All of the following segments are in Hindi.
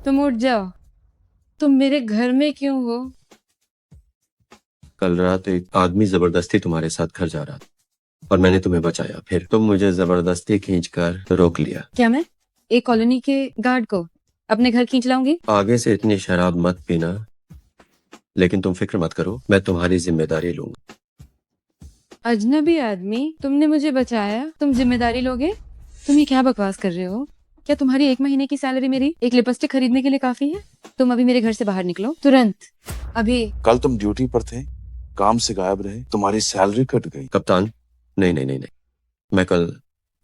तुम उठ जाओ। तुम मेरे घर में क्यों हो? कल रात एक आदमी जबरदस्ती तुम्हारे साथ घर जा रहा था और मैंने तुम्हें बचाया, फिर तुम मुझे जबरदस्ती खींचकर रोक लिया। क्या मैं एक कॉलोनी के गार्ड को अपने घर खींच लाऊंगी? आगे से इतनी शराब मत पीना, लेकिन तुम फिक्र मत करो, मैं तुम्हारी जिम्मेदारी लूंगा। अजनबी आदमी, तुमने मुझे बचाया, तुम जिम्मेदारी लोगे? तुम ये क्या बकवास कर रहे हो? क्या तुम्हारी 1 महीने की सैलरी मेरी एक लिपस्टिक खरीदने के लिए काफी है? तुम अभी मेरे घर से बाहर निकलो तुरंत, अभी। कल तुम ड्यूटी पर थे, काम से गायब रहे, तुम्हारी सैलरी कट गई। कप्तान, नहीं नहीं नहीं नहीं,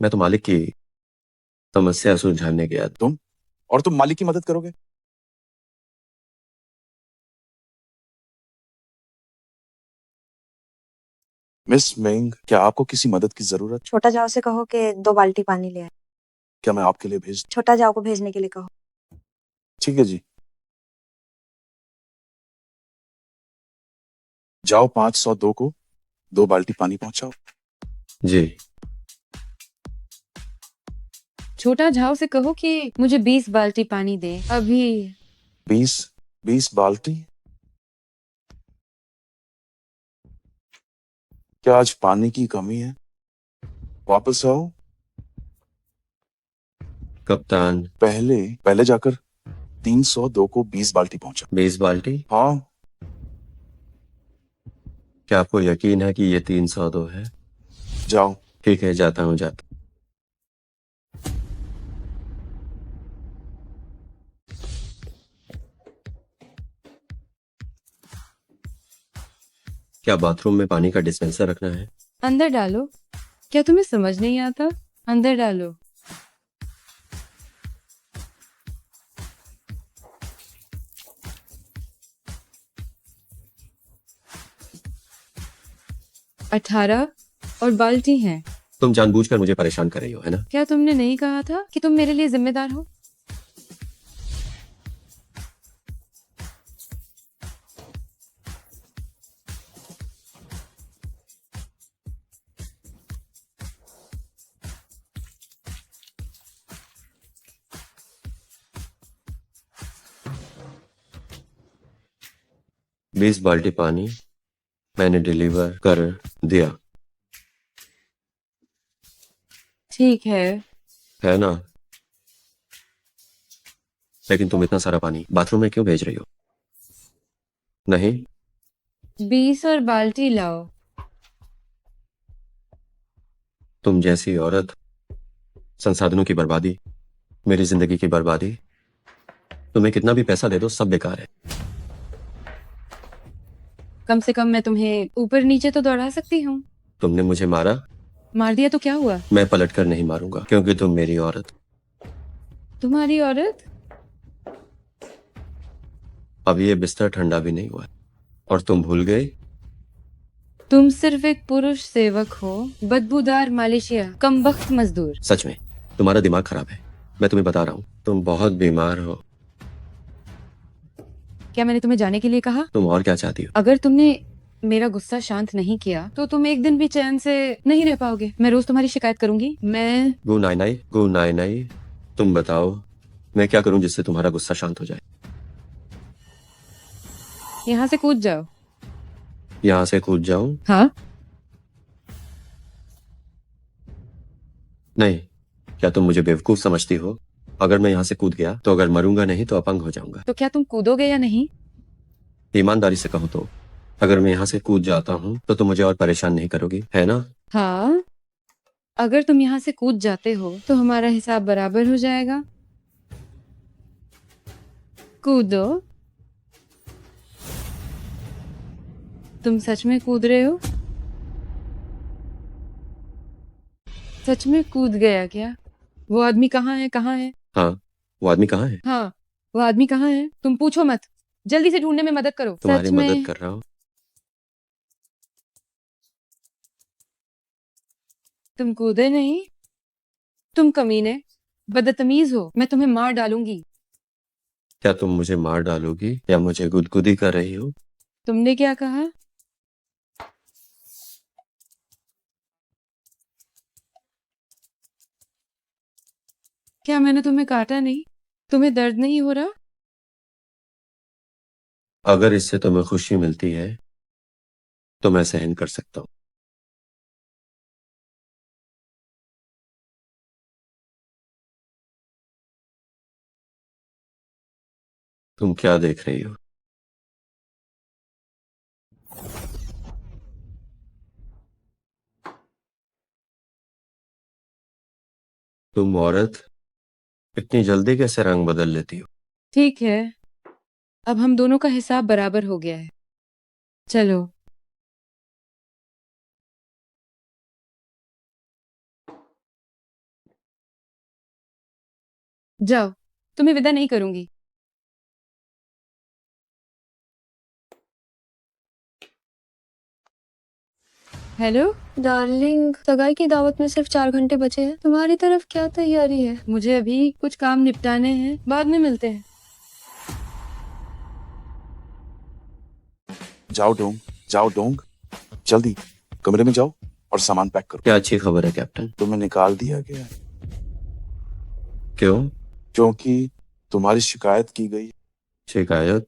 मैं तो मालिक की समस्या सुलझाने गया। तुम मालिक की मदद करोगे? मिस मेंग, क्या आपको किसी मदद की जरूरत? छोटा जाओ से कहो कि 2 बाल्टी पानी ले आए। क्या मैं आपके लिए भेज? छोटा जाओ को भेजने के लिए कहो। ठीक है जी। जाओ 502 को 2 बाल्टी पानी पहुंचाओ। जी। छोटा झाव से कहो कि मुझे 20 बाल्टी पानी दे अभी। 20 बाल्टी? क्या आज पानी की कमी है? वापस आओ। कप्तान, पहले जाकर 302 को 20 बाल्टी पहुंचा। 20 बाल्टी? हाँ। क्या आपको यकीन है कि ये 302 है? जाओ। ठीक है, जाता हूँ जाता। क्या बाथरूम में पानी का डिस्पेंसर रखना है? अंदर डालो। क्या तुम्हें समझ नहीं आता? अंदर डालो। अठारह और बाल्टी हैं। तुम जानबूझकर मुझे परेशान कर रही हो, है ना? क्या तुमने नहीं कहा था कि तुम मेरे लिए जिम्मेदार हो? बीस बाल्टी पानी मैंने डिलीवर कर दिया, ठीक है। है ना? लेकिन तुम इतना सारा पानी बाथरूम में क्यों भेज रही हो? नहीं। 20 और बाल्टी लाओ। तुम जैसी औरत, संसाधनों की बर्बादी, मेरी जिंदगी की बर्बादी, तुम्हें कितना भी पैसा दे दो सब बेकार है। कम से कम मैं तुम्हें ऊपर नीचे तो दौड़ा सकती हूँ। तुमने मुझे मारा, मार दिया तो क्या हुआ? मैं पलट कर नहीं मारूंगा, क्योंकि तुम मेरी औरत। तुम्हारी औरत? अब ये बिस्तर ठंडा भी नहीं हुआ है, और तुम भूल गए? तुम सिर्फ एक पुरुष सेवक हो, बदबूदार मालेशिया, कमबख्त मजदूर। सच में तुम्हारा दिमाग खराब है, मैं तुम्हें बता रहा हूँ, तुम बहुत बीमार हो। क्या मैंने तुम्हें जाने के लिए कहा? तुम और क्या चाहती हो? अगर तुमने मेरा गुस्सा शांत नहीं किया तो तुम एक दिन भी चैन से नहीं रह पाओगे। मैं रोज तुम्हारी शिकायत करूंगी। मैं गु नाई नाई, तुम बताओ मैं क्या करूं जिससे तुम्हारा गुस्सा शांत हो जाए? यहाँ से कूद जाओ। यहाँ से कूद जाऊं? हाँ। नहीं। क्या तुम मुझे बेवकूफ समझती हो? अगर मैं यहाँ से कूद गया तो अगर मरूंगा नहीं तो अपंग हो जाऊंगा। तो क्या तुम कूदोगे या नहीं? ईमानदारी से कहो तो अगर मैं यहाँ से कूद जाता हूँ तो तुम मुझे और परेशान नहीं करोगी, है ना? हाँ, अगर तुम यहाँ से कूद जाते हो तो हमारा हिसाब बराबर हो जाएगा। कूदो। तुम सच में कूद रहे हो? सच में कूद गया क्या? वो आदमी कहाँ है? कहाँ है? हाँ, वो आदमी कहाँ है? हाँ, वो आदमी कहाँ है? तुम पूछो मत, जल्दी से ढूंढने में मदद करो। तुम्हारी सच मदद में कर रहा हूँ। तुम कूदे नहीं? तुम कमीने, बदतमीज हो। मैं तुम्हें मार डालूंगी। क्या तुम मुझे मार डालोगी या मुझे गुदगुदी कर रही हो? तुमने क्या कहा? क्या मैंने तुम्हें काटा नहीं? तुम्हें दर्द नहीं हो रहा? अगर इससे तुम्हें खुशी मिलती है तो मैं सहन कर सकता हूं। तुम क्या देख रही हो? तुम औरत इतनी जल्दी कैसे रंग बदल लेती हो? ठीक है, अब हम दोनों का हिसाब बराबर हो गया है। चलो। जाओ, तुम्हें विदा नहीं करूंगी। हेलो डार्लिंग, सगाई की दावत में सिर्फ 4 घंटे बचे हैं। तुम्हारी तरफ क्या तैयारी है? मुझे अभी कुछ काम निपटाने हैं, बाद में मिलते हैं। जाओ डोंग, जाओ डोंग, जल्दी कमरे में जाओ और सामान पैक करो। क्या अच्छी खबर है कैप्टन। तुम्हें निकाल दिया गया है क्यों? क्योंकि तुम्हारी शिकायत की गई। शिकायत?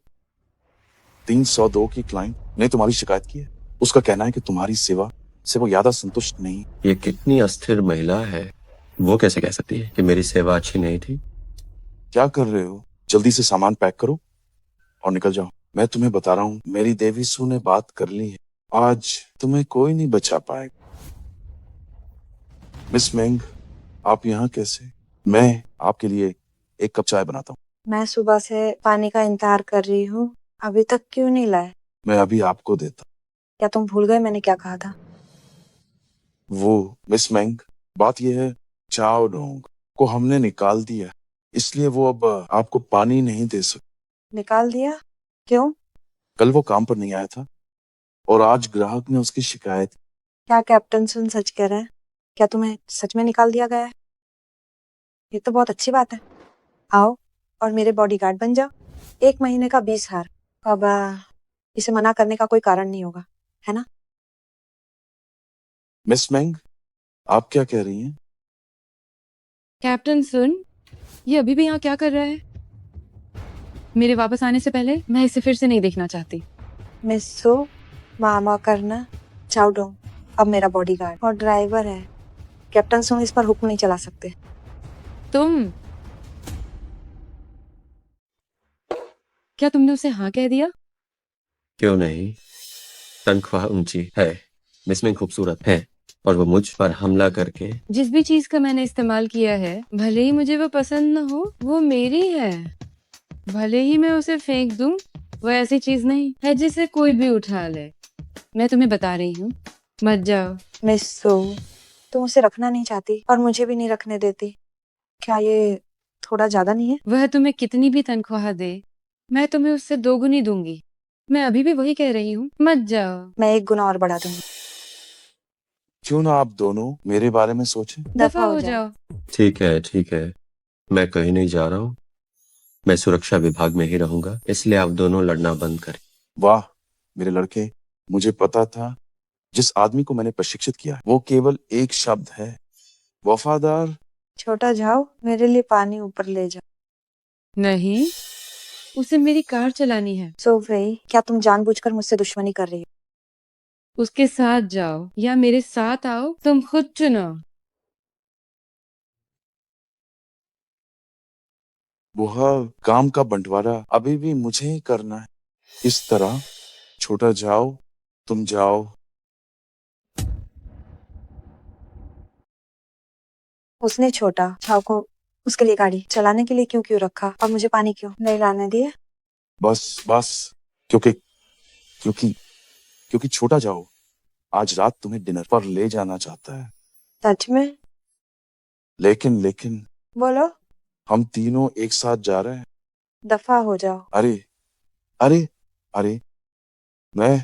302 की क्लाइंट ने तुम्हारी शिकायत की है। उसका कहना है कि तुम्हारी सेवा से वो ज्यादा संतुष्ट नहीं। ये कितनी अस्थिर महिला है, वो कैसे कह सकती है कि मेरी सेवा अच्छी नहीं थी? क्या कर रहे हो? जल्दी से सामान पैक करो और निकल जाओ। मैं तुम्हें बता रहा हूँ, मेरी देवी सू ने बात कर ली है। आज तुम्हें कोई नहीं बचा पाएगा। मिस मेंग, आप यहाँ कैसे? मैं आपके लिए एक कप चाय बनाता हूँ। मैं सुबह से पानी का इंतजार कर रही हूँ, अभी तक क्यों नहीं लाए? मैं अभी आपको देता क्या तुम भूल गए मैंने क्या कहा था? हूँ। वो मिस मेंग, बात यह है, चाओ डोंग को हमने निकाल दिया, इसलिए वो अब आपको पानी नहीं दे सकता। निकाल दिया? क्यों? कल वो काम पर नहीं आया था और आज ग्राहक ने उसकी शिकायत। क्या कैप्टन सुन सच कह रहे हैं? क्या तुम्हें सच में निकाल दिया गया है? ये तो बहुत अच्छी बात है। आओ और मेरे बॉडीगार्ड बन जाओ। 1 महीने का 20,000। अब इसे मना करने का कोई कारण नहीं होगा, है ना? मिस मेंग, आप क्या कह रही हैं? कैप्टन सुन, ये अभी भी यहाँ क्या कर रहा है? मेरे वापस आने से पहले मैं इसे फिर से नहीं देखना चाहती। मिस्सू, मामा करना, चाउडोंग अब मेरा बॉडीगार्ड और ड्राइवर है। कैप्टन सुन इस पर हुक्म नहीं चला सकते। तुम, क्या तुमने उसे हाँ कह दिया? क्यों नहीं? तनख्वाह ऊंची है, मिस में खूबसूरत है और वो मुझ पर हमला करके। जिस भी चीज का मैंने इस्तेमाल किया है, भले ही मुझे वो पसंद न हो, वो मेरी है। भले ही मैं उसे फेंक दूं, वो ऐसी चीज नहीं है जिसे कोई भी उठा ले। मैं तुम्हें बता रही हूँ, मत जाओ। मिस्सू, तुम उसे रखना नहीं चाहती और मुझे भी नहीं रखने देती। क्या ये थोड़ा ज्यादा नहीं है? वह तुम्हें कितनी भी तनख्वाह दे, मैं तुम्हें उससे दोगुनी दूंगी। मैं अभी भी वही कह रही हूँ, मत जाओ। मैं 1 गुना और बढ़ा दूंगी। क्यों ना आप दोनों मेरे बारे में सोचें। दफा हो जाओ। ठीक है ठीक है, मैं कहीं नहीं जा रहा हूँ, मैं सुरक्षा विभाग में ही रहूंगा, इसलिए आप दोनों लड़ना बंद करें। वाह मेरे लड़के, मुझे पता था जिस आदमी को मैंने प्रशिक्षित किया है, वो केवल एक शब्द है, वफादार। छोटा जाओ, मेरे लिए पानी ऊपर ले जाओ। नहीं, उसे मेरी कार चलानी है। सोफी, क्या तुम जानबूझकर मुझसे दुश्मनी कर रही हो? उसके साथ जाओ या मेरे साथ आओ, तुम खुद चुनो। वह काम का बंटवारा अभी भी मुझे ही करना है। इस तरह छोटा जाओ, तुम जाओ। उसने छोटा छाव को उसके लिए गाड़ी चलाने के लिए क्यों क्यों रखा और मुझे पानी क्यों नहीं लाने दिए? बस बस, क्योंकि क्योंकि क्योंकि छोटा जाओ आज रात तुम्हें डिनर पर ले जाना चाहता है। सच में? लेकिन लेकिन बोलो। हम तीनों एक साथ जा रहे हैं। दफा हो जाओ। अरे अरे अरे, मैं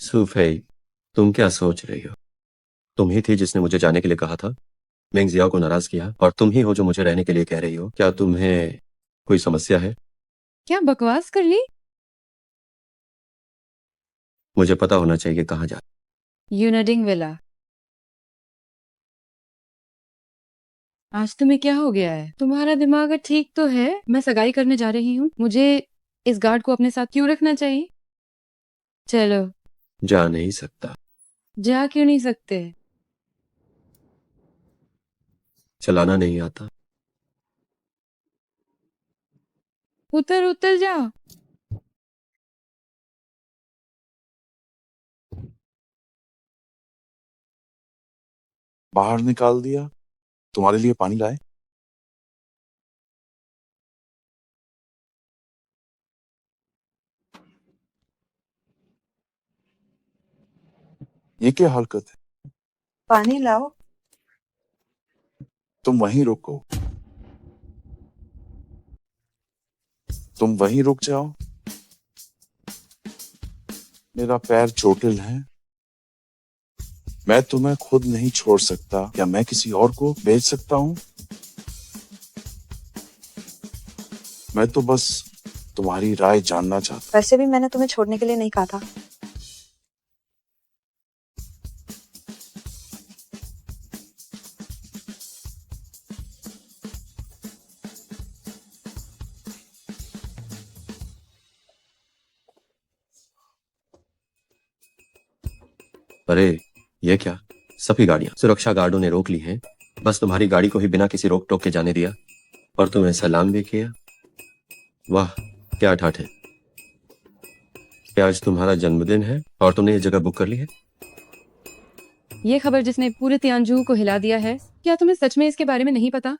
सुफे, तुम क्या सोच रही हो? तुम ही थी जिसने मुझे जाने के लिए कहा था। मेंग जियाओ को नाराज किया और तुम ही हो जो मुझे रहने के लिए कह रही हो। क्या तुम्हें कोई समस्या है? क्या बकवास कर ली? मुझे पता होना चाहिए कहाँ जा। यूनाडिंग विला। आज तुम्हें क्या हो गया है? तुम्हारा दिमाग ठीक तो है? मैं सगाई करने जा रही हूँ, मुझे इस गार्ड को अपने साथ क्यों रखना चाहिए? चलो। जा नहीं सकता। जा क्यों नहीं सकते? चलाना नहीं आता। उतर उतर जाओ। बाहर निकाल दिया। तुम्हारे लिए पानी लाए? ये क्या हरकत है? पानी लाओ। तुम वहीं रुको। तुम वहीं रुक जाओ। मेरा पैर चोटिल है। मैं तुम्हें खुद नहीं छोड़ सकता। क्या मैं किसी और को भेज सकता हूँ? मैं तो बस तुम्हारी राय जानना चाहता। वैसे भी मैंने तुम्हें छोड़ने के लिए नहीं कहा था। अरे ये क्या, सभी गाड़ियां सुरक्षा गार्डों ने रोक ली हैं। बस तुम्हारी गाड़ी को ही बिना किसी रोक टोक के जाने दिया और तुम्हें सलाम भी किया। वाह, क्या ठाठ है। क्या आज तुम्हारा जन्मदिन है और तुमने ये जगह बुक कर ली है? ये खबर जिसने पूरे तियानजू को हिला दिया है, क्या तुम्हें सच में इसके बारे में नहीं पता?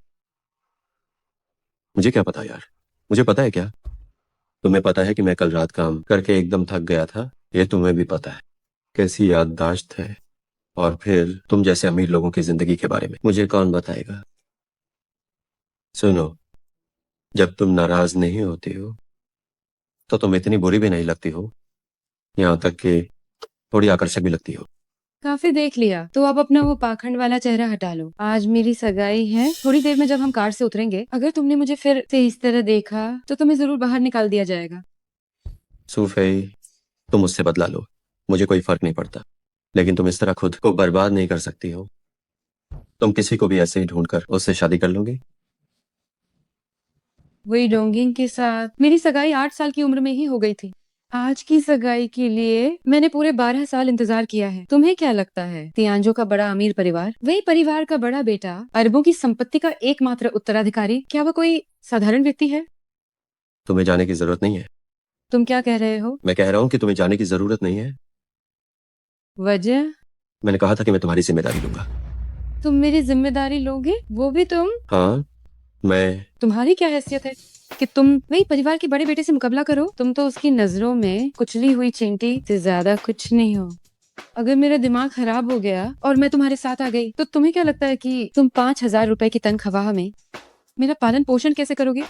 मुझे क्या पता यार, मुझे पता है क्या? तुम्हें पता है कि मैं कल रात काम करके एकदम थक गया था, ये तुम्हें भी पता है। कैसी याददाश्त है। और फिर तुम जैसे अमीर लोगों की जिंदगी के बारे में मुझे कौन बताएगा। सुनो, जब तुम नाराज नहीं होती हो तो तुम इतनी बुरी भी नहीं लगती हो, यहाँ तक कि थोड़ी आकर्षक भी लगती हो। काफी देख लिया, तो अब अपना वो पाखंड वाला चेहरा हटा लो। आज मेरी सगाई है, थोड़ी देर में जब हम कार से उतरेंगे, अगर तुमने मुझे फिर से इस तरह देखा तो तुम्हें जरूर बाहर निकाल दिया जाएगा। सूफी, तुम मुझसे बदला लो, मुझे कोई फर्क नहीं पड़ता, लेकिन तुम इस तरह खुद को बर्बाद नहीं कर सकती हो। तुम किसी को भी ऐसे ही ढूंढकर उससे शादी कर लोगी? वही डोंगिंग के साथ मेरी सगाई 8 साल की उम्र में ही हो गई थी। आज की सगाई के लिए मैंने पूरे 12 साल इंतजार किया है। तुम्हें क्या लगता है, तियानजो का बड़ा अमीर परिवार, वही परिवार का बड़ा बेटा, अरबों की संपत्ति का एकमात्र उत्तराधिकारी, क्या वो कोई साधारण व्यक्ति है? तुम्हें जाने की जरूरत नहीं है। तुम क्या कह रहे हो? मैं कह रहा हूँ कि तुम्हें जाने की जरूरत नहीं है। वजह? मैंने कहा था कि मैं तुम्हारी जिम्मेदारी लूंगा। तुम मेरी जिम्मेदारी लोगे? वो भी तुम? हाँ, मैं। तुम्हारी क्या हैसियत है कि तुम वही परिवार के बड़े बेटे से मुकाबला करो? तुम तो उसकी नजरों में कुचली हुई चींटी से ज्यादा कुछ नहीं हो। अगर मेरा दिमाग खराब हो गया और मैं तुम्हारे साथ आ गई तो तुम्हें क्या लगता है कि तुम 5,000 रुपए की तनख्वाह में मेरा पालन पोषण कैसे करोगे?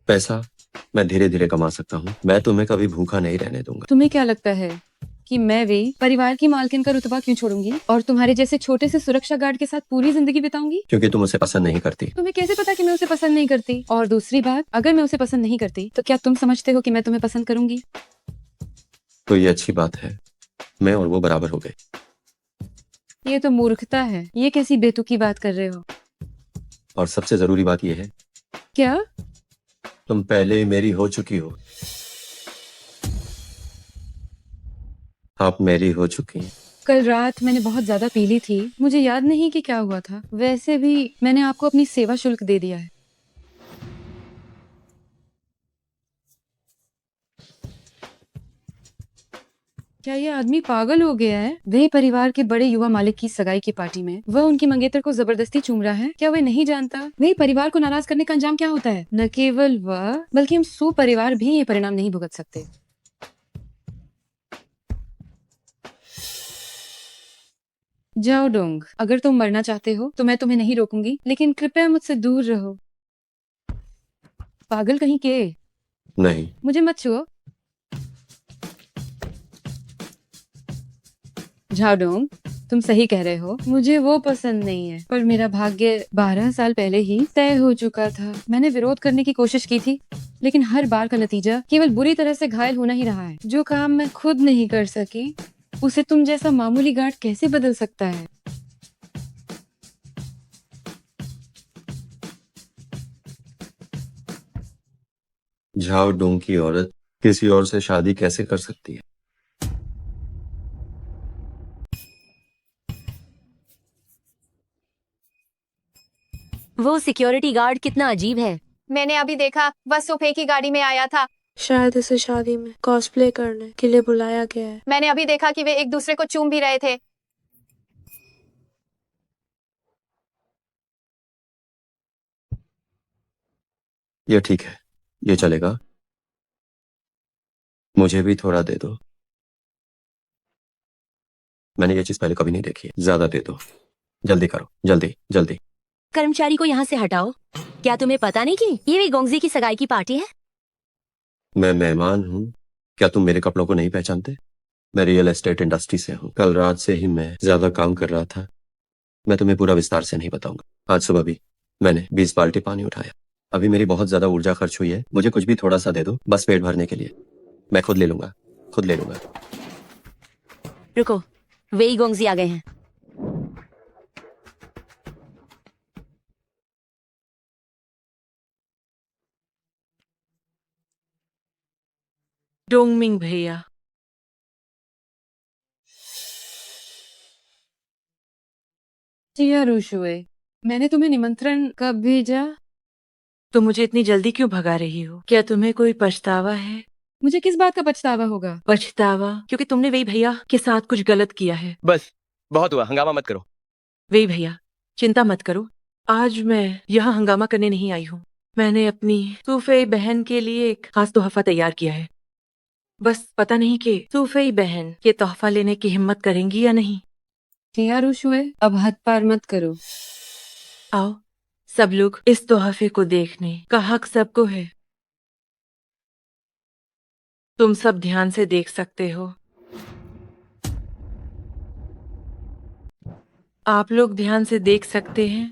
पैसा मैं धीरे धीरे कमा सकता हूँ, मैं तुम्हें कभी भूखा नहीं रहने दूंगा। तुम्हें क्या लगता है कि मैं भी परिवार की मालकिन का रुतबा क्यों छोड़ूंगी और तुम्हारे जैसे छोटे से सुरक्षा गार्ड के साथ पूरी जिंदगी बिताऊंगी? क्योंकि तुम उसे पसंद नहीं करती। तुम्हें कैसे पता कि मैं उसे पसंद नहीं करती? और दूसरी बात, अगर मैं उसे पसंद नहीं करती तो क्या तुम समझते हो कि मैं तुम्हें पसंद करूंगी? तो ये अच्छी बात है, मैं और वो बराबर हो गए। ये तो मूर्खता है। ये कैसी बेतुकी बात कर रहे हो? और सबसे जरूरी बात यह है, क्या? तुम पहले ही मेरी हो चुकी हो। आप मेरी हो चुकी हैं। कल रात मैंने बहुत ज्यादा पी ली थी, मुझे याद नहीं कि क्या हुआ था। वैसे भी मैंने आपको अपनी सेवा शुल्क दे दिया है। क्या ये आदमी पागल हो गया है? वह परिवार के बड़े युवा मालिक की सगाई की पार्टी में वह उनकी मंगेतर को जबरदस्ती चूम रहा है। क्या वह नहीं जानता वही परिवार को नाराज करने का अंजाम क्या होता है? न केवल वह बल्कि हम सू परिवार भी ये परिणाम नहीं भुगत सकते। जाओ डोंग, अगर तुम मरना चाहते हो तो मैं तुम्हें नहीं रोकूंगी, लेकिन कृपया मुझसे दूर रहो। पागल कहीं के। नहीं। मुझे मत छुओ। जाओ डोंग। तुम सही कह रहे हो, मुझे वो पसंद नहीं है, पर मेरा भाग्य 12 साल पहले ही तय हो चुका था। मैंने विरोध करने की कोशिश की थी, लेकिन हर बार का नतीजा केवल बुरी तरह से घायल होना ही रहा है। जो काम मैं खुद नहीं कर सकी, उसे तुम जैसा मामूली गार्ड कैसे बदल सकता है? झाओ डोंग की औरत किसी और से शादी कैसे कर सकती है? वो सिक्योरिटी गार्ड कितना अजीब है। मैंने अभी देखा, बस सोफे की गाड़ी में आया था। शायद इसे शादी में कॉस्प्ले करने के लिए बुलाया गया है। मैंने अभी देखा कि वे एक दूसरे को चूम भी रहे थे। ये ठीक है, ये चलेगा। मुझे भी थोड़ा दे दो। मैंने ये चीज पहले कभी नहीं देखी है। ज्यादा दे दो। जल्दी करो, जल्दी जल्दी। कर्मचारी को यहाँ से हटाओ। क्या तुम्हें पता नहीं कि ये वे गोंगजी की सगाई की पार्टी है? मैं मेहमान हूँ। क्या तुम मेरे कपड़ों को नहीं पहचानते? मैं रियल एस्टेट इंडस्ट्री से हूँ। कल रात से ही मैं ज्यादा काम कर रहा था। मैं तुम्हें पूरा विस्तार से नहीं बताऊंगा। आज सुबह भी मैंने 20 बाल्टी पानी उठाया। अभी मेरी बहुत ज्यादा ऊर्जा खर्च हुई है। मुझे कुछ भी थोड़ा सा दे दो, बस पेट भरने के लिए। मैं खुद ले लूंगा, खुद ले लूंगा। रुको, वे ही गोंगजी आ गए हैं। डोंगमिंग भैया, जिया रुशुए, मैंने तुम्हें निमंत्रण कब भेजा? तो मुझे इतनी जल्दी क्यों भगा रही हो? क्या तुम्हें कोई पछतावा है? मुझे किस बात का पछतावा होगा? पछतावा क्योंकि तुमने वही भैया के साथ कुछ गलत किया है। बस बहुत हुआ, हंगामा मत करो। वही भैया, चिंता मत करो। आज मैं यहाँ हंगामा करने नहीं आई हूँ। मैंने अपनी सूफेई बहन के लिए एक खास तोहफा तैयार किया है। बस पता नहीं कि सूफेई बहन ये तोहफा लेने की हिम्मत करेंगी या नहीं। जिया रुशुए, अब हद पार मत करो। आओ सब लोग, इस तोहफे को देखने का हक सबको है। तुम सब ध्यान से देख सकते हो। आप लोग ध्यान से देख सकते हैं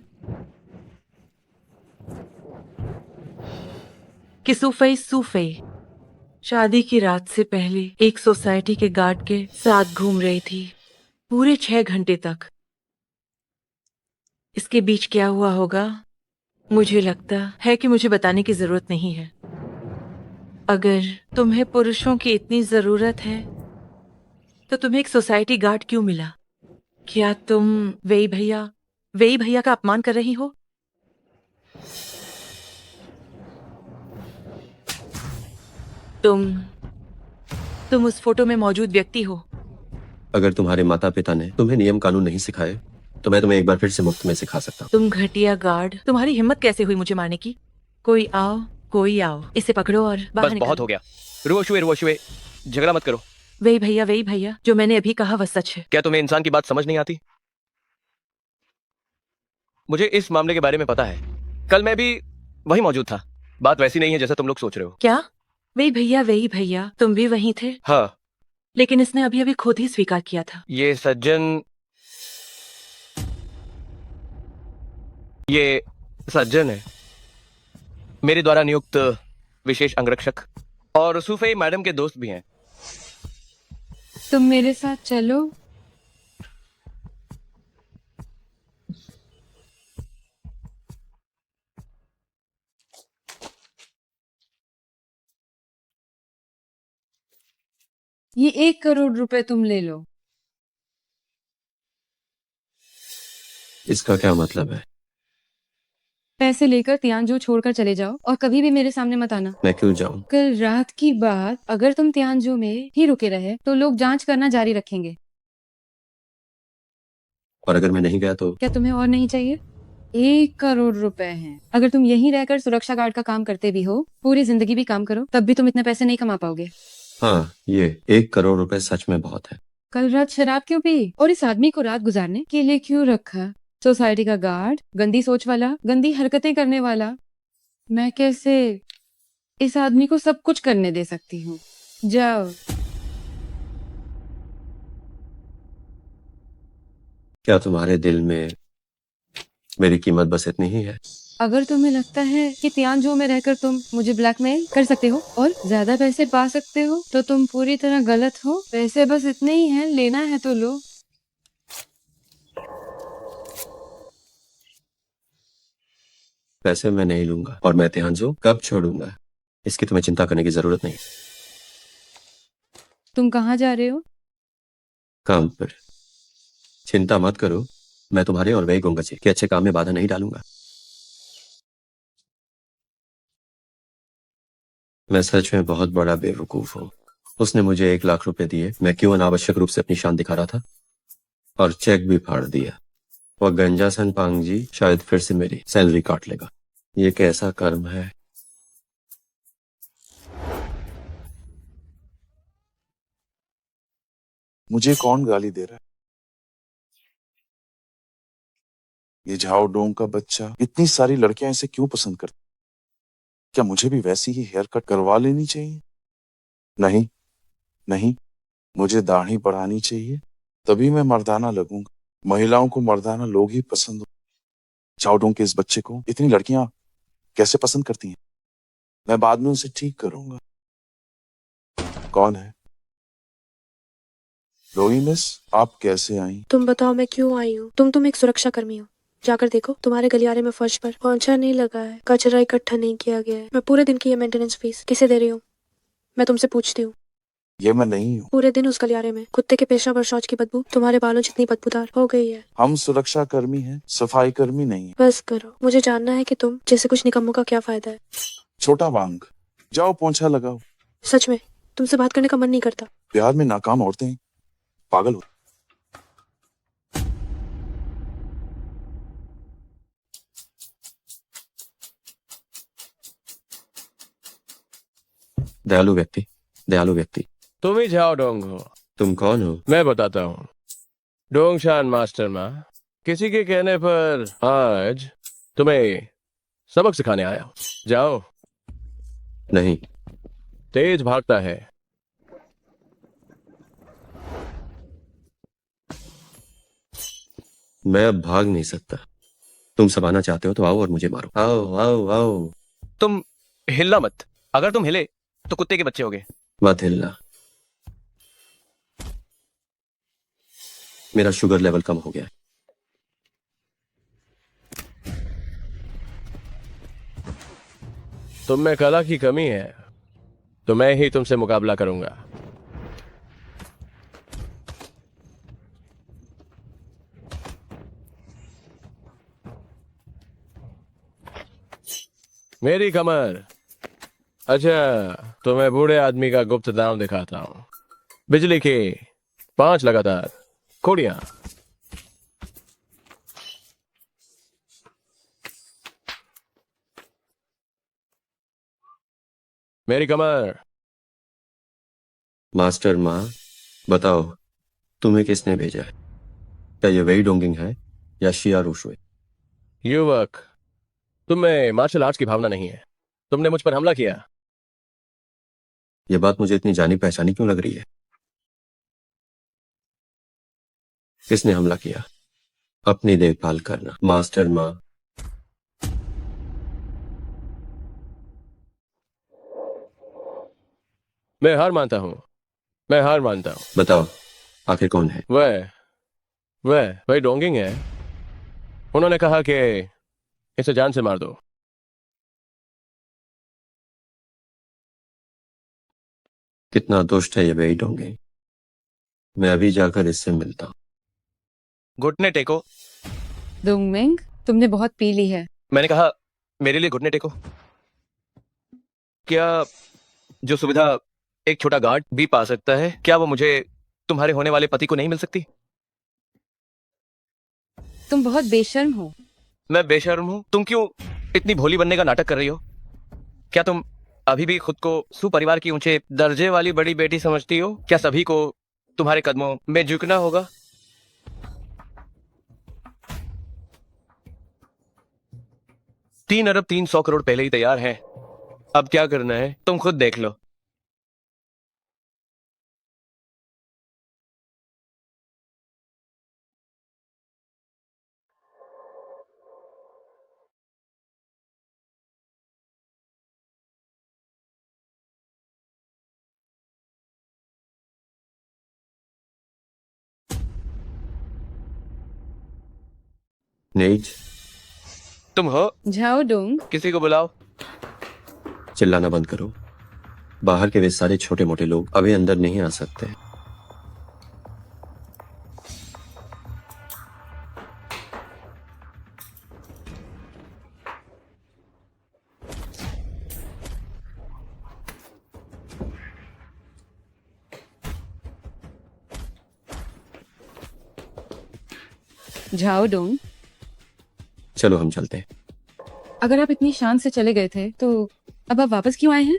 कि सूफई सूफई शादी की रात से पहले एक सोसाइटी के गार्ड के साथ घूम रही थी पूरे 6 घंटे तक। इसके बीच क्या हुआ होगा, मुझे लगता है कि मुझे बताने की जरूरत नहीं है। अगर तुम्हें पुरुषों की इतनी जरूरत है तो तुम्हें एक सोसाइटी गार्ड क्यों मिला? क्या तुम वेई भैया का अपमान कर रही हो? तुम उस फोटो में मौजूद व्यक्ति हो। अगर तुम्हारे माता पिता ने तुम्हें नियम कानून नहीं सिखाए तो मैं तुम्हें एक बार फिर से मुफ्त में सिखा सकता हूँ। तुम घटिया गार्ड, तुम्हारी हिम्मत कैसे हुई मुझे मारने की? कोई आओ, इसे पकड़ो और बाहर बस निकालो। बहुत हो गया। रुओशुए, झगड़ा मत करो। वेई भैया, जो मैंने अभी कहा वह सच है। क्या तुम्हें इंसान की बात समझ नहीं आती? मुझे इस मामले के बारे में पता है। कल मैं भी वही मौजूद था। बात वैसी नहीं है जैसा तुम लोग सोच रहे हो। क्या वेई भैया, तुम भी वहीं थे? हाँ, लेकिन इसने अभी अभी खुद ही स्वीकार किया था। ये सज्जन है, मेरे द्वारा नियुक्त विशेष अंगरक्षक, और सूफे मैडम के दोस्त भी हैं। तुम मेरे साथ चलो। ये 1 करोड़ रुपए तुम ले लो। इसका क्या मतलब है? पैसे लेकर तियानजो छोड़कर चले जाओ और कभी भी मेरे सामने मत आना। मैं क्यों जाऊं? कल रात की बात, अगर तुम तियानजो में ही रुके रहे तो लोग जांच करना जारी रखेंगे। और अगर मैं नहीं गया तो? क्या तुम्हें और नहीं चाहिए? 1 करोड़ रुपए हैं। अगर तुम यहीं रहकर सुरक्षा गार्ड का काम करते भी हो, पूरी जिंदगी भी काम करो, तब भी तुम इतने पैसे नहीं कमा पाओगे। हाँ, ये 1 करोड़ रुपए सच में बहुत है। कल रात शराब क्यों पी और इस आदमी को रात गुजारने के लिए क्यों रखा? सोसाइटी का गार्ड, गंदी सोच वाला, गंदी हरकतें करने वाला। मैं कैसे इस आदमी को सब कुछ करने दे सकती हूँ? जाओ। क्या तुम्हारे दिल में मेरी कीमत बस इतनी ही है? अगर तुम्हें लगता है कि तियानजो में रहकर तुम मुझे ब्लैकमेल कर सकते हो और ज्यादा पैसे पा सकते हो तो तुम पूरी तरह गलत हो। पैसे बस इतने ही हैं, लेना है तो लो। पैसे मैं नहीं लूंगा और मैं तिहांजो कब छोड़ूंगा इसकी तुम्हें चिंता करने की जरूरत नहीं। तुम कहाँ जा रहे हो? काम पर। चिंता मत करो, मैं तुम्हारे और वही गोंगची के अच्छे काम में बाधा नहीं डालूंगा। मैं सच में बहुत बड़ा बेवकूफ हूँ। उसने मुझे 1 लाख रुपए दिए, मैं क्यों अनावश्यक रूप से अपनी शान दिखा रहा था, और चेक भी फाड़ दिया। वह गंजा सन पांग जी शायद फिर से मेरी सैलरी काट लेगा। ये कैसा कर्म है। मुझे कौन गाली दे रहा है? ये झाओ डोंग का बच्चा। इतनी सारी लड़कियां इसे क्यों पसंद करती? क्या मुझे भी वैसी ही हेयर कट करवा लेनी चाहिए? नहीं, नहीं, मुझे दाढ़ी बढ़ानी चाहिए, तभी मैं मर्दाना लगूंगा। महिलाओं को मर्दाना लोग ही पसंद हो। झाओ डोंग के इस बच्चे को इतनी लड़कियां कैसे पसंद करती हैं? मैं बाद में उसे ठीक करूंगा। कौन है? रोही मिस, आप कैसे आई? तुम बताओ मैं क्यों आई हूँ? तुम एक सुरक्षा कर्मी हो। जाकर देखो तुम्हारे गलियारे में फर्श पर पोंछा नहीं लगा है, कचरा इकट्ठा नहीं किया गया है। मैं पूरे दिन की ये मेंटेनेंस फीस किसे दे रही हूँ? मैं तुमसे पूछती हूँ। ये मैं नहीं हूँ। पूरे दिन उस गलियारे में कुत्ते के पेशाब और शौच की बदबू तुम्हारे बालों जितनी बदबूदार हो गई है। हम सुरक्षा कर्मी हैं, सफाई कर्मी नहीं है। बस करो, मुझे जानना है कि तुम जैसे कुछ निकम्मों का क्या फायदा है। छोटा वांग, जाओ पोंछा लगाओ। सच में तुमसे बात करने का मन नहीं करता। प्यार में नाकाम औरतें पागल हो। दयालु व्यक्ति, दयालु व्यक्ति। तुम ही जाओ डोंग हो। तुम कौन हो? मैं बताता हूँ। डोंगशान मास्टर माँ, किसी के कहने पर आज तुम्हें सबक सिखाने आया हूँ। जाओ। नहीं। तेज भागता है। मैं अब भाग नहीं सकता। तुम सब आना चाहते हो तो आओ और मुझे मारो। आओ आओ आओ। तुम हिलना मत। अगर तुम हिले तो कुत्ते के बच्चे होगे। मत हिलना। मेरा शुगर लेवल कम हो गया है। तुम में कला की कमी है तो मैं ही तुमसे मुकाबला करूंगा। मेरी कमर। अच्छा, तो मैं बूढ़े आदमी का गुप्त दांव दिखाता हूं। बिजली की 5 लगातार कोड़ियां। मेरी कमर। मास्टर माँ, बताओ तुम्हें किसने भेजा है? क्या ये वही डोंगिंग है या शिया रुशवे? युवक, तुम में मार्शल आर्ट्स की भावना नहीं है। तुमने मुझ पर हमला किया। ये बात मुझे इतनी जानी पहचानी क्यों लग रही है? किसने हमला किया? अपनी देखभाल करना मास्टर माँ। मैं हार मानता हूं। मैं हार मानता हूं। बताओ आखिर कौन है? वही डोंगिंग है। उन्होंने कहा कि इसे जान से मार दो। कितना दुष्ट है ये वही डोंगिंग। मैं अभी जाकर इससे मिलता हूँ। घुटने टेको। दुंगमिंग, तुमने बहुत पी ली है। मैंने कहा मेरे लिए घुटने टेको। क्या जो सुविधा एक छोटा गार्ड भी पा सकता है, क्या वो मुझे तुम्हारे होने वाले पति को नहीं मिल सकती? तुम बहुत बेशर्म हो। मैं बेशर्म हूं? तुम क्यों इतनी भोली बनने का नाटक कर रही हो? क्या तुम अभी भी खुद को सुपरिवार की ऊंचे दर्जे वाली बड़ी बेटी समझती हो? क्या सभी को तुम्हारे कदमों में झुकना होगा? 3 अरब 300 करोड़ पहले ही तैयार हैं। अब क्या करना है तुम खुद देख लो। नीच, तुम हो? झाओ डोंग, किसी को बुलाओ। चिल्लाना बंद करो। बाहर के वे सारे छोटे मोटे लोग अभी अंदर नहीं आ सकते। झाओ डोंग, चलो हम चलते हैं। अगर आप इतनी शान से चले गए थे तो अब आप वापस क्यों आए हैं?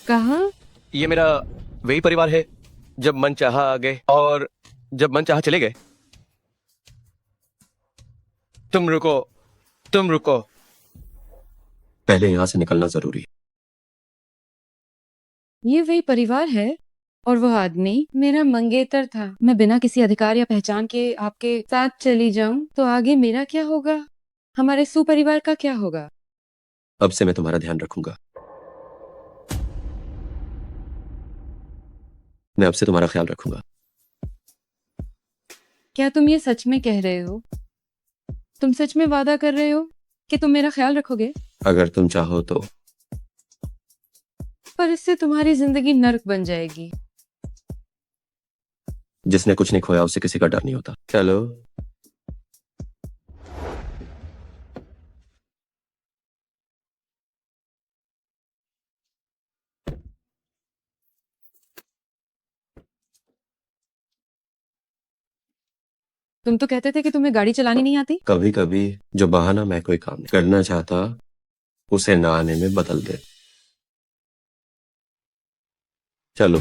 कहाँ? ये मेरा वही परिवार है। जब मन चाहा आ गए और जब मन चाहा चले गए। तुम रुको, तुम रुको। पहले यहाँ से निकलना जरूरी है। ये वही परिवार है और वो आदमी मेरा मंगेतर था। मैं बिना किसी अधिकार या पहचान के आपके साथ चली जाऊं तो आगे मेरा क्या होगा? हमारे सुपरिवार का क्या होगा? अब से मैं तुम्हारा ध्यान रखूंगा। मैं अब से तुम्हारा ख्याल रखूंगा। क्या तुम ये सच में कह रहे हो? तुम सच में वादा कर रहे हो कि तुम मेरा ख्याल रखोगे? अगर तुम चाहो तो। पर इससे तुम्हारी जिंदगी नर्क बन जाएगी। जिसने कुछ नहीं खोया उसे किसी का डर नहीं होता। चलो। तुम तो कहते थे कि तुम्हें गाड़ी चलानी नहीं आती। कभी कभी जो बहाना मैं कोई काम नहीं करना चाहता उसे ना आने में बदल दे। चलो।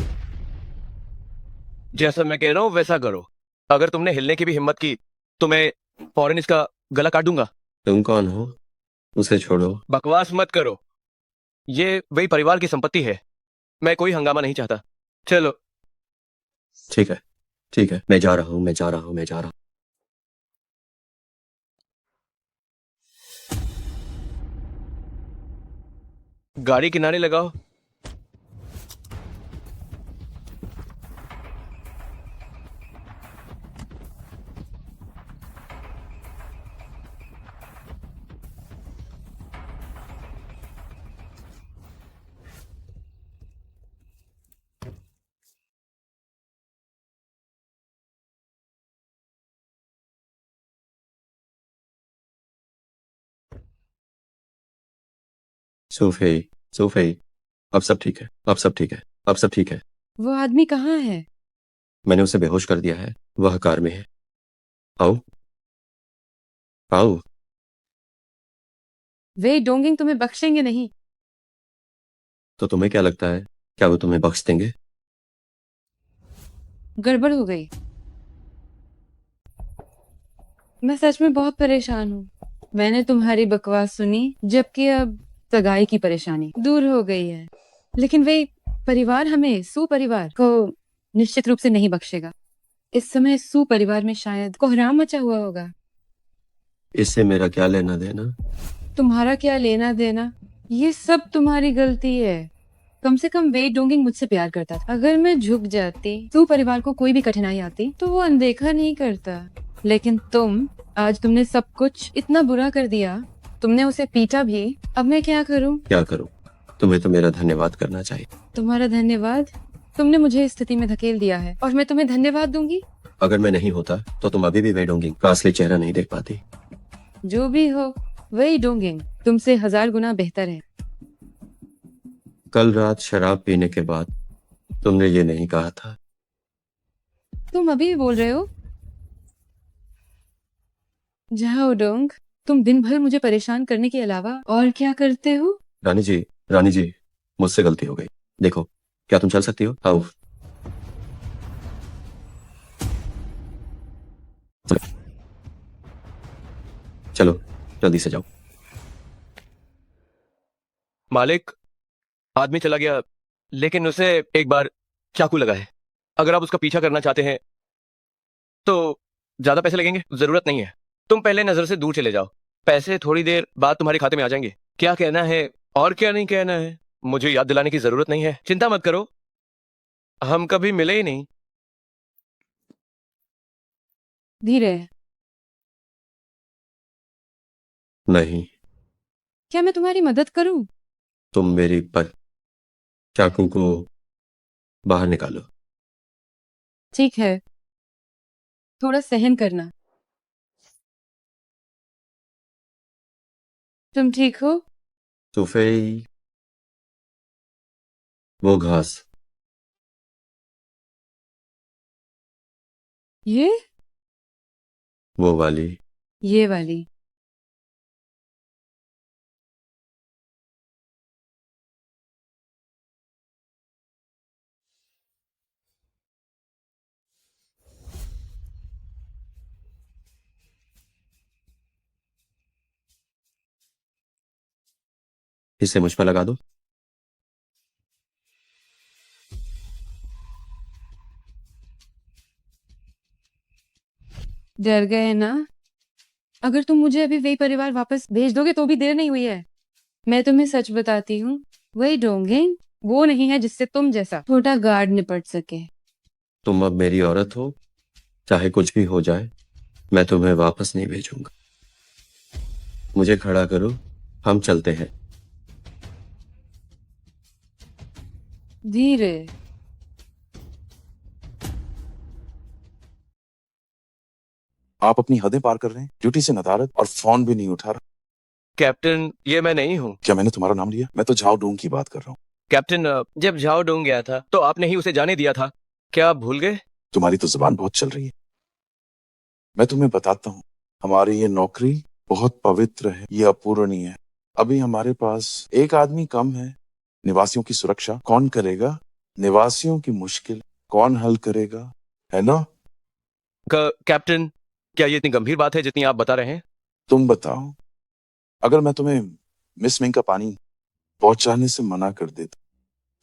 जैसा मैं कह रहा हूँ वैसा करो। अगर तुमने हिलने की भी हिम्मत की तो मैं फौरन इसका गला काट दूंगा। तुम कौन हो? उसे छोड़ो। बकवास मत करो। ये वही परिवार की संपत्ति है। मैं कोई हंगामा नहीं चाहता। चलो। ठीक है, ठीक है, मैं जा रहा हूं, मैं जा रहा हूं, मैं जा रहा हूं। गाड़ी किनारे लगाओ। सोफे, सोफे। अब सब ठीक है, अब सब ठीक है, अब सब ठीक है। वो आदमी कहाँ है? मैंने उसे बेहोश कर दिया है। वह कार में है। आओ, आओ। वे डोंगिंग तुम्हें बख्शेंगे नहीं। तो तुम्हें क्या लगता है, क्या वो तुम्हें बख्श देंगे? गड़बड़ हो गई। मैं सच में बहुत परेशान हूँ। मैंने तुम्हारी बकवास सुनी जबकि अब सगाई की परेशानी दूर हो गई है। लेकिन वे परिवार हमें सुपरिवार को निश्चित रूप से नहीं बख्शेगा। इस समय सुपरिवार में शायद कोहराम मचा हुआ होगा। इससे मेरा क्या लेना देना? तुम्हारा क्या लेना देना? ये सब तुम्हारी गलती है। कम से कम वेड डोंगिंग मुझसे प्यार करता था। अगर मैं झुक जाती तो परिवार को कोई भी कठिनाई आती तो वो अनदेखा नहीं करता। लेकिन आज तुमने सब कुछ इतना बुरा कर दिया। तुमने उसे पीटा भी। अब मैं क्या करूं? क्या करूं? तुम्हें तो मेरा धन्यवाद करना चाहिए। तुम्हारा धन्यवाद? तुमने मुझे इस स्थिति में धकेल दिया है और मैं तुम्हें धन्यवाद दूंगी? अगर मैं नहीं होता तो तुम अभी भी वेड डोंगिंग का असली चेहरा नहीं देख पाती। जो भी हो, वही डोंगिंग तुमसे 1000 गुना बेहतर है। कल रात शराब पीने के बाद तुमने ये नहीं कहा था। तुम अभी भी बोल रहे हो? जाओ डोंग, तुम दिन भर मुझे परेशान करने के अलावा और क्या करते हो? रानी जी, मुझसे गलती हो गई। देखो, क्या तुम चल सकती हो? आओ। चलो, जल्दी से जाओ। मालिक, आदमी चला गया लेकिन उसे एक बार चाकू लगा है। अगर आप उसका पीछा करना चाहते हैं तो ज्यादा पैसे लगेंगे। जरूरत नहीं है। तुम पहले नजर से दूर चले जाओ। पैसे थोड़ी देर बाद तुम्हारे खाते में आ जाएंगे। क्या कहना है और क्या नहीं कहना है मुझे याद दिलाने की जरूरत नहीं है। चिंता मत करो, हम कभी मिले ही नहीं। धीरे। नहीं, क्या मैं तुम्हारी मदद करूं? तुम मेरी चाकू को बाहर निकालो। ठीक है, थोड़ा सहन करना। तुम ठीक हो? सुफेई, वो घास। ये वो वाली। ये वाली। इसे मुझ पर लगा दो। डर गए ना? अगर तुम मुझे अभी वही परिवार वापस भेज दोगे तो भी देर नहीं हुई है। मैं तुम्हें सच बताती हूँ, वही डोंगेन वो नहीं है जिससे तुम जैसा छोटा गार्ड निपट सके। तुम अब मेरी औरत हो, चाहे कुछ भी हो जाए, मैं तुम्हें वापस नहीं भेजूंगा। मुझे खड़ा करो, हम चलते हैं। धीरे। आप अपनी हदें पार कर रहे हैं, ड्यूटी से नदारद और फोन भी नहीं उठा रहा। कैप्टन, ये मैं नहीं हूँ। क्या मैंने तुम्हारा नाम लिया? मैं तो झाओ डोंग की बात कर रहा हूँ। कैप्टन, जब झाओ डोंग गया था तो आपने ही उसे जाने दिया था। क्या आप भूल गए? तुम्हारी तो जुबान बहुत चल रही है। मैं तुम्हें बताता हूँ, हमारी ये नौकरी बहुत पवित्र है, ये अपूरणीय है। अभी हमारे पास एक आदमी कम है। निवासियों की सुरक्षा कौन करेगा? निवासियों की मुश्किल कौन हल करेगा? है ना? कैप्टन, क्या ये इतनी गंभीर बात है जितनी आप बता रहे हैं? तुम बताओ, अगर मैं तुम्हें मिस मिंग का पानी पहुंचाने से मना कर देता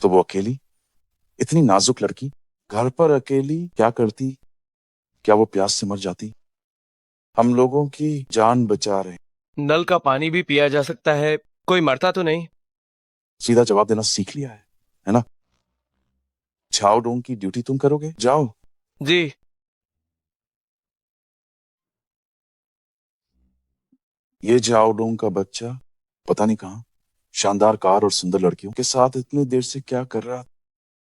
तो वो अकेली, इतनी नाजुक लड़की घर पर अकेली क्या करती? क्या वो प्यास से मर जाती? हम लोगों की जान बचा रहे। नल का पानी भी पिया जा सकता है, कोई मरता तो नहीं। सीधा जवाब देना सीख लिया है ना? झाओ डोंग की ड्यूटी तुम करोगे, जाओ। जी। ये झाओ डोंग का बच्चा पता नहीं कहाँ शानदार कार और सुंदर लड़कियों के साथ इतनी देर से क्या कर रहा।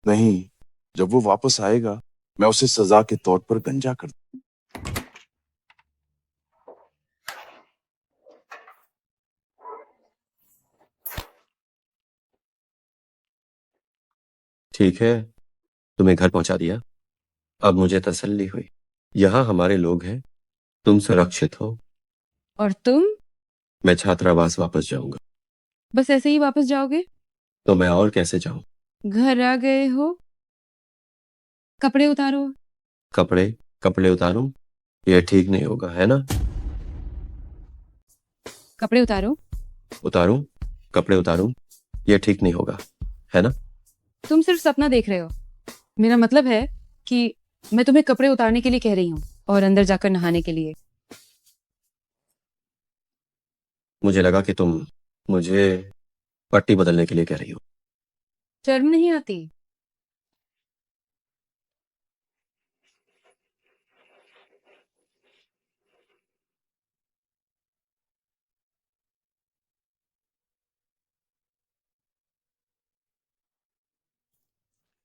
नहीं, जब वो वापस आएगा मैं उसे सजा के तौर पर गंजा कर। ठीक है, तुम्हें घर पहुंचा दिया। अब मुझे तसल्ली हुई। यहाँ हमारे लोग हैं, तुम सुरक्षित हो। और तुम मैं छात्रावास वापस जाऊंगा। बस ऐसे ही वापस जाओगे? तो मैं और कैसे जाऊं? घर आ गए हो, कपड़े उतारो। कपड़े कपड़े उतारूं? ये ठीक नहीं होगा, है ना? कपड़े उतारो। उतारूं? कपड़े उतारूं? ये ठीक नहीं होगा, है ना? तुम सिर्फ सपना देख रहे हो। मेरा मतलब है कि मैं तुम्हें कपड़े उतारने के लिए कह रही हूँ और अंदर जाकर नहाने के लिए। मुझे लगा कि तुम मुझे पट्टी बदलने के लिए कह रही हो। शर्म नहीं आती?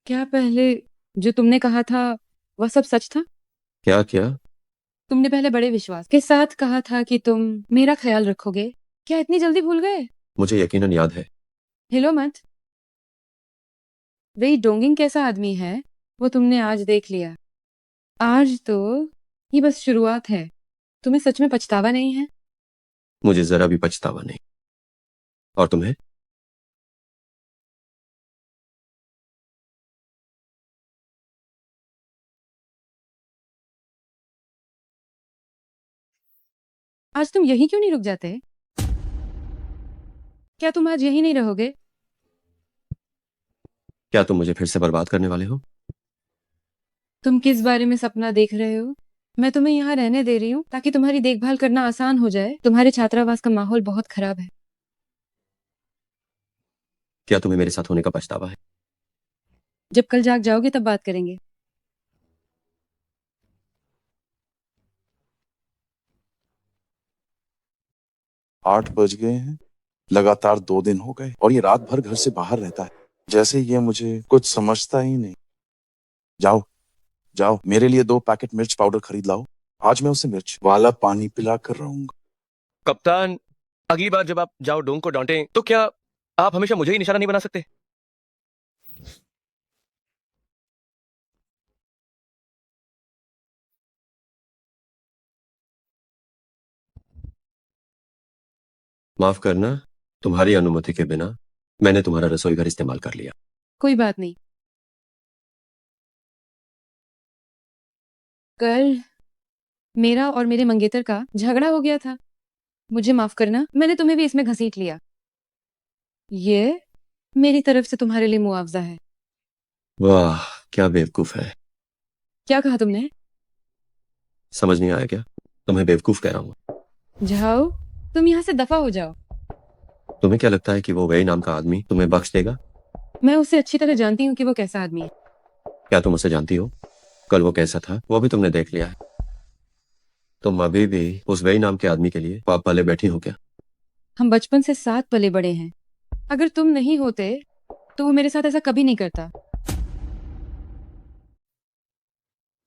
क्या पहले जो तुमने कहा था वह सब सच था? क्या क्या? तुमने पहले बड़े विश्वास के साथ कहा था कि तुम मेरा ख्याल रखोगे। क्या इतनी जल्दी भूल गए? मुझे यकीनन याद है। हिलो मत। वही डोंगिंग कैसा आदमी है वो तुमने आज देख लिया। आज तो ये बस शुरुआत है। तुम्हें सच में पछतावा नहीं है? मुझे जरा भी पछतावा नहीं। और तुम्हें? आज तुम यहीं क्यों नहीं रुक जाते? क्या तुम आज यहीं नहीं रहोगे? क्या तुम मुझे फिर से बर्बाद करने वाले हो? तुम किस बारे में सपना देख रहे हो? मैं तुम्हें यहाँ रहने दे रही हूँ ताकि तुम्हारी देखभाल करना आसान हो जाए। तुम्हारे छात्रावास का माहौल बहुत खराब है। क्या तुम्हें मेरे साथ होने का पछतावा है? जब कल जाग जाओगे तब बात करेंगे। 8 बज गए हैं, लगातार 2 दिन हो गए और ये रात भर घर से बाहर रहता है, जैसे ये मुझे कुछ समझता ही नहीं। जाओ जाओ, मेरे लिए 2 पैकेट मिर्च पाउडर खरीद लाओ। आज मैं उसे मिर्च वाला पानी पिला कर रहूंगा। कप्तान, अगली बार जब आप जाओ डोंग को डांटें तो क्या आप हमेशा मुझे ही निशाना नहीं बना सकते? माफ करना, तुम्हारी अनुमति के बिना मैंने तुम्हारा रसोई घर इस्तेमाल कर लिया। कोई बात नहीं। कल मेरा और मेरे मंगेतर का झगड़ा हो गया था। मुझे माफ करना, मैंने तुम्हें भी इसमें घसीट लिया। ये मेरी तरफ से तुम्हारे लिए मुआवजा है। वाह, क्या बेवकूफ है। क्या कहा तुमने? समझ नहीं आया क्या? तुम्हें बेवकूफ कह रहा हूँ। जाओ, तुम यहाँ से दफा हो जाओ। तुम्हें क्या लगता है कि वो वही नाम का आदमी तुम्हें बख्श देगा? मैं उसे अच्छी तरह जानती हूँ कि वो कैसा आदमी है। क्या तुम उसे जानती हो? कल वो कैसा था वो भी तुमने देख लिया है। तुम अभी भी उस वही नाम के आदमी के लिए पाप पाले बैठी हो क्या? हम बचपन से साथ पले बड़े हैं। अगर तुम नहीं होते तो वो मेरे साथ ऐसा कभी नहीं करता।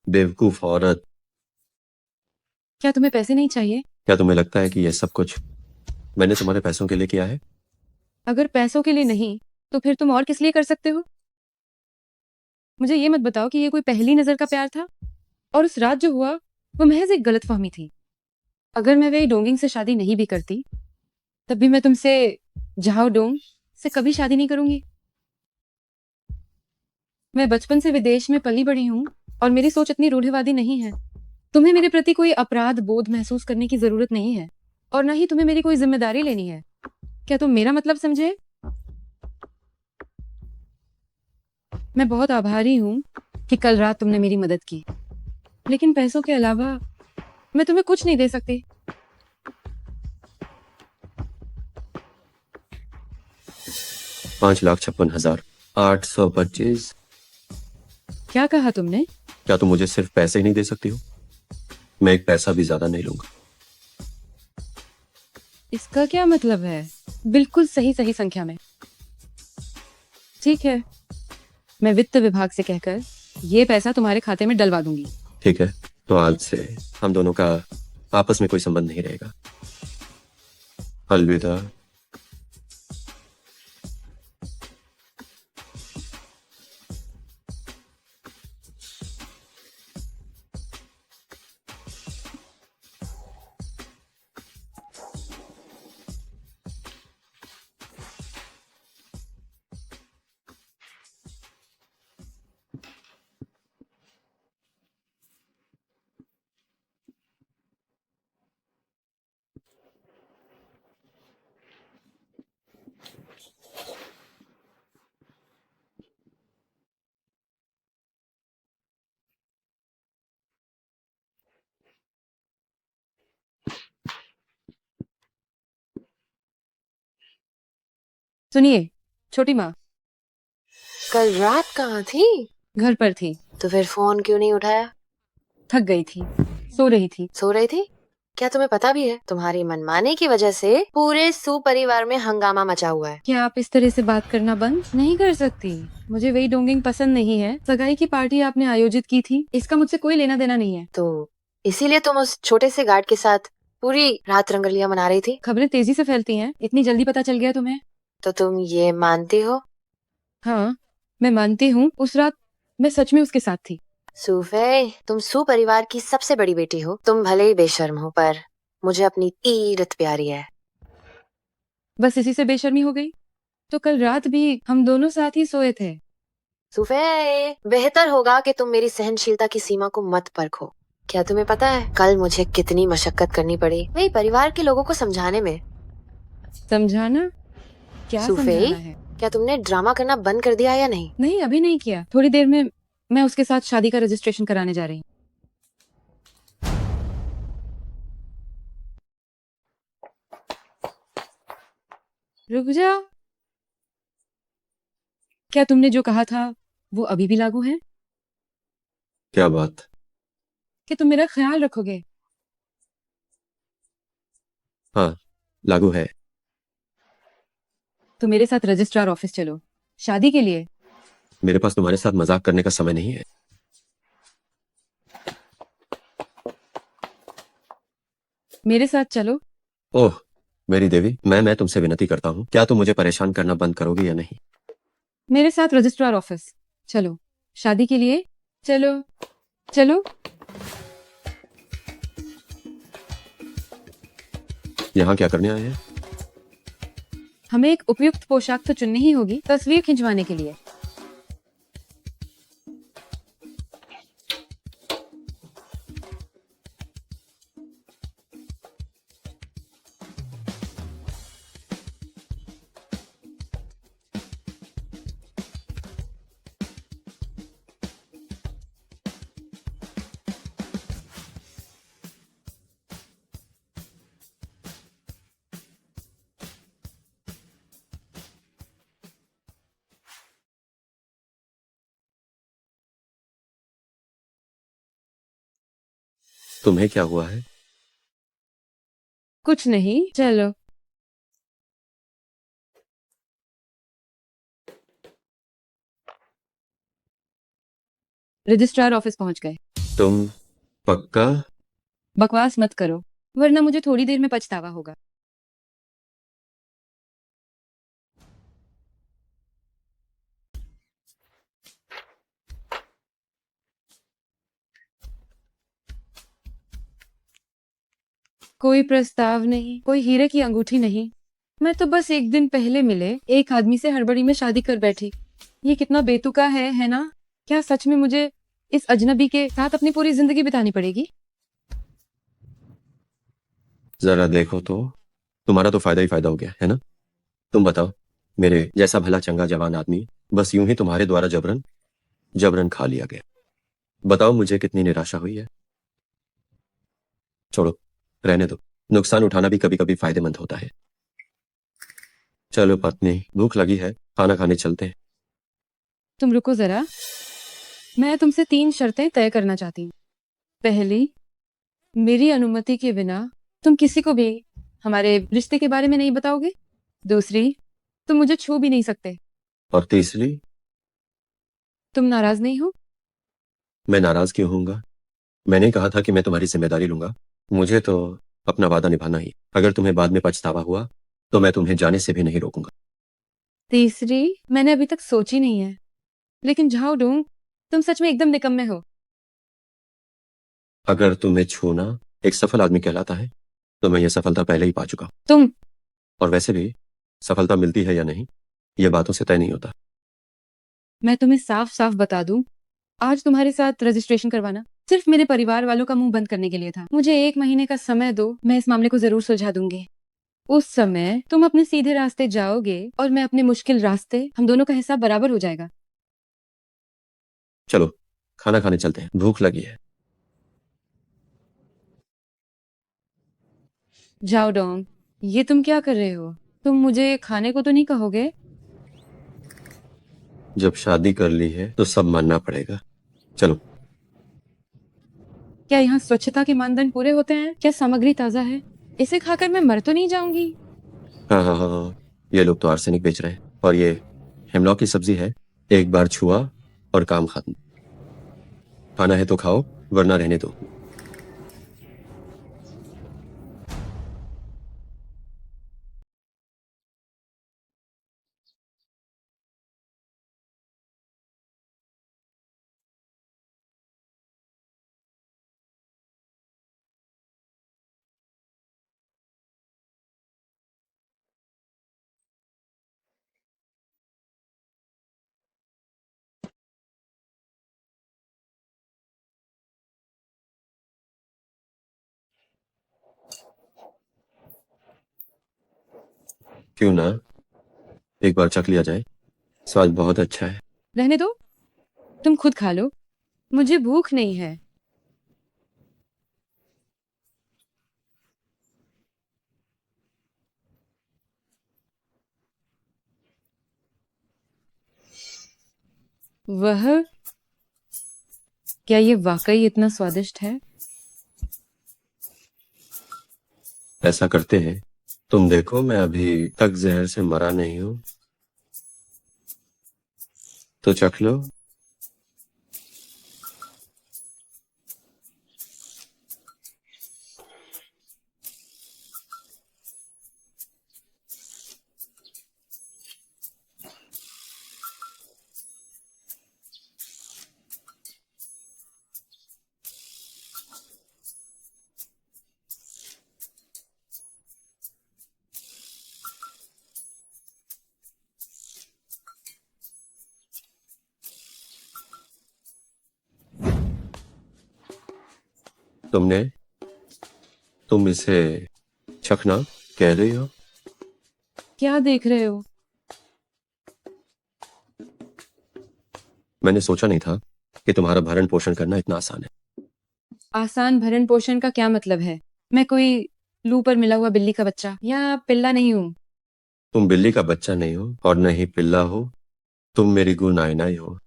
बेवकूफ औरत। क्या तुम्हें पैसे नहीं चाहिए? क्या तुम्हें लगता है कि यह सब कुछ मैंने तुम्हारे पैसों के लिए किया है? अगर पैसों के लिए नहीं तो फिर तुम और किस लिए कर सकते हो? मुझे ये मत बताओ कि ये कोई पहली नजर का प्यार था और उस रात जो हुआ वो महज एक गलतफहमी थी। अगर मैं वही डोंगिंग से शादी नहीं भी करती तब भी मैं तुमसे जाओ डोंग से कभी शादी नहीं करूंगी। मैं बचपन से विदेश में पली बड़ी हूँ और मेरी सोच इतनी रूढ़िवादी नहीं है। तुम्हें मेरे प्रति कोई अपराध बोध महसूस करने की जरूरत नहीं है और ना ही तुम्हें मेरी कोई जिम्मेदारी लेनी है। क्या तुम मेरा मतलब समझे? मैं बहुत आभारी हूँ कि कल रात तुमने मेरी मदद की, लेकिन पैसों के अलावा मैं तुम्हें कुछ नहीं दे सकती। 5,56,825। क्या कहा तुमने? क्या तुम मुझे सिर्फ पैसे ही नहीं दे सकती हो? मैं एक पैसा भी ज्यादा नहीं लूंगा। इसका क्या मतलब है? बिल्कुल सही सही संख्या में। ठीक है, मैं वित्त विभाग से कहकर ये पैसा तुम्हारे खाते में डलवा दूंगी। ठीक है, तो आज से हम दोनों का आपस में कोई संबंध नहीं रहेगा। अलविदा। सुनिए छोटी माँ, कल रात कहाँ थी? घर पर थी। तो फिर फोन क्यों नहीं उठाया? थक गई थी, सो रही थी। सो रही थी? क्या तुम्हें पता भी है तुम्हारी मनमाने की वजह से पूरे सू परिवार में हंगामा मचा हुआ है? क्या आप इस तरह से बात करना बंद नहीं कर सकती? मुझे वही डोंगिंग पसंद नहीं है। सगाई की पार्टी आपने आयोजित की थी, इसका मुझसे कोई लेना देना नहीं है। तो इसीलिए तुम उस छोटे से गार्ड के साथ पूरी रात रंगलियां मना रही थी? खबरें तेजी से फैलती हैं, इतनी जल्दी पता चल गया तुम्हें? तो तुम ये मानती हो? हाँ, मैं मानती हूँ। उस रात मैं सच में उसके साथ थी। सूफे, तुम सू परिवार की सबसे बड़ी बेटी हो। तुम भले ही बेशर्म हो पर मुझे अपनी तीरथ प्यारी है। बस इसी से बेशर्मी हो गई? तो कल रात भी हम दोनों साथ ही सोए थे। सूफे, बेहतर होगा कि तुम मेरी सहनशीलता की सीमा को मत परखो। क्या तुम्हें पता है कल मुझे कितनी मशक्कत करनी पड़ी वही परिवार के लोगों को समझाने में? समझाना? क्या सूफे, समझाना है? क्या तुमने ड्रामा करना बंद कर दिया या नहीं? नहीं, अभी नहीं किया। थोड़ी देर में मैं उसके साथ शादी का रजिस्ट्रेशन कराने जा रही हूँ। रुक जाओ, क्या तुमने जो कहा था वो अभी भी लागू है? क्या बात? कि तुम मेरा ख्याल रखोगे? हाँ, लागू है। तो मेरे साथ रजिस्ट्रार ऑफिस चलो, शादी के लिए। मेरे पास तुम्हारे साथ मजाक करने का समय नहीं है। मेरे साथ चलो। ओह मेरी देवी, मैं तुमसे विनती करता हूँ, क्या तुम मुझे परेशान करना बंद करोगी या नहीं? मेरे साथ रजिस्ट्रार ऑफिस चलो, शादी के लिए। चलो चलो। यहाँ क्या करने आए हैं? हमें एक उपयुक्त पोशाक तो चुननी ही होगी तस्वीर खिंचवाने के लिए। तुम्हें क्या हुआ है? कुछ नहीं, चलो। रजिस्ट्रार ऑफिस पहुंच गए। तुम पक्का? बकवास मत करो, वरना मुझे थोड़ी देर में पछतावा होगा। कोई प्रस्ताव नहीं, कोई हीरे की अंगूठी नहीं। मैं तो बस एक दिन पहले मिले एक आदमी से हड़बड़ी में शादी कर बैठी। ये कितना बेतुका है ना? क्या सच में मुझे इस अजनबी के साथ अपनी पूरी जिंदगी बितानी पड़ेगी? जरा देखो तो, तुम्हारा तो फायदा ही फायदा हो गया है ना। तुम बताओ, मेरे जैसा भला चंगा जवान आदमी बस यूं ही तुम्हारे द्वारा जबरन जबरन खा लिया गया। बताओ मुझे कितनी निराशा हुई है। छोड़ो, रहने दो। नुकसान उठाना भी कभी कभी फायदेमंद होता है। चलो पत्नी, भूख लगी है, खाना खाने चलते हैं। तुम रुको जरा, मैं तुमसे 3 शर्तें तय करना चाहती हूँ। पहली, मेरी अनुमति के बिना तुम किसी को भी हमारे रिश्ते के बारे में नहीं बताओगे। दूसरी, तुम मुझे छू भी नहीं सकते। और तीसरी? तुम नाराज नहीं हो? मैं नाराज क्यों होऊंगा? मैंने कहा था कि मैं तुम्हारी जिम्मेदारी लूंगा। मुझे तो अपना वादा निभाना ही। अगर तुम्हें बाद में पछतावा हुआ तो मैं तुम्हें जाने से भी नहीं रोकूंगा। तीसरी, मैंने अभी तक सोची नहीं है, लेकिन झाओ डोंग, तुम सच में एकदम निकम्मे हो। अगर तुम्हें छूना एक सफल आदमी कहलाता है तो मैं यह सफलता पहले ही पा चुका हूं। तुम और वैसे भी सफलता मिलती है या नहीं, यह बातों से तय नहीं होता। मैं तुम्हें साफ साफ बता दूं, आज तुम्हारे साथ रजिस्ट्रेशन करवाना सिर्फ मेरे परिवार वालों का मुंह बंद करने के लिए था। मुझे 1 महीने का समय दो, मैं इस मामले को जरूर सुलझा दूंगी। उस समय तुम अपने सीधे रास्ते जाओगे और मैं अपने मुश्किल रास्ते, हम दोनों का हिसाब बराबर हो जाएगा। चलो खाना खाने चलते हैं, भूख लगी है। जाओ डोंग, ये तुम क्या कर रहे हो? तुम मुझे खाने को तो नहीं कहोगे? जब शादी कर ली है तो सब मानना पड़ेगा। चलो। क्या यहाँ स्वच्छता के मानदंड पूरे होते हैं? क्या सामग्री ताजा है? इसे खाकर मैं मर तो नहीं जाऊंगी? हाँ हाँ हाँ हाँ, ये लोग तो आर्सेनिक बेच रहे हैं। और ये हेमलॉक की सब्जी है, एक बार छुआ और काम खत्म। खाना है तो खाओ, वरना रहने दो। क्यों ना एक बार चख लिया जाए, स्वाद बहुत अच्छा है। रहने दो, तुम खुद खा लो, मुझे भूख नहीं है। वह, क्या ये वाकई इतना स्वादिष्ट है? ऐसा करते हैं तुम देखो, मैं अभी तक जहर से मरा नहीं हूं, तो चख लो। तुम इसे चखना कह रही हो? क्या देख रहे हो? मैंने सोचा नहीं था कि तुम्हारा भरण पोषण करना इतना आसान है। आसान भरण पोषण का क्या मतलब है? मैं कोई लू पर मिला हुआ बिल्ली का बच्चा या पिल्ला नहीं हूँ। तुम बिल्ली का बच्चा नहीं हो और न ही पिल्ला हो, तुम मेरी गुण नायना ही हो।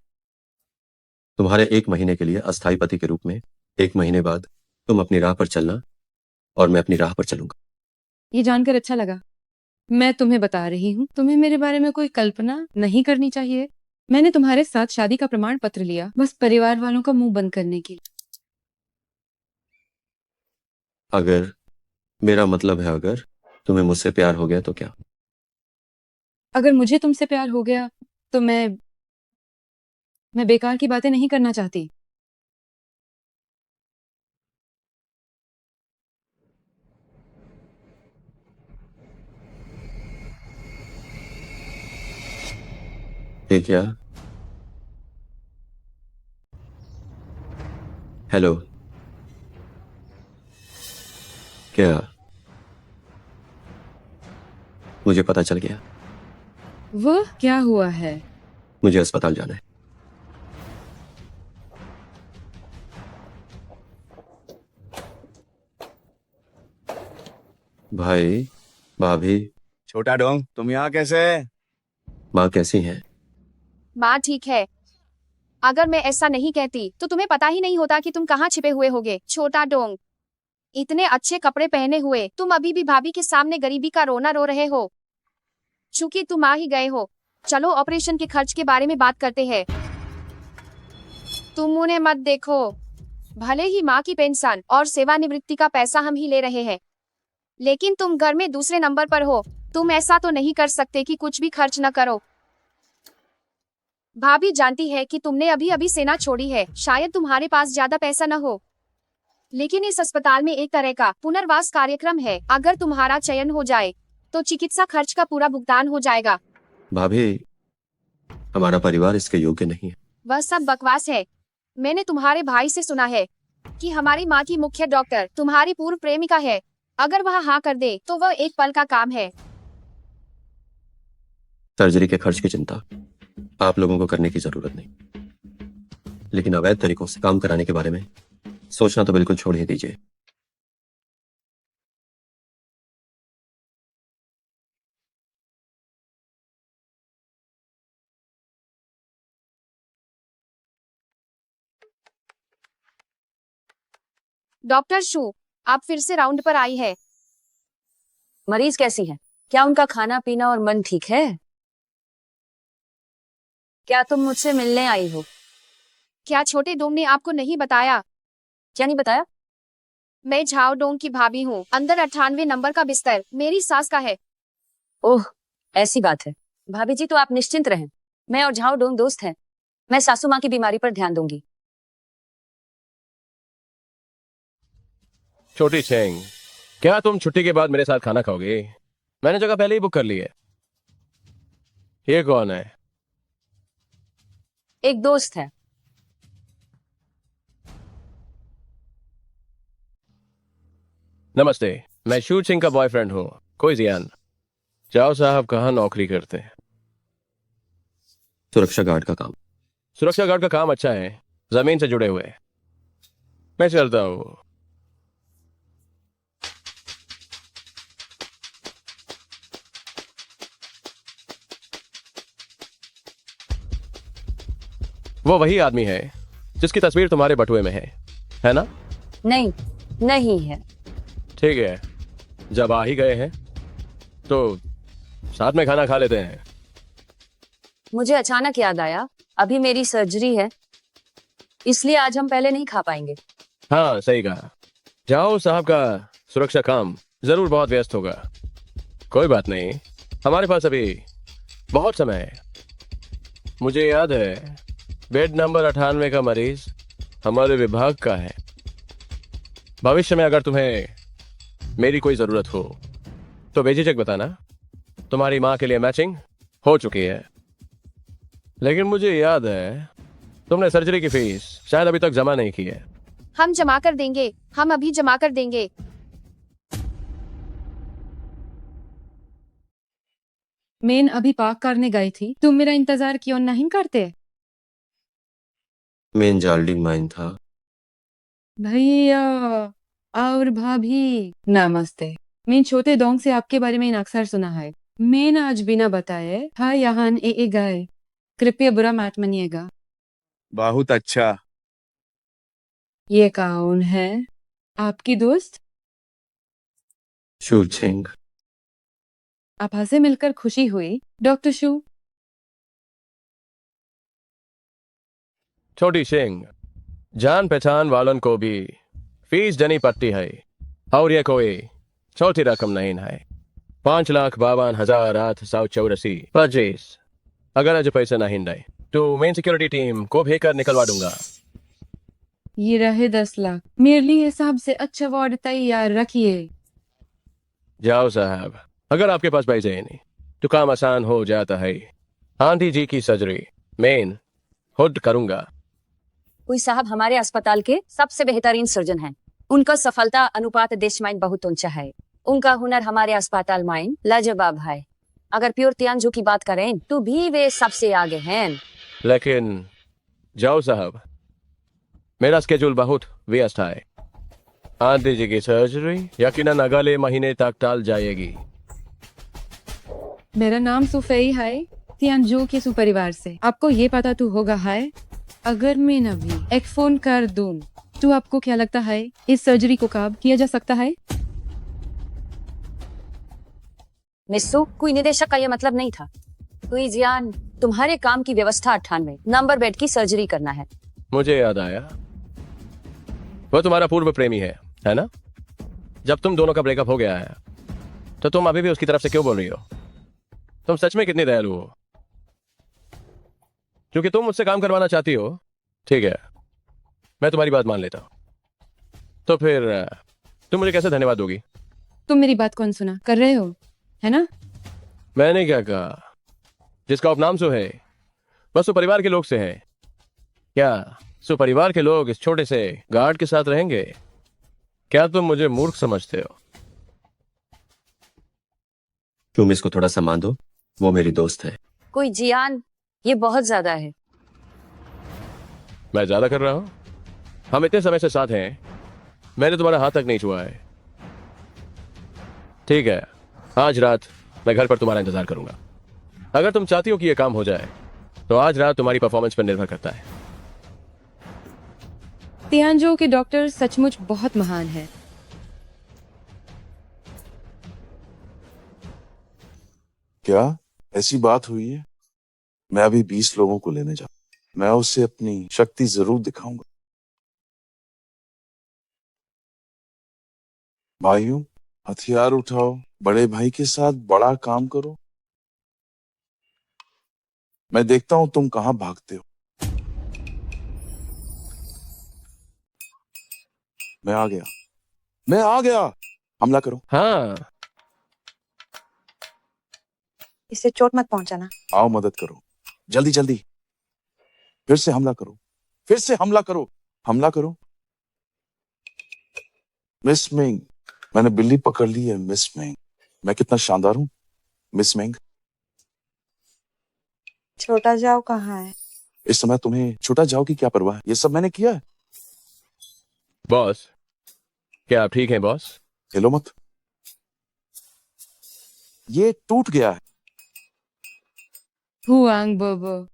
तुम्हारे 1 महीने के लिए अस्थायी पति के रूप में 1 महीने बाद तुम अपनी राह पर चलना और मैं अपनी राह पर चलूंगा। ये जानकर अच्छा लगा। मैं तुम्हें बता रही हूँ, तुम्हें मेरे बारे में कोई कल्पना नहीं करनी चाहिए। मैंने तुम्हारे साथ शादी का प्रमाण पत्र लिया, बस परिवार वालों का मुंह बंद करने के लिए। अगर मेरा मतलब है, अगर तुम्हें मुझसे प्यार हो गया तो क्या? अगर मुझे तुमसे प्यार हो गया तो मैं बेकार की बातें नहीं करना चाहती। ये क्या? हेलो, क्या मुझे पता चल गया? वह क्या हुआ है? मुझे अस्पताल जाना है। भाई, भाभी, छोटा डोंग, तुम यहाँ कैसे? माँ कैसी हैं? माँ ठीक है। अगर मैं ऐसा नहीं कहती तो तुम्हें पता ही नहीं होता कि तुम कहाँ छिपे हुए होगे। छोटा डोंग, इतने अच्छे कपड़े पहने हुए तुम अभी भी भाभी के सामने गरीबी का रोना रो रहे हो। चूंकि तुम आ ही गए हो, चलो ऑपरेशन के खर्च के बारे में बात करते हैं। तुम उन्हें मत देखो। भले ही माँ की पेंशन और सेवानिवृत्ति का पैसा हम ही ले रहे हैं, लेकिन तुम घर में दूसरे नंबर पर हो। तुम ऐसा तो नहीं कर सकते कि कुछ भी खर्च न करो। भाभी जानती है कि तुमने अभी अभी सेना छोड़ी है, शायद तुम्हारे पास ज्यादा पैसा न हो, लेकिन इस अस्पताल में एक तरह का पुनर्वास कार्यक्रम है। अगर तुम्हारा चयन हो जाए तो चिकित्सा खर्च का पूरा भुगतान हो जाएगा। भाभी, हमारा परिवार इसके योग्य नहीं है। वह सब बकवास है। मैंने तुम्हारे भाई से सुना है कि हमारी माँ की मुख्य डॉक्टर तुम्हारी पूर्व प्रेमिका है। अगर वह हाँ कर दे तो वह एक पल का काम है। सर्जरी के खर्च की चिंता आप लोगों को करने की जरूरत नहीं, लेकिन अवैध तरीकों से काम कराने के बारे में सोचना तो बिल्कुल छोड़ ही दीजिए। डॉक्टर शू, आप फिर से राउंड पर आई है। मरीज कैसी है? क्या उनका खाना पीना और मन ठीक है? क्या तुम मुझसे मिलने आई हो? क्या छोटे डोंग ने आपको नहीं बताया? क्या नहीं बताया? मैं झाओ डोंग की भाभी हूँ। अंदर 98 नंबर का बिस्तर मेरी सास का है। ओह, ऐसी बात है। भाभी जी तो आप निश्चिंत रहें, मैं और झाओ डोंग दोस्त हैं। मैं सासू माँ की बीमारी पर ध्यान दूंगी। छोटी चेंग, क्या तुम छुट्टी के बाद मेरे साथ खाना खाओगे? मैंने जगह पहले ही बुक कर ली है। ये कौन है? एक दोस्त है। नमस्ते, मैं शू सिंह का बॉयफ्रेंड हूँ। कोई जियान। जाओ साहब कहाँ नौकरी करते हैं? सुरक्षा गार्ड का काम। सुरक्षा गार्ड का काम अच्छा है, जमीन से जुड़े हुए। मैं चलता हूँ। वो वही आदमी है जिसकी तस्वीर तुम्हारे बटुए में है ना? नहीं, नहीं है। ठीक है, जब आ ही गए हैं तो साथ में खाना खा लेते हैं। मुझे अचानक याद आया, अभी मेरी सर्जरी है, इसलिए आज हम पहले नहीं खा पाएंगे। हाँ सही कहा। जाओ साहब का सुरक्षा काम जरूर बहुत व्यस्त होगा। कोई बात नहीं, हमारे पास अभी बहुत समय है। मुझे याद है बेड नंबर 98 का मरीज हमारे विभाग का है। भविष्य में अगर तुम्हें मेरी कोई जरूरत हो तो बेझिझक बताना। तुम्हारी माँ के लिए मैचिंग हो चुकी है, लेकिन मुझे याद है तुमने सर्जरी की फीस शायद अभी तक जमा नहीं की है। हम जमा कर देंगे, हम अभी जमा कर देंगे। मैं अभी पार्क करने गई थी, तुम मेरा इंतजार क्यों नहीं करते? मेन जाल्डिंग माइन था। भैया और भाभी नमस्ते। मैं छोटे डोंग से आपके बारे में अक्सर सुना है। मैंने आज बिना बताए हाँ यहाँ ए गए, कृपया बुरा मत मानिएगा। बहुत अच्छा। ये कौन है? आपकी दोस्त? शू छिंग। आप से मिलकर खुशी हुई डॉक्टर शू। छोटी सिंह, जान पहचान वालों को भी फीस देनी पड़ती है, और ये कोई छोटी रकम नहीं है। 5,52,884 अगर आज पैसे नहीं दे तो मेन सिक्योरिटी टीम को भेजकर निकलवा दूंगा। ये रहे 10 लाख, मेरे लिए सबसे अच्छा वार्ड तैयार रखिए। जाओ साहब, अगर आपके पास पैसे ही नहीं तो काम आसान हो जाता है। आंटी जी की सर्जरी मेन खुद करूंगा। कोई साहब हमारे अस्पताल के सबसे बेहतरीन सर्जन हैं। उनका सफलता अनुपात देश माइन बहुत ऊंचा है। उनका हुनर हमारे अस्पताल माइन लाजवाब है। अगर प्योर तियांजू की बात करें तो भी वे सबसे आगे हैं। लेकिन जाओ साहब, मेरा स्केड्यूल बहुत व्यस्त है। आंटी जी की सर्जरी यकीनन अगले महीने तक टाल जाएगी। मेरा नाम सुफई है, तियांजू के सुपरिवार से। आपको ये पता तो होगा है, अगर मैं अभी एक फोन कर दूं तो आपको क्या लगता है इस सर्जरी को कब किया जा सकता है? मिस्सू, कोई निदेशक का यह मतलब नहीं था। कोई जियान, तुम्हारे काम की व्यवस्था 98 नंबर बेड की सर्जरी करना है। मुझे याद आया, वो तुम्हारा पूर्व प्रेमी है ना? जब तुम दोनों का ब्रेकअप हो गया है तो तुम अभी भी उसकी तरफ से क्यों बोल रही हो? तुम सच में कितनी दयालु हो? क्योंकि तुम मुझसे काम करवाना चाहती हो, ठीक है, मैं तुम्हारी बात मान लेता हूं। तो फिर तुम मुझे कैसे धन्यवाद दोगी? तुम मेरी बात कौन सुना कर रहे हो, है ना? मैंने क्या कहा? जिसका उपनाम सो है बस परिवार के लोग से है। क्या परिवार के लोग इस छोटे से गार्ड के साथ रहेंगे? क्या तुम मुझे मूर्ख समझते हो? तुम इसको थोड़ा सम्मान दो, वो मेरी दोस्त है। कोई जियान, ये बहुत ज्यादा है। मैं ज्यादा कर रहा हूं? हम इतने समय से साथ हैं, मैंने तुम्हारा हाथ तक नहीं छुआ है। ठीक है, आज रात मैं घर पर तुम्हारा इंतजार करूंगा। अगर तुम चाहती हो कि यह काम हो जाए तो आज रात तुम्हारी परफॉर्मेंस पर निर्भर करता है। तियांजू के डॉक्टर सचमुच बहुत महान है। क्या ऐसी बात हुई है? मैं अभी 20 लोगों को लेने जा, मैं उससे अपनी शक्ति जरूर दिखाऊंगा। भाइयों, हथियार उठाओ, बड़े भाई के साथ बड़ा काम करो। मैं देखता हूं तुम कहां भागते हो। मैं आ गया, मैं आ गया। हमला करो। हाँ, इससे चोट मत पहुंचाना। आओ मदद करो, जल्दी जल्दी। फिर से हमला करो, फिर से हमला करो, हमला करो। मिस मिंग, मैंने बिल्ली पकड़ ली है। मिस मिंग, मैं कितना शानदार हूं। मिस मिंग, छोटा जाओ कहाँ है? इस समय तुम्हें छोटा जाओ की क्या परवाह है? ये सब मैंने किया है। बॉस, क्या आप ठीक हैं बॉस? हिलो मत, ये टूट गया है। हुआंग बोबो।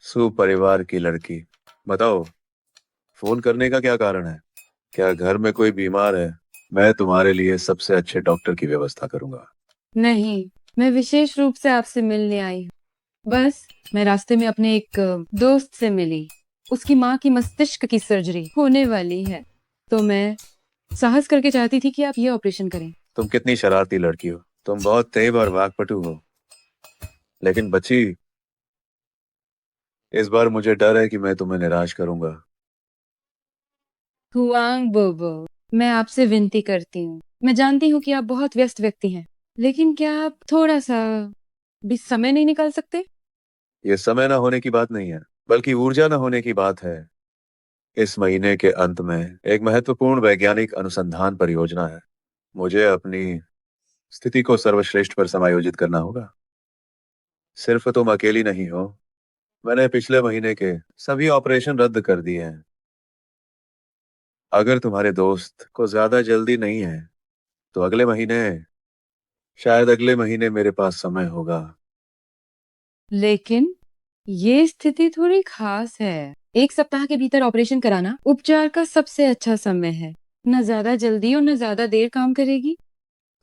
सुपरिवार की लड़की, बताओ फोन करने का क्या कारण है? क्या घर में कोई बीमार है? मैं तुम्हारे लिए सबसे अच्छे डॉक्टर की व्यवस्था करूंगा। नहीं, मैं विशेष रूप से आपसे मिलने आई हूँ। बस मैं रास्ते में अपने एक दोस्त से मिली। उसकी माँ की मस्तिष्क की सर्जरी होने वाली है, तो मैं साहस करके चाहती थी कि आप ये ऑपरेशन करें। तुम कितनी शरारती लड़की हो। तुम बहुत तेज और वाकपटु हो। लेकिन बच्ची, इस बार मुझे डर है कि मैं तुम्हें निराश करूंगा। हुआंग बोबो, मैं आपसे विनती करती हूँ। मैं जानती हूँ कि आप बहुत व्यस्त व्यक्ति हैं, लेकिन क्या आप थोड़ा सा भी समय नहीं निकाल सकते? ये समय ना होने की बात नहीं है, बल्कि ऊर्जा ना होने की बात है। इस महीने के अंत में एक महत्वपूर्ण वैज्ञानिक अनुसंधान परियोजना है। मुझे अपनी स्थिति को सर्वश्रेष्ठ पर समायोजित करना होगा। सिर्फ तुम अकेली नहीं हो। मैंने पिछले महीने के सभी ऑपरेशन रद्द कर दिए हैं। अगर तुम्हारे दोस्त को ज्यादा जल्दी नहीं है तो अगले महीने, शायद अगले महीने मेरे पास समय होगा। लेकिन ये स्थिति थोड़ी खास है। 1 सप्ताह के भीतर ऑपरेशन कराना उपचार का सबसे अच्छा समय है। न ज्यादा जल्दी और न ज्यादा देर काम करेगी।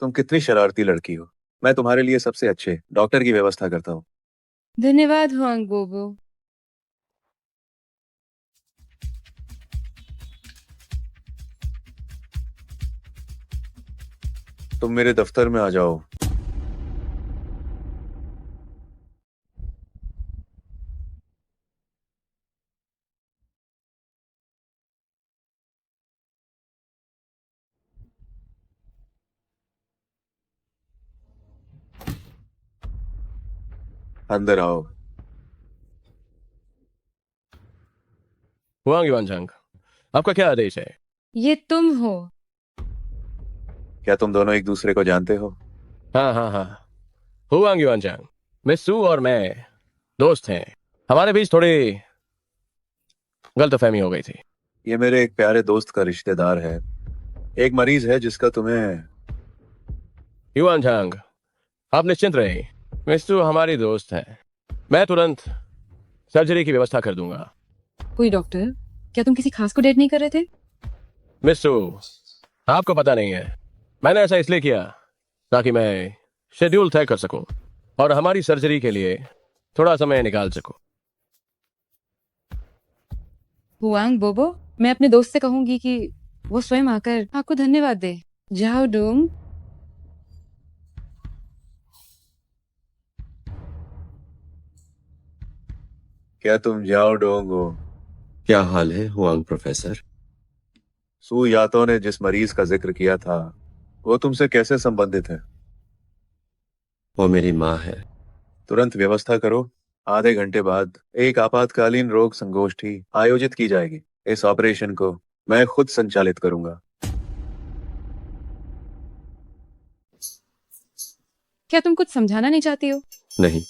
तुम कितनी शरारती लड़की हो। मैं तुम्हारे लिए सबसे अच्छे डॉक्टर की व्यवस्था करता हूँ। धन्यवाद हुआंग बोबो। तुम मेरे दफ्तर में आ जाओ। अंदर आओ। हुआंग युआनचांग, आपका क्या आदेश है? ये तुम हो? क्या तुम दोनों एक दूसरे को जानते हो? हाँ हाँ हाँ, हुआंग युआनचांग, मिस सू और मैं दोस्त हैं। हमारे बीच थोड़ी गलतफहमी हो गई थी। ये मेरे एक प्यारे दोस्त का रिश्तेदार है। एक मरीज है जिसका तुम्हें। युआनचांग, आप निश्चिंत रहिए, मिस सू हमारी दोस्त है। मैं तुरंत सर्जरी की व्यवस्था कर दूंगा। कोई डॉक्टर? क्या तुम किसी खास को डेट नहीं कर रहे थे? मिस सू, आपको पता नहीं है, मैंने ऐसा इसलिए किया ताकि मैं शेड्यूल तय कर सकूं और हमारी सर्जरी के लिए थोड़ा समय निकाल सकूं। हुआंग बोबो, मैं अपने दोस्त से कहूंगी कि वो स्वयं आकर आपको धन्यवाद दे। जाओ डोंग। क्या तुम जाओ डोंग हो? क्या हाल है हुआंग प्रोफेसर? सू यातो ने जिस मरीज का जिक्र किया था वो तुमसे कैसे संबंधित है? वो मेरी माँ है। तुरंत व्यवस्था करो। आधे घंटे बाद एक आपातकालीन रोग संगोष्ठी आयोजित की जाएगी। इस ऑपरेशन को मैं खुद संचालित करूंगा। क्या तुम कुछ समझाना नहीं चाहती हो? नहीं,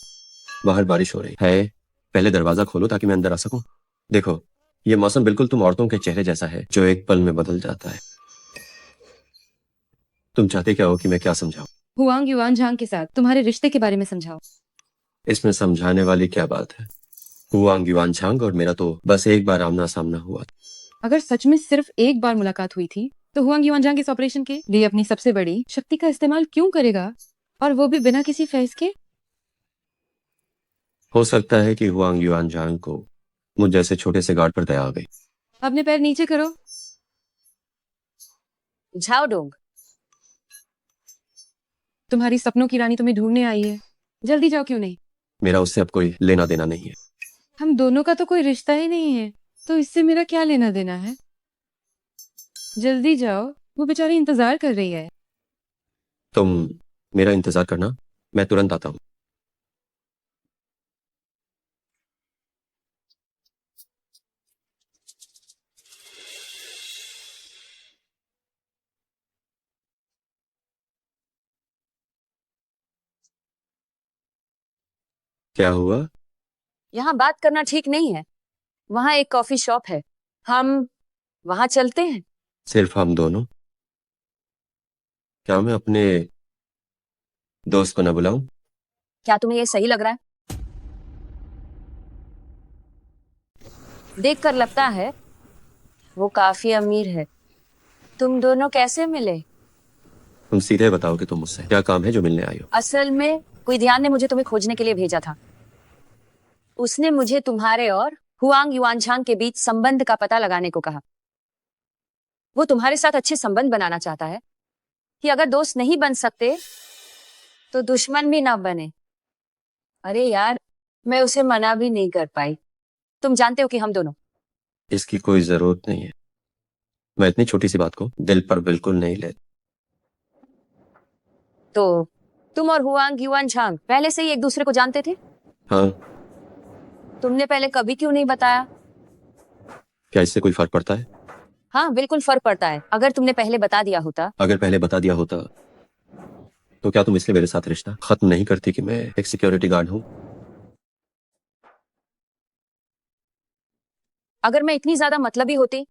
बाहर बारिश हो रही है। पहले दरवाजा खोलो ताकि मैं अंदर आ सकूं। देखो, ये मौसम बिल्कुल तुम औरतों के चेहरे जैसा है जो एक पल में बदल जाता है। तुम चाहते क्या हो कि मैं क्या समझाऊं? हुआंग युआन झांग के साथ तुम्हारे रिश्ते के बारे में समझाओ। इसमें समझाने वाली क्या बात है? हुआंग युआनचांग और मेरा तो बस एक बार आमना सामना हुआ। अगर सच में सिर्फ एक बार मुलाकात हुई थी तो हुआंग युआनजांग इस ऑपरेशन के लिए अपनी सबसे बड़ी शक्ति का इस्तेमाल क्यों करेगा, और वो भी बिना किसी फैस के? हो सकता है कि हुआंग युआनचांग को मुझ जैसे छोटे से गार्ड पर दया आ गई। अपने पैर नीचे करो। झाओ डोंग, तुम्हारी सपनों की रानी तुम्हें ढूंढने आई है। जल्दी जाओ। क्यों नहीं? मेरा उससे अब कोई लेना देना नहीं है। हम दोनों का तो कोई रिश्ता ही नहीं है, तो इससे मेरा क्या लेना देना है? जल्दी जाओ, वो बेचारी इंतजार कर रही है। तुम मेरा इंतजार करना, मैं तुरंत आता हूँ। क्या हुआ? यहाँ बात करना ठीक नहीं है। वहाँ एक कॉफी शॉप है, हम वहाँ चलते हैं। सिर्फ हम दोनों? क्या मैं अपने दोस्त को न बुलाऊं? क्या तुम्हें ये सही लग रहा है? देखकर लगता है वो काफी अमीर है। तुम दोनों कैसे मिले? तुम सीधे बताओ कि तुम मुझसे क्या काम है जो मिलने आई हो। असल में कोई ध्यान ने मुझे तुम्हें खोजने के लिए भेजा था। उसने मुझे तुम्हारे और हुआंग युआनझांग के बीच संबंध का पता लगाने को कहा। वो तुम्हारे साथ अच्छे संबंध बनाना चाहता है कि अगर दोस्त नहीं बन सकते तो दुश्मन भी ना बने। अरे यार, मैं उसे मना भी नहीं कर पाई। तुम जानते हो कि हम दोनों। इसकी कोई जरूरत नहीं है। मैं इतनी छोटी सी बात को दिल पर बिल्कुल नहीं ले। तो तुम और हुआंग युआनझांग पहले से ही एक दूसरे को जानते थे? हाँ, तुमने पहले कभी क्यों नहीं बताया? क्या इससे कोई फर्क पड़ता है? हाँ, बिल्कुल फर्क पड़ता है। अगर तुमने पहले बता दिया होता। अगर पहले बता दिया होता तो क्या तुम इसलिए मेरे साथ रिश्ता खत्म नहीं करती कि मैं एक सिक्योरिटी गार्ड हूँ? अगर मैं इतनी ज्यादा मतलबी होती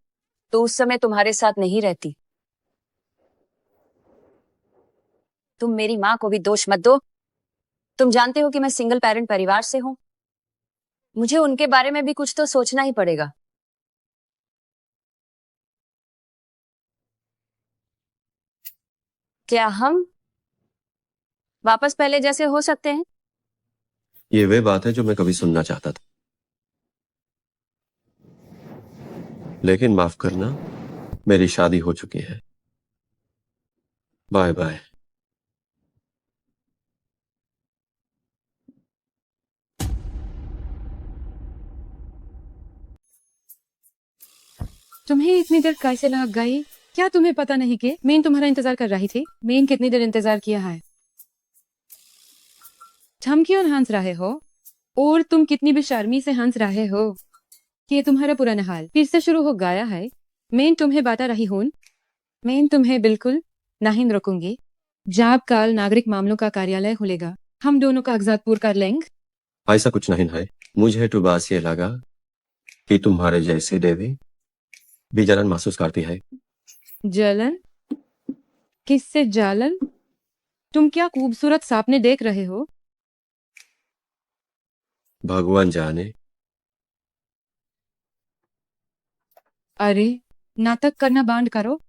तो उस समय तुम्हारे साथ नहीं रहती। तुम मेरी माँ को भी दोष मत दो। तुम जानते हो कि मैं सिंगल पेरेंट परिवार से हूँ। मुझे उनके बारे में भी कुछ तो सोचना ही पड़ेगा। क्या हम वापस पहले जैसे हो सकते हैं? ये वे बात है जो मैं कभी सुनना चाहता था, लेकिन माफ करना, मेरी शादी हो चुकी है। Bye bye. तुम्हें इतनी देर कैसे लग गई? क्या तुम्हें पता नहीं कि मैं तुम्हारा इंतजार कर रही थी? मैं कितनी देर इंतजार किया है? हम क्यों हंस रहे हो? और तुम कितनी बेशर्मी से हंस रहे हो कि ये तुम्हारा पुराना हाल फिर से शुरू हो गया है। मैं तुम्हें बता रही हूँ, मैं तुम्हें बिल्कुल नहीं रोकूंगी। जब कल नागरिक मामलों का कार्यालय खुलेगा, हम दोनों कागजात पूर कर लेंगे। ऐसा कुछ नहीं है। मुझे तो बस ये लगा कि तुम्हारे जैसी देवी भी जलन महसूस करती है। जलन? किससे जलन? तुम क्या खूबसूरत सपने देख रहे हो? भगवान जाने। अरे, नाटक करना बंद करो।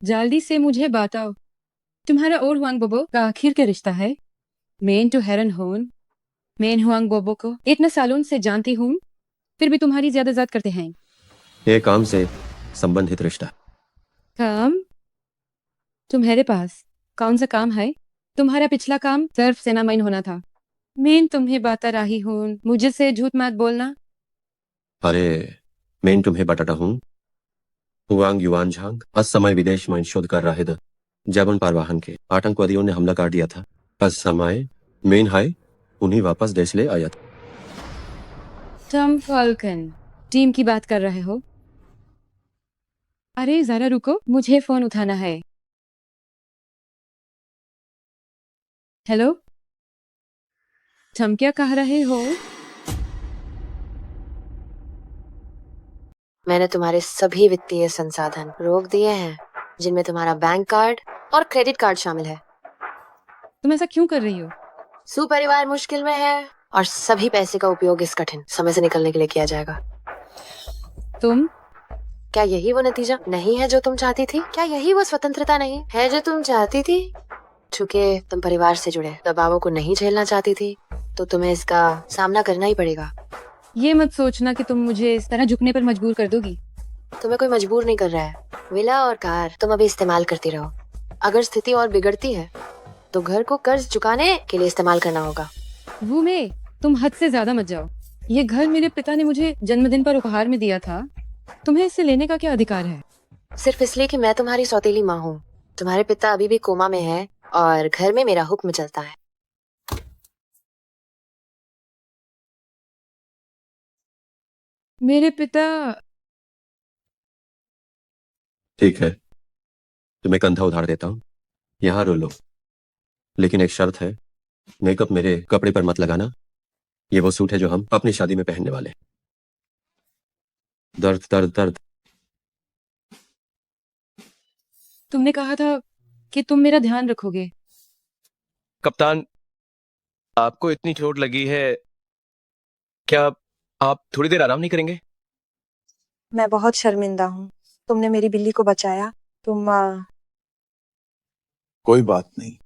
जल्दी से मुझे बताओ, तुम्हारा और हुआंग बोबो का आखिर क्या रिश्ता है? मैं तो हैरान हूँ। मैं हुआंग बोबो को इतने सालों से जानती हूँ, फिर भी तुम्हारी ज्यादा इज्जत करते हैं। ये काम से संबंधित रिश्ता। काम? तुम्हारे पास कौन सा काम है? तुम्हारा पिछला काम सिर्फ सेना मैन होना था। मैं तुम्हें बता रही हूँ, मुझे से झूठ मत बोलना। अरे, मैं तुम्हें बताता हूँ। हुआंग युआनझांग अस समय विदेश में शोध कर रहे थे जब उन परवाहन के आतंकवादियों ने हमला कर दिया था। अस समय मेन हाई उन्हीं वापस देश ले आया था। तुम फाल्कन टीम की बात कर रहे हो? अरे जरा रुको, मुझे फोन उठाना है। हेलो, तुम क्या कह रहे हो? मैंने तुम्हारे सभी वित्तीय संसाधन रोक दिए हैं, जिनमें तुम्हारा बैंक कार्ड और क्रेडिट कार्ड शामिल है। तुम ऐसा क्यों कर रही हो? सुपरिवार मुश्किल में है और सभी पैसे का उपयोग इस कठिन समय से निकलने के लिए किया जाएगा। तुम क्या यही वो नतीजा नहीं है जो तुम चाहती थी? क्या यही वो स्वतंत्रता नहीं है जो तुम चाहती थी? चूंकि तुम परिवार से जुड़े दबावों को नहीं झेलना चाहती थी, तो तुम्हें इसका सामना करना ही पड़ेगा। ये मत सोचना कि तुम मुझे इस तरह झुकने पर मजबूर कर दोगी। तुम्हें कोई मजबूर नहीं कर रहा है। विला और कार तुम अभी इस्तेमाल करती रहो। अगर स्थिति और बिगड़ती है तो घर को कर्ज चुकाने के लिए इस्तेमाल करना होगा। वो मैं, तुम हद से ज्यादा मत जाओ। ये घर मेरे पिता ने मुझे जन्मदिन पर उपहार में दिया था। तुम्हें इसे लेने का क्या अधिकार है? सिर्फ इसलिए कि मैं तुम्हारी सौतेली माँ हूँ। तुम्हारे पिता अभी भी कोमा में है और घर में मेरा हुक्म चलता है। मेरे पिता? ठीक है, तुम्हें कंधा उधार देता हूँ, यहाँ रो लो। लेकिन एक शर्त है, मेकअप मेरे कपड़े पर मत लगाना। ये वो सूट है जो हम अपनी शादी में पहनने वाले हैं। दर्द दर्द दर्द। तुमने कहा था कि तुम मेरा ध्यान रखोगे। कप्तान, आपको इतनी चोट लगी है, क्या आप थोड़ी देर आराम नहीं करेंगे? मैं बहुत शर्मिंदा हूँ। तुमने मेरी बिल्ली को बचाया। तुम कोई बात नहीं।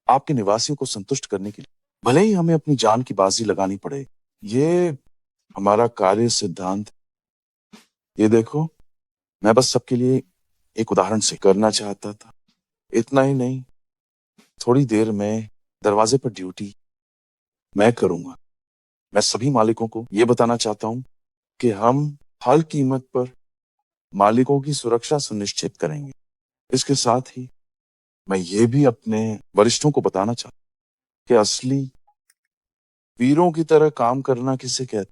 आपके निवासियों को संतुष्ट करने के लिए भले ही हमें अपनी जान की बाजी लगानी पड़े, ये हमारा कार्य सिद्धांत। ये देखो, मैं बस सबके लिए एक उदाहरण से करना चाहता था। इतना ही नहीं, थोड़ी देर में दरवाजे पर ड्यूटी मैं करूंगा। मैं सभी मालिकों को ये बताना चाहता हूं कि हम हर कीमत पर मालिकों की सुरक्षा सुनिश्चित करेंगे। इसके साथ ही मैं ये भी अपने वरिष्ठों को बताना चाहता हूं कि असली वीरों की तरह काम करना किसे कहते।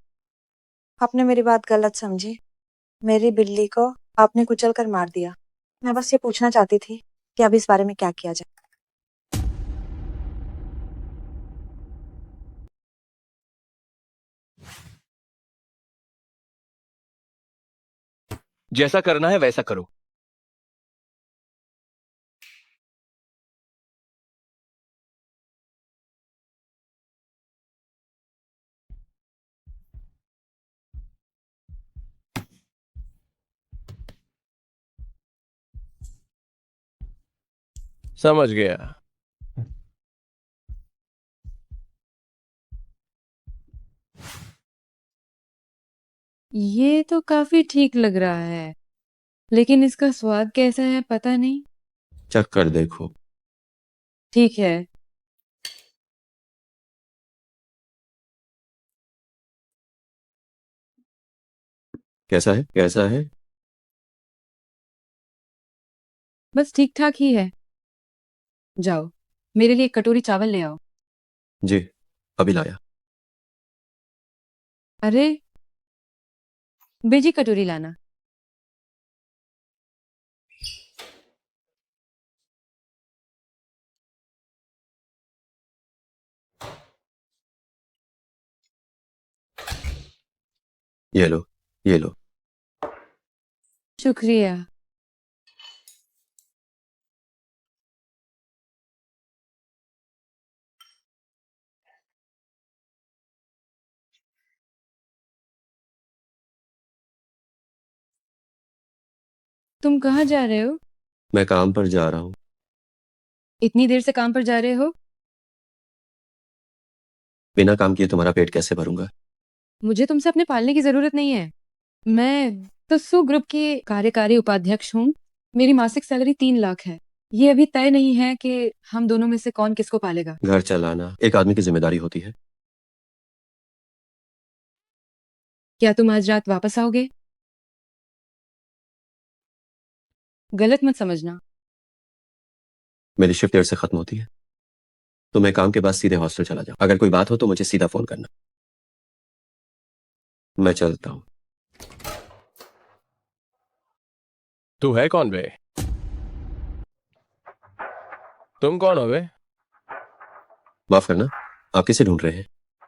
आपने मेरी बात गलत समझी। मेरी बिल्ली को आपने कुचल कर मार दिया। मैं बस ये पूछना चाहती थी कि अब इस बारे में क्या किया जाए। जैसा करना है वैसा करो। समझ गया। ये तो काफी ठीक लग रहा है, लेकिन इसका स्वाद कैसा है पता नहीं। चख कर देखो। ठीक है। कैसा है, कैसा है? बस ठीक ठाक ही है। जाओ, मेरे लिए एक कटोरी चावल ले आओ। जी, अभी लाया। अरे, बेजी कटोरी लाना। ये लो, ये लो। शुक्रिया। तुम कहाँ जा रहे हो? मैं काम पर जा रहा हूँ। इतनी देर से काम पर जा रहे हो? बिना काम किए तुम्हारा पेट कैसे भरूंगा? मुझे तुमसे अपने पालने की जरूरत नहीं है। मैं तो सु ग्रुप की कार्यकारी उपाध्यक्ष हूँ। मेरी मासिक सैलरी 3 लाख है। ये अभी तय नहीं है कि हम दोनों में से कौन किसको पालेगा। घर चलाना एक आदमी की जिम्मेदारी होती है। क्या तुम आज रात वापस आओगे? गलत मत समझना। मेरी शिफ्ट देर से खत्म होती है, तो मैं काम के बाद सीधे हॉस्टल चला जाऊँ। अगर कोई बात हो तो मुझे सीधा फोन करना। मैं चलता हूँ। तू है कौन बे? तुम कौन हो बे? माफ करना, आप किसे ढूंढ रहे हैं?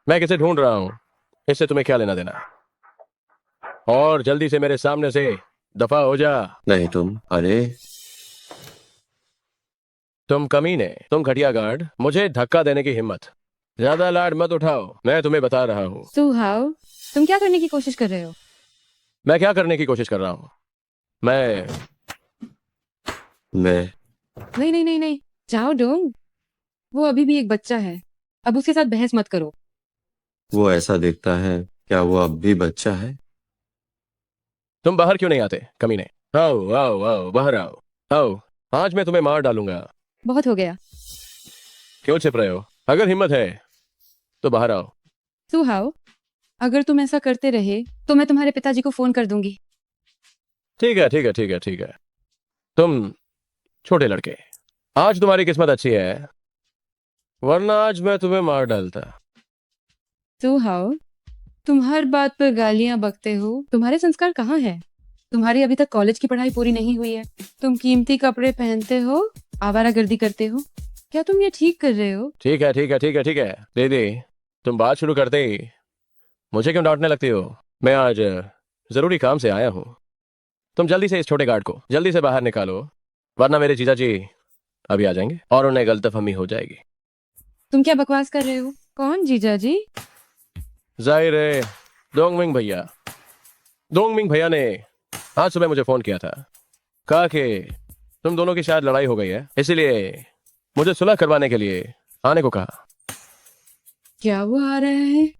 मैं किसे ढूंढ रहा हूं, इससे तुम्हें क्या लेना देना? और जल्दी से मेरे सामने से दफा हो जा। नहीं तुम, अरे तुम कमीने, तुम घटिया गार्ड, मुझे धक्का देने की हिम्मत। ज्यादा लाड मत उठाओ, मैं तुम्हें बता रहा हूँ। सुहाव, तुम क्या करने की कोशिश कर रहे हो? मैं क्या करने की कोशिश कर रहा हूँ? मैं नहीं नहीं नहीं नहीं, जाओ डोंग। वो अभी भी एक बच्चा है। अब उसके साथ बहस मत करो। वो ऐसा दिखता है, क्या वो अब भी बच्चा है? तुम बाहर क्यों नहीं आते कमीने? आओ आओ आओ, बाहर आओ। आओ, आज मैं तुम्हें मार डालूंगा। बहुत हो गया। क्यों छिप रहे हो? अगर हिम्मत है तो बाहर आओ। सुहाव, अगर तुम ऐसा करते रहे तो मैं तुम्हारे पिताजी को फोन कर दूंगी। ठीक है ठीक है ठीक है ठीक है। तुम छोटे लड़के, आज तुम्हारी किस्मत अच्छी है, वरना आज मैं तुम्हें मार डालता। सुहाव, तुम हर बात पर गालियां बकते हो। तुम्हारे संस्कार कहाँ हैं? तुम्हारी अभी तक कॉलेज की पढ़ाई पूरी नहीं हुई है। तुम कीमती कपड़े पहनते हो, आवारागर्दी करते हो। क्या तुम ये ठीक कर रहे हो? ठीक है ठीक है ठीक है ठीक है। दीदी, तुम बात शुरू करते ही मुझे क्यों डांटने लगती हो? मैं आज जरूरी काम से आया हूँ। तुम जल्दी से इस छोटे गार्ड को जल्दी से बाहर निकालो, वरना मेरे जीजा जी अभी आ जाएंगे और उन्हें गलतफहमी हो जाएगी। तुम क्या बकवास कर रहे हो? कौन जीजा जी? जाहिर है डोंगमिंग भैया। डोंगमिंग भैया ने आज सुबह मुझे फोन किया था कहा कि तुम दोनों की शायद लड़ाई हो गई है, इसीलिए मुझे सुलह करवाने के लिए आने को कहा। क्या वो आ रहा है?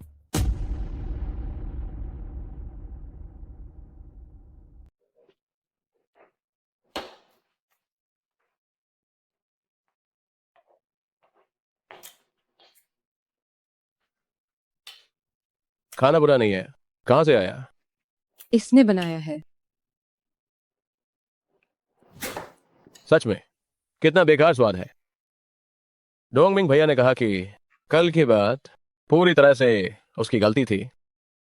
खाना बुरा नहीं है, कहाँ से आया? इसने बनाया है। सच में कितना बेकार स्वाद है। डोंगमिंग भैया ने कहा कि कल की बात पूरी तरह से उसकी गलती थी,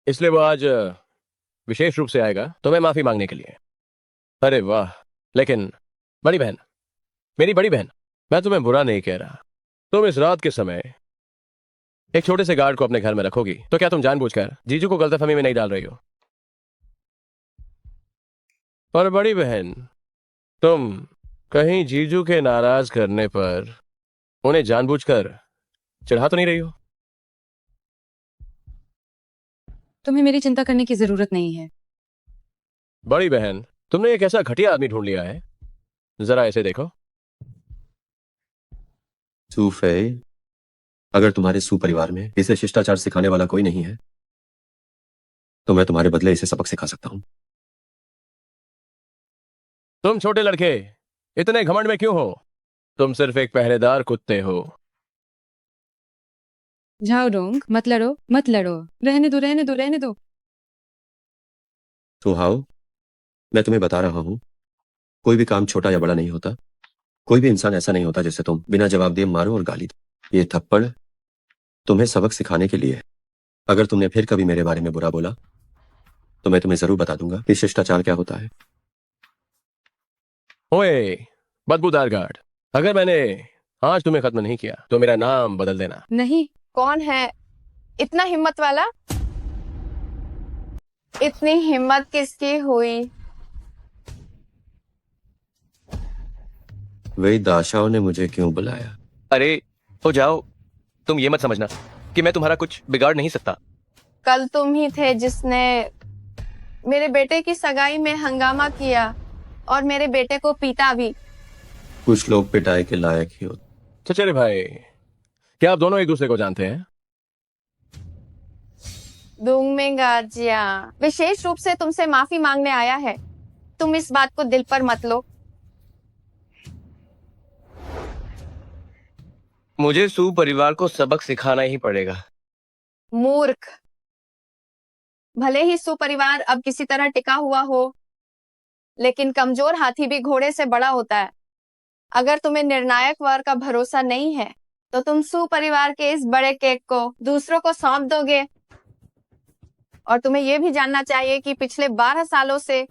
इसलिए वो आज विशेष रूप से आएगा तुम्हें माफी मांगने के लिए। अरे वाह, लेकिन बड़ी बहन, मेरी बड़ी बहन, मैं तुम्हें बुरा नहीं कह रहा। तुम इस रात के समय एक छोटे से गार्ड को अपने घर में रखोगी तो क्या तुम जानबूझकर जीजू को गलतफहमी में नहीं डाल रही हो? पर बड़ी बहन, तुम कहीं जीजू के नाराज करने पर उन्हें जानबूझकर चढ़ा तो नहीं रही हो? तुम्हें मेरी चिंता करने की जरूरत नहीं है। बड़ी बहन, तुमने एक ऐसा घटिया आदमी ढूंढ लिया है, जरा ऐसे देखो। सूफे, अगर तुम्हारे सुपरिवार में इसे शिष्टाचार सिखाने वाला कोई नहीं है तो मैं तुम्हारे बदले इसे सबक सिखा सकता हूं। तुम छोटे लड़के इतने घमंड में क्यों हो? तुम सिर्फ एक पहरेदार कुत्ते हो। जाओ डोंग, मत लड़ो मत लड़ो, रहने दो रहने दो रहने दो। तो हाउ, मैं तुम्हें बता रहा हूं, कोई भी काम छोटा या बड़ा नहीं होता। कोई भी इंसान ऐसा नहीं होता जिसे तुम बिना जवाब दिए मारो और गाली दो। ये थप्पड़ तुम्हें सबक सिखाने के लिए है। अगर तुमने फिर कभी मेरे बारे में बुरा बोला तो मैं तुम्हें जरूर बता दूंगा कि शिष्टाचार क्या होता है। ओए बदबूदार गार्ड, अगर मैंने आज तुम्हें खत्म नहीं किया तो मेरा नाम बदल देना। नहीं। कौन है इतना हिम्मत वाला? इतनी हिम्मत किसकी हुई? वही दाशाओं ने मुझे क्यों बुलाया? अरे हो जाओ, तुम ये मत समझना कि मैं तुम्हारा कुछ बिगाड़ नहीं सकता। कल तुम ही थे जिसने मेरे बेटे की सगाई में हंगामा किया और मेरे बेटे को पीटा भी। कुछ लोग पिटाई के लायक ही होते। चचेरे भाई, क्या आप दोनों एक दूसरे को जानते हैं? डोंगमिंग आजिया विशेष रूप से तुमसे माफी मांगने आया है। तुम इस बात को दिल पर मत लो। मुझे सू परिवार को सबक सिखाना ही पड़ेगा। मूर्ख, भले ही सुपरिवार अब किसी तरह टिका हुआ हो, लेकिन कमजोर हाथी भी घोड़े से बड़ा होता है। अगर तुम्हें निर्णायक वार का भरोसा नहीं है तो तुम सुपरिवार के इस बड़े केक को दूसरों को सौंप दोगे। और तुम्हें यह भी जानना चाहिए कि पिछले 12 सालों से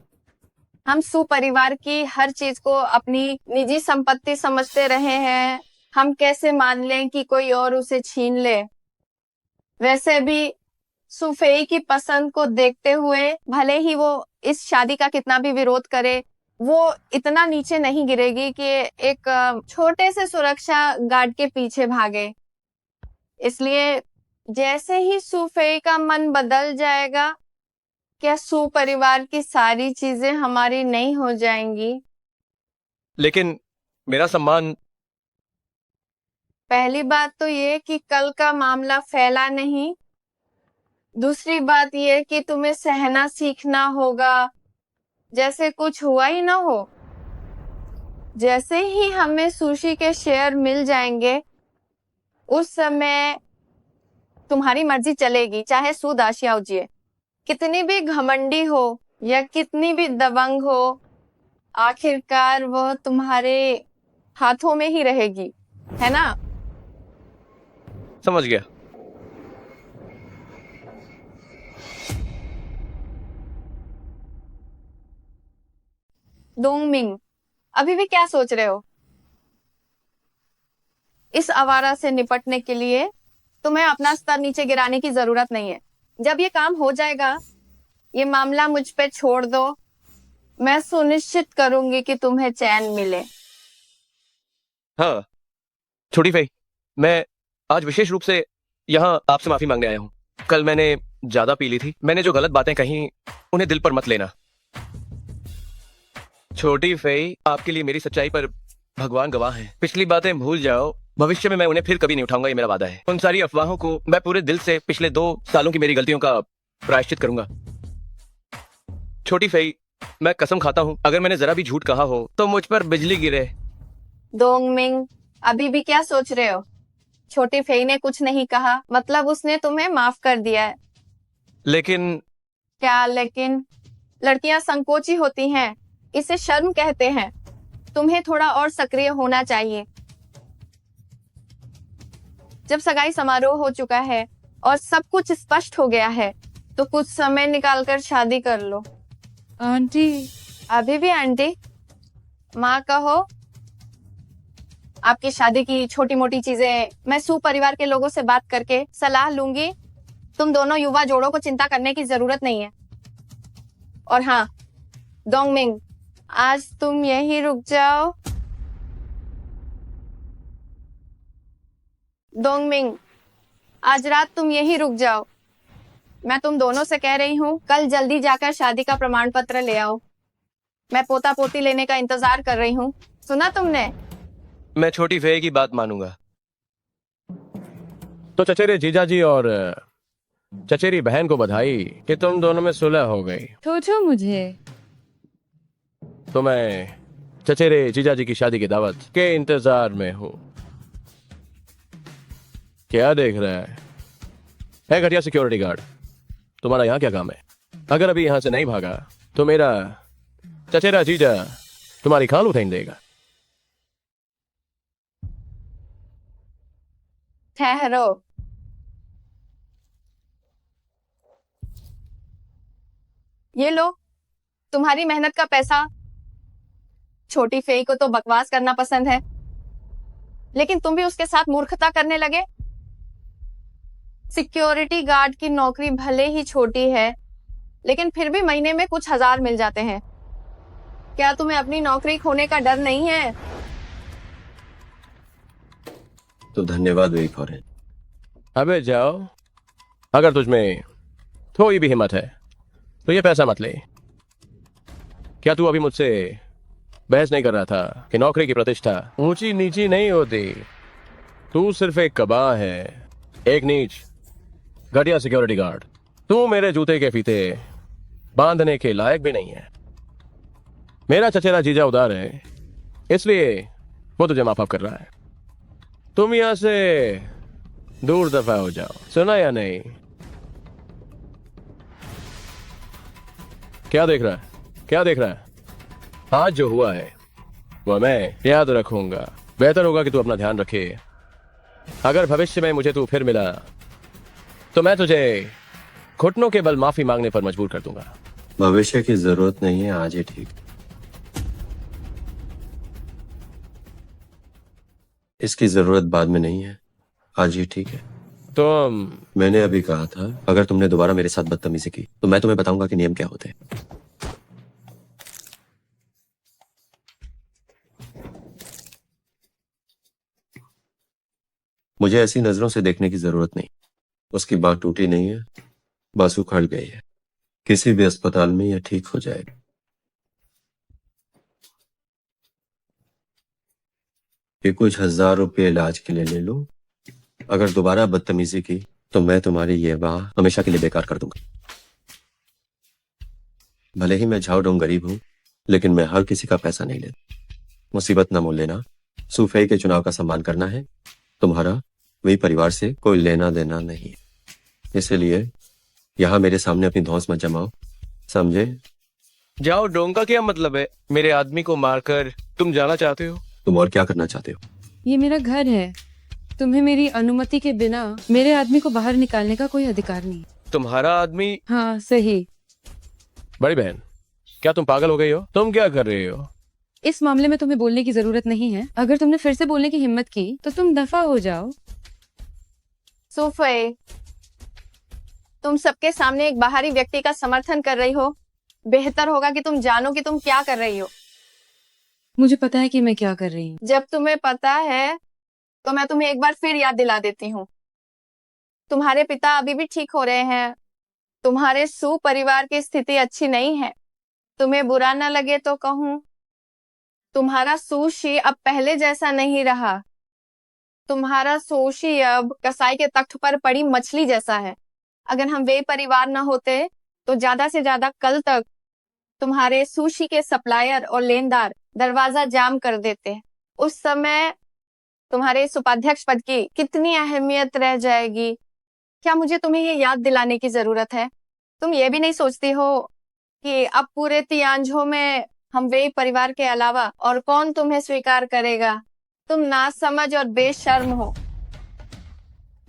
हम सुपरिवार की हर चीज को अपनी निजी संपत्ति समझते रहे हैं। हम कैसे मान लें कि कोई और उसे छीन ले? वैसे भी सुफेई की पसंद को देखते हुए भले ही वो इस शादी का कितना भी विरोध करे, वो इतना नीचे नहीं गिरेगी कि एक छोटे से सुरक्षा गार्ड के पीछे भागे। इसलिए जैसे ही सुफेई का मन बदल जाएगा, क्या सु परिवार की सारी चीजें हमारी नहीं हो जाएंगी? लेकिन मेरा सम्मान। पहली बात तो ये कि कल का मामला फैला नहीं। दूसरी बात ये कि तुम्हें सहना सीखना होगा, जैसे कुछ हुआ ही ना हो। जैसे ही हमें सुशी के शेयर मिल जाएंगे, उस समय तुम्हारी मर्जी चलेगी, चाहे सुदाशिया उजिए कितनी भी घमंडी हो या कितनी भी दबंग हो, आखिरकार वह तुम्हारे हाथों में ही रहेगी, है ना? समझ गया। डोंगमिंग, अभी भी क्या सोच रहे हो? इस आवारा से निपटने के लिए तुम्हें अपना स्तर नीचे गिराने की जरूरत नहीं है। जब ये काम हो जाएगा, ये मामला मुझ पे छोड़ दो। मैं सुनिश्चित करूंगी कि तुम्हें चैन मिले। हाँ छोटी भाई, मैं आज विशेष रूप से यहाँ आपसे माफी मांगने आया हूँ। कल मैंने ज्यादा पी ली थी। मैंने जो गलत बातें कही उन्हें दिल पर मत लेना। छोटी फेई, आपके लिए मेरी सच्चाई पर भगवान गवाह है। पिछली बातें भूल जाओ, भविष्य में मैं उन्हें फिर कभी नहीं उठाऊंगा, ये मेरा वादा है। उन सारी अफवाहों को मैं पूरे दिल से पिछले 2 सालों की मेरी गलतियों का प्रायश्चित करूंगा। छोटी फेई, मैं कसम खाता हूँ, अगर मैंने जरा भी झूठ कहा हो तो मुझ पर बिजली गिरे। डोंगमिंग, अभी भी क्या सोच रहे हो? छोटी फेई ने कुछ नहीं कहा, मतलब उसने तुम्हें माफ कर दिया है। लेकिन क्या लेकिन? लड़कियां संकोची होती हैं, इसे शर्म कहते हैं। तुम्हें थोड़ा और सक्रिय होना चाहिए। जब सगाई समारोह हो चुका है और सब कुछ स्पष्ट हो गया है, तो कुछ समय निकालकर शादी कर लो। आंटी, अभी भी आंटी? माँ कहो। आपकी शादी की छोटी मोटी चीजें मैं सुपरिवार के लोगों से बात करके सलाह लूंगी। तुम दोनों युवा जोड़ों को चिंता करने की जरूरत नहीं है। और हाँ डोंगमिंग, आज तुम यहीं रुक जाओ। डोंगमिंग, आज रात तुम यहीं रुक जाओ। मैं तुम दोनों से कह रही हूँ, कल जल्दी जाकर शादी का प्रमाण पत्र ले आओ। मैं पोता पोती लेने का इंतजार कर रही हूँ। सुना तुमने? मैं छोटी फेई की बात मानूंगा। तो चचेरे जीजाजी और चचेरी बहन को बधाई कि तुम दोनों में सुलह हो गई। छोड़ो मुझे। तो मैं चचेरे जीजाजी की शादी की दावत के इंतजार में हूँ। क्या देख रहा है घटिया सिक्योरिटी गार्ड? तुम्हारा यहाँ क्या काम है? अगर अभी यहाँ से नहीं भागा तो मेरा चचेरा जीजा तुम्हारी खाल उठा देगा। ठहरो। ये लो, तुम्हारी मेहनत का पैसा। छोटी फेई को तो बकवास करना पसंद है, लेकिन तुम भी उसके साथ मूर्खता करने लगे। सिक्योरिटी गार्ड की नौकरी भले ही छोटी है, लेकिन फिर भी महीने में कुछ हजार मिल जाते हैं। क्या तुम्हें अपनी नौकरी खोने का डर नहीं है? तो धन्यवाद वेई फॉरेन। अबे जाओ, अगर तुझमें थोड़ी भी हिम्मत है तो ये पैसा मत ले। क्या तू अभी मुझसे बहस नहीं कर रहा था कि नौकरी की प्रतिष्ठा ऊंची नीची नहीं होती? तू सिर्फ एक कबाह है, एक नीच घटिया सिक्योरिटी गार्ड। तू मेरे जूते के फीते बांधने के लायक भी नहीं है। मेरा चचेरा जीजा उदार है, इसलिए वो तुझे माफ कर रहा है। तुम यहां से दूर दफा हो जाओ, सुना या नहीं? क्या देख रहा है? क्या देख रहा है? आज जो हुआ है वह मैं याद रखूंगा। बेहतर होगा कि तू अपना ध्यान रखे। अगर भविष्य में मुझे तू फिर मिला तो मैं तुझे घुटनों के बल माफी मांगने पर मजबूर कर दूंगा। भविष्य की जरूरत नहीं है, आज ही ठीक। इसकी जरूरत बाद में नहीं है, आज ही ठीक है। मैंने अभी कहा था, अगर तुमने दोबारा मेरे साथ बदतमीजी की तो मैं तुम्हें बताऊंगा कि नियम क्या होते हैं। मुझे ऐसी नजरों से देखने की जरूरत नहीं। उसकी बात टूटी नहीं है, बस उखड़ गई है। किसी भी अस्पताल में यह ठीक हो जाएगा। ये कुछ ₹1000 इलाज के लिए ले लो। अगर दोबारा बदतमीजी की तो मैं तुम्हारी ये बाह हमेशा के लिए बेकार कर दूंगा। भले ही मैं झाओडोंग गरीब हूं, लेकिन मैं हर किसी का पैसा नहीं लेता। मुसीबत न मोल लेना। सूफे के चुनाव का सम्मान करना है। तुम्हारा वही परिवार से कोई लेना देना नहीं है, इसलिए यहाँ मेरे सामने अपनी धौंस मत जमाओ, समझे? जाओ डोंग का क्या मतलब है? मेरे आदमी को मारकर तुम जाना चाहते हो? तुम और क्या करना चाहते हो? ये मेरा घर है। तुम्हें मेरी अनुमति के बिना मेरे आदमी को बाहर निकालने का कोई अधिकार नहीं। तुम्हारा आदमी? हाँ सही। बड़ी बहन, क्या तुम पागल हो गई हो? तुम क्या कर रही हो? इस मामले में तुम्हें बोलने की जरूरत नहीं है। अगर तुमने फिर से बोलने की हिम्मत की तो तुम दफा हो जाओ। सुफे, तुम सबके सामने एक बाहरी व्यक्ति का समर्थन कर रही हो। बेहतर होगा कि तुम जानो कि तुम क्या कर रही हो। मुझे पता है कि मैं क्या कर रही हूँ। जब तुम्हें पता है तो मैं तुम्हें एक बार फिर याद दिला देती हूँ। तुम्हारे पिता अभी भी ठीक हो रहे हैं। तुम्हारे सुपरिवार की स्थिति अच्छी नहीं है। तुम्हें बुरा न लगे तो कहूँ, तुम्हारा सुशी अब पहले जैसा नहीं रहा। तुम्हारा सुशी अब कसाई के तख्त पर पड़ी मछली जैसा है। अगर हम वे परिवार न होते तो ज्यादा से ज्यादा कल तक तुम्हारे सुशी के सप्लायर और लेनदार दरवाजा जाम कर देते। उस समय तुम्हारे इस उपाध्यक्ष पद की कितनी अहमियत रह जाएगी। क्या मुझे तुम्हें ये याद दिलाने की जरूरत है? तुम ये भी नहीं सोचती हो कि अब पूरे तियांजो में हम वे परिवार के अलावा और कौन तुम्हें स्वीकार करेगा? तुम नासमझ और बेशर्म हो।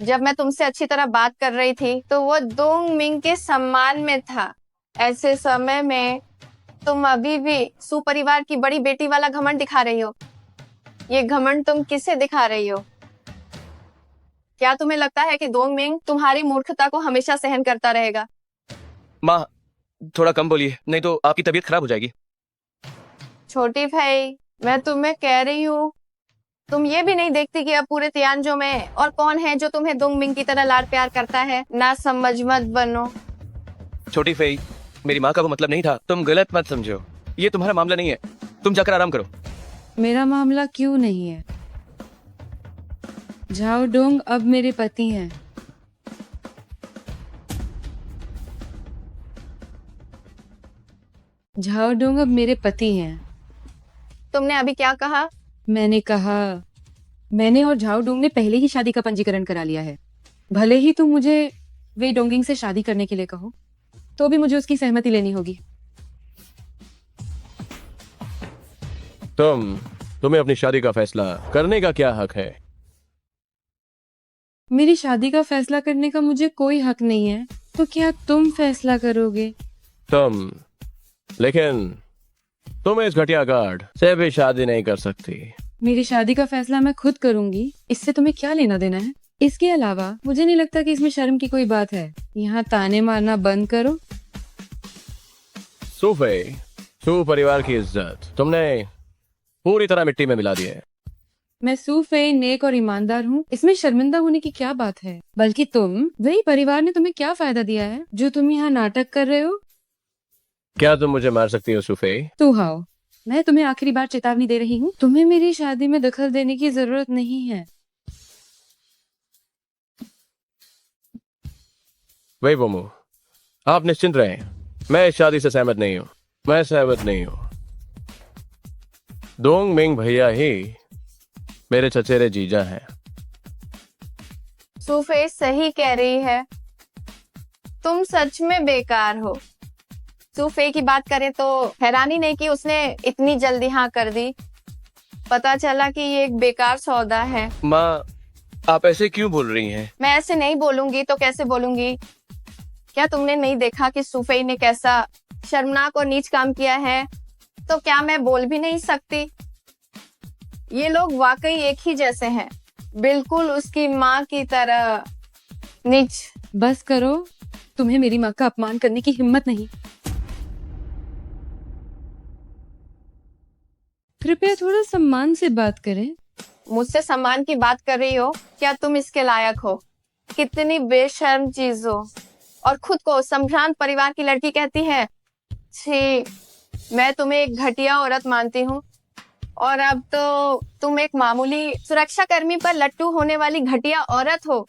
जब मैं तुमसे अच्छी तरह बात कर रही थी तो वो दोंग मिंग के सम्मान में था। ऐसे समय में तुम अभी भी सुपरिवार की बड़ी बेटी वाला घमंड दिखा रही हो। ये घमंड तुम किसे दिखा रही हो? क्या तुम्हें लगता है कि दोंग मिंग तुम्हारी मूर्खता को हमेशा सहन करता रहेगा? माँ, थोड़ा कम बोलिए, नहीं तो आपकी तबीयत खराब हो जाएगी। छोटी भाई, मैं तुम्हें कह रही हूँ, तुम ये भी नहीं देखती कि अब पूरे तियांजो में और कौन है जो तुम्हें दोंग मिंग की तरह लाड प्यार करता है? ना समझ मत बनो। छोटी फेई, मेरी माँ का वो मतलब नहीं था, तुम गलत मत समझो। ये तुम्हारा मामला नहीं है, तुम जाकर आराम करो। मेरा मामला क्यों नहीं है? झाओ डोंग अब मेरे पति हैं। झाओ डोंग अब मेरे पति हैं। तुमने अभी क्या कहा? मैंने और झाओ डोंग ने पहले ही शादी का पंजीकरण करा लिया है। भले ही तुम मुझे वे डोंगिंग से शादी करने के लिए कहो, तो भी मुझे उसकी सहमति लेनी होगी। तुम्हें अपनी शादी का फैसला करने का क्या हक है? मेरी शादी का फैसला करने का मुझे कोई हक नहीं है, तो क्या तुम फैसला करोगे? लेकिन तुम इस घटिया गार्ड से भी शादी नहीं कर सकती। मेरी शादी का फैसला मैं खुद करूंगी, इससे तुम्हें क्या लेना देना है? इसके अलावा मुझे नहीं लगता कि इसमें शर्म की कोई बात है। यहाँ ताने मारना बंद करो। सू परिवार की इज्जत तुमने पूरी तरह मिट्टी में मिला दी है। मैं सूफे नेक और ईमानदार हूँ, इसमें शर्मिंदा होने की क्या बात है? बल्कि वही परिवार ने तुम्हें क्या फायदा दिया है जो तुम यहाँ नाटक कर रहे हो? क्या तुम मुझे मार सकती हो सुफे? तू हाओ, मैं तुम्हें आखिरी बार चेतावनी दे रही हूँ, तुम्हें मेरी शादी में दखल देने की जरूरत नहीं है। वही बोमू, आप निश्चिंत रहें, मैं इस शादी से सहमत नहीं हूँ। दोंग मिंग भैया ही मेरे चचेरे जीजा हैं। सूफे सही कह रही है, तुम सच में बेकार हो। सूफे की बात करें तो हैरानी नहीं कि उसने इतनी जल्दी हाँ कर दी। पता चला कि ये एक बेकार सौदा है। माँ, आप ऐसे क्यों बोल रही हैं? मैं ऐसे नहीं बोलूंगी तो कैसे बोलूंगी? क्या तुमने नहीं देखा कि सूफे ने कैसा शर्मनाक और नीच काम किया है? तो क्या मैं बोल भी नहीं सकती? ये लोग वाकई एक ही जैसे हैं, बिल्कुल उसकी माँ की तरह नीच। बस करो, तुम्हें मेरी माँ का अपमान करने की हिम्मत नहीं। कृपया थोड़ा सम्मान से बात करें। मुझसे सम्मान की बात कर रही हो? क्या तुम इसके लायक हो? कितनी बेशर्म चीज हो, और खुद को संभ्रांत परिवार की लड़की कहती है। छी, मैं तुम्हें एक घटिया औरत मानती हूँ, और अब तो तुम एक मामूली सुरक्षा कर्मी पर लट्टू होने वाली घटिया औरत हो।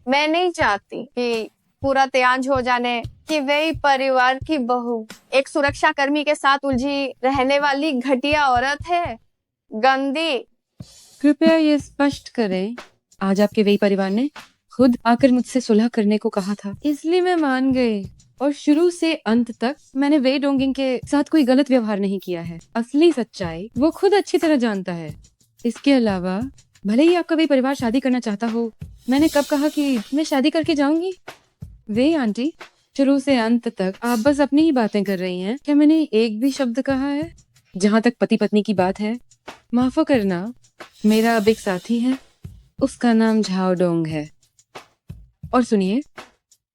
मैं नहीं चाहती कि पूरा त्यांज हो जाने कि वही परिवार की बहू एक सुरक्षा कर्मी के साथ उलझी रहने वाली घटिया औरत है, गंदी। कृपया ये स्पष्ट करें, आज आपके वही परिवार ने खुद आकर मुझसे सुलह करने को कहा था, इसलिए मैं मान गई, और शुरू से अंत तक मैंने वे डोंगिंग के साथ कोई गलत व्यवहार नहीं किया है। असली सच्चाई वो खुद अच्छी तरह जानता है। इसके अलावा भले ही आपका वही परिवार शादी करना चाहता हो, मैंने कब कहा कि मैं शादी करके जाऊंगी? वे आंटी, शुरू से अंत तक आप बस अपनी ही बातें कर रही हैं। क्या मैंने एक भी शब्द कहा है? जहाँ तक पति पत्नी की बात है, माफ करना, मेरा अब एक साथी है, उसका नाम झाओ डोंग है। और सुनिए,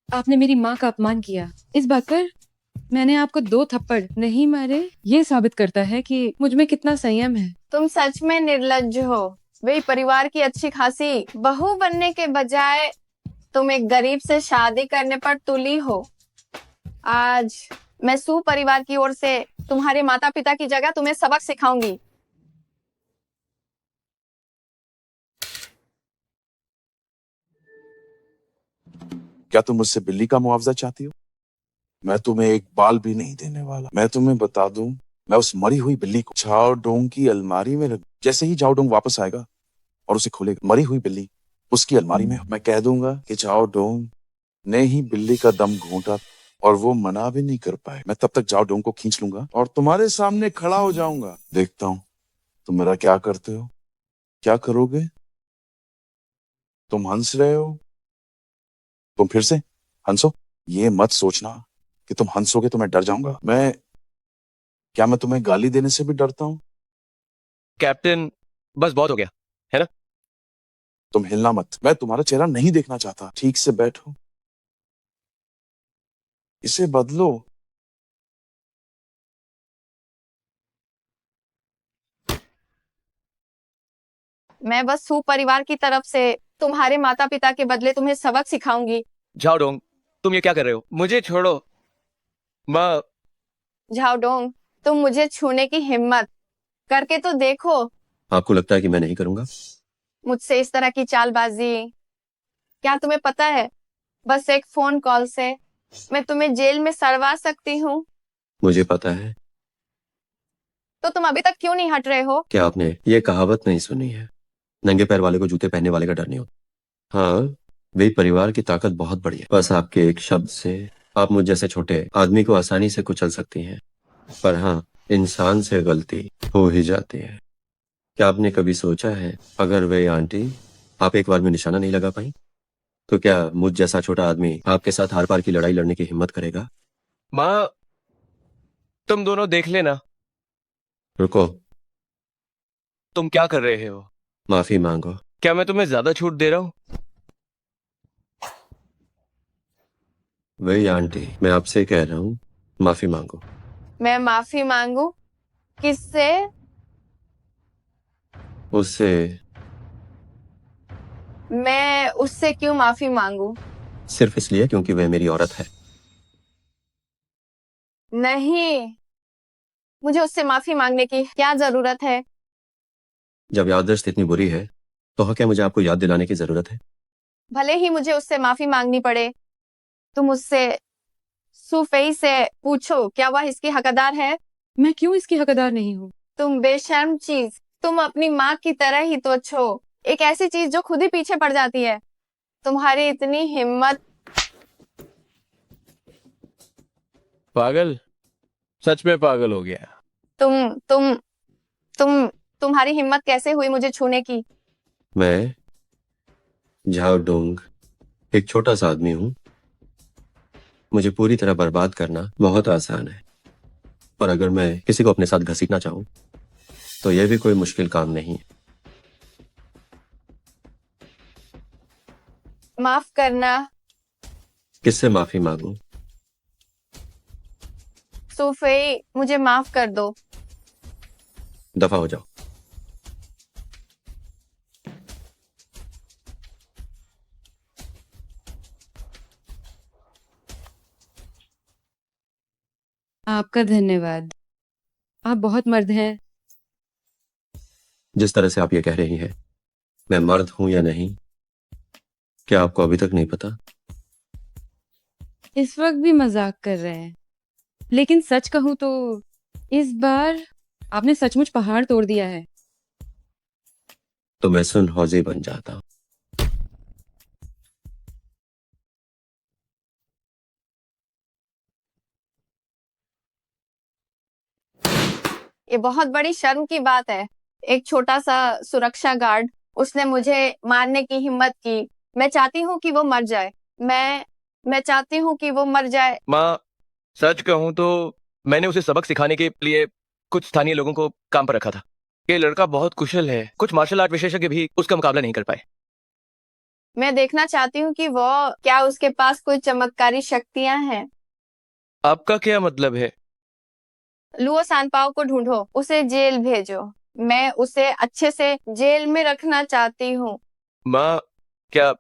आपने मेरी माँ का अपमान किया, इस बात पर मैंने आपको 2 थप्पड़ नहीं मारे, ये साबित करता है कि मुझ में कितना संयम है। तुम सच में निर्लज्ज हो। वही परिवार की अच्छी खासी बहू बनने के बजाय तुम एक गरीब से शादी करने पर तुली हो। आज मैं सू परिवार की ओर से तुम्हारे माता पिता की जगह तुम्हें सबक सिखाऊंगी। क्या तुम मुझसे बिल्ली का मुआवजा चाहती हो? मैं तुम्हें एक बाल भी नहीं देने वाला। मैं तुम्हें बता दूं, मैं उस मरी हुई बिल्ली को झाओ डोंग की अलमारी में रख, जैसे ही झाओ डोंग वापस आएगा और उसे खोलेगा, मरी हुई बिल्ली उसकी अलमारी में, मैं कह दूंगा कि झाओ डोंग ने ही बिल्ली का दम घूंटा और वो मना भी नहीं कर पाए। मैं तब तक झाओ डोंग को खींच लूंगा और तुम्हारे सामने खड़ा हो जाऊंगा। देखता हूं तुम मेरा क्या करते हो। क्या करोगे? तुम हंस रहे हो? तुम फिर से हंसो। ये मत सोचना कि तुम हंसोगे तो मैं डर जाऊंगा। क्या मैं तुम्हें गाली देने से भी डरता हूं? कैप्टन, बस बहुत हो गया है ना। तुम हिलना मत, मैं तुम्हारा चेहरा नहीं देखना चाहता। ठीक से बैठो, इसे बदलो। मैं बस सू परिवार की तरफ से तुम्हारे माता पिता के बदले तुम्हें सबक सिखाऊंगी। झाओ डोंग, तुम ये क्या कर रहे हो? मुझे छोड़ो। माँ, झाओडोंग, तुम मुझे छूने की हिम्मत करके तो देखो। आपको लगता है कि मैं नहीं करूंगा? मुझसे इस तरह की चालबाजी, क्या तुम्हें पता है बस एक फोन कॉल से मैं तुम्हें जेल में सड़वा सकती हूँ। मुझे पता है। तो तुम अभी तक क्यों नहीं हट रहे हो? क्या आपने ये कहावत नहीं सुनी है, नंगे पैर वाले को जूते पहनने वाले का डर नहीं होता? हाँ, वे परिवार की ताकत बहुत बड़ी है। बस आपके एक शब्द से आप मुझ जैसे छोटे आदमी को आसानी से कुचल सकती हैं। पर हाँ, इंसान से गलती हो ही जाती है। क्या आपने कभी सोचा है, अगर वे आंटी आप एक बार में निशाना नहीं लगा पाई, तो क्या मुझ जैसा छोटा आदमी आपके साथ हार पार की लड़ाई लड़ने की हिम्मत करेगा? माँ, तुम दोनों देख लेना। रुको, तुम क्या कर रहे हो? माफी मांगो। क्या मैं तुम्हें ज्यादा छूट दे रहा हूँ? वही आंटी, मैं आपसे कह रहा हूँ, माफी मांगो। मैं माफी मांगू? किससे? उससे। मैं उससे क्यों माफी मांगू? सिर्फ इसलिए क्योंकि वह मेरी औरत है। नहीं, मुझे उससे माफी मांगने की क्या जरूरत है? जब याददाश्त इतनी बुरी है, तो क्या मुझे आपको याद दिलाने की जरूरत है? भले ही मुझे उससे माफी मांगनी पड़े, तुम उससे सुफेई से पूछो क्या वह इसकी हकदार है। मैं क्यों इसकी हकदार नहीं हूँ? तुम बेशर्म चीज, तुम अपनी माँ की तरह ही तुच्छ हो, एक ऐसी चीज जो खुद ही पीछे पड़ जाती है। तुम्हारी इतनी हिम्मत। पागल, सच में पागल हो गया। तुम्हारी हिम्मत कैसे हुई मुझे छूने की? मैं झाओ डोंग एक छोटा सा आदमी हूँ। मुझे पूरी तरह बर्बाद करना बहुत आसान है, और अगर मैं किसी को अपने साथ घसीटना चाहूँ तो यह भी कोई मुश्किल काम नहीं है। माफ करना। किससे माफी मांगू? सुफेई, मुझे माफ कर दो। दफा हो जाओ। आपका धन्यवाद। आप बहुत मर्द हैं। जिस तरह से आप ये कह रही हैं, मैं मर्द हूं या नहीं, क्या आपको अभी तक नहीं पता? इस वक्त भी मजाक कर रहे हैं, लेकिन सच कहूं तो इस बार आपने सचमुच पहाड़ तोड़ दिया है। तो मैं सुन हौजी बन जाता हूँ। ये बहुत बड़ी शर्म की बात है। एक छोटा सा सुरक्षा गार्ड, उसने मुझे मारने की हिम्मत की। मैं चाहती हूँ कि वो मर जाए। मैं चाहती हूँ कि वो मर जाए। माँ, सच कहूँ तो मैंने उसे सबक सिखाने के लिए कुछ स्थानीय लोगों को काम पर रखा था। ये लड़का बहुत कुशल है, कुछ मार्शल आर्ट विशेषज्ञ भी उसका मुकाबला नहीं कर पाए। मैं देखना चाहती हूँ कि वो क्या उसके पास कोई चमत्कारी शक्तियां हैं। आपका क्या मतलब है? लुओ सांपाओ को ढूंढो, उसे जेल भेजो। मैं उसे अच्छे से जेल में रखना चाहती हूँ। माँ, क्या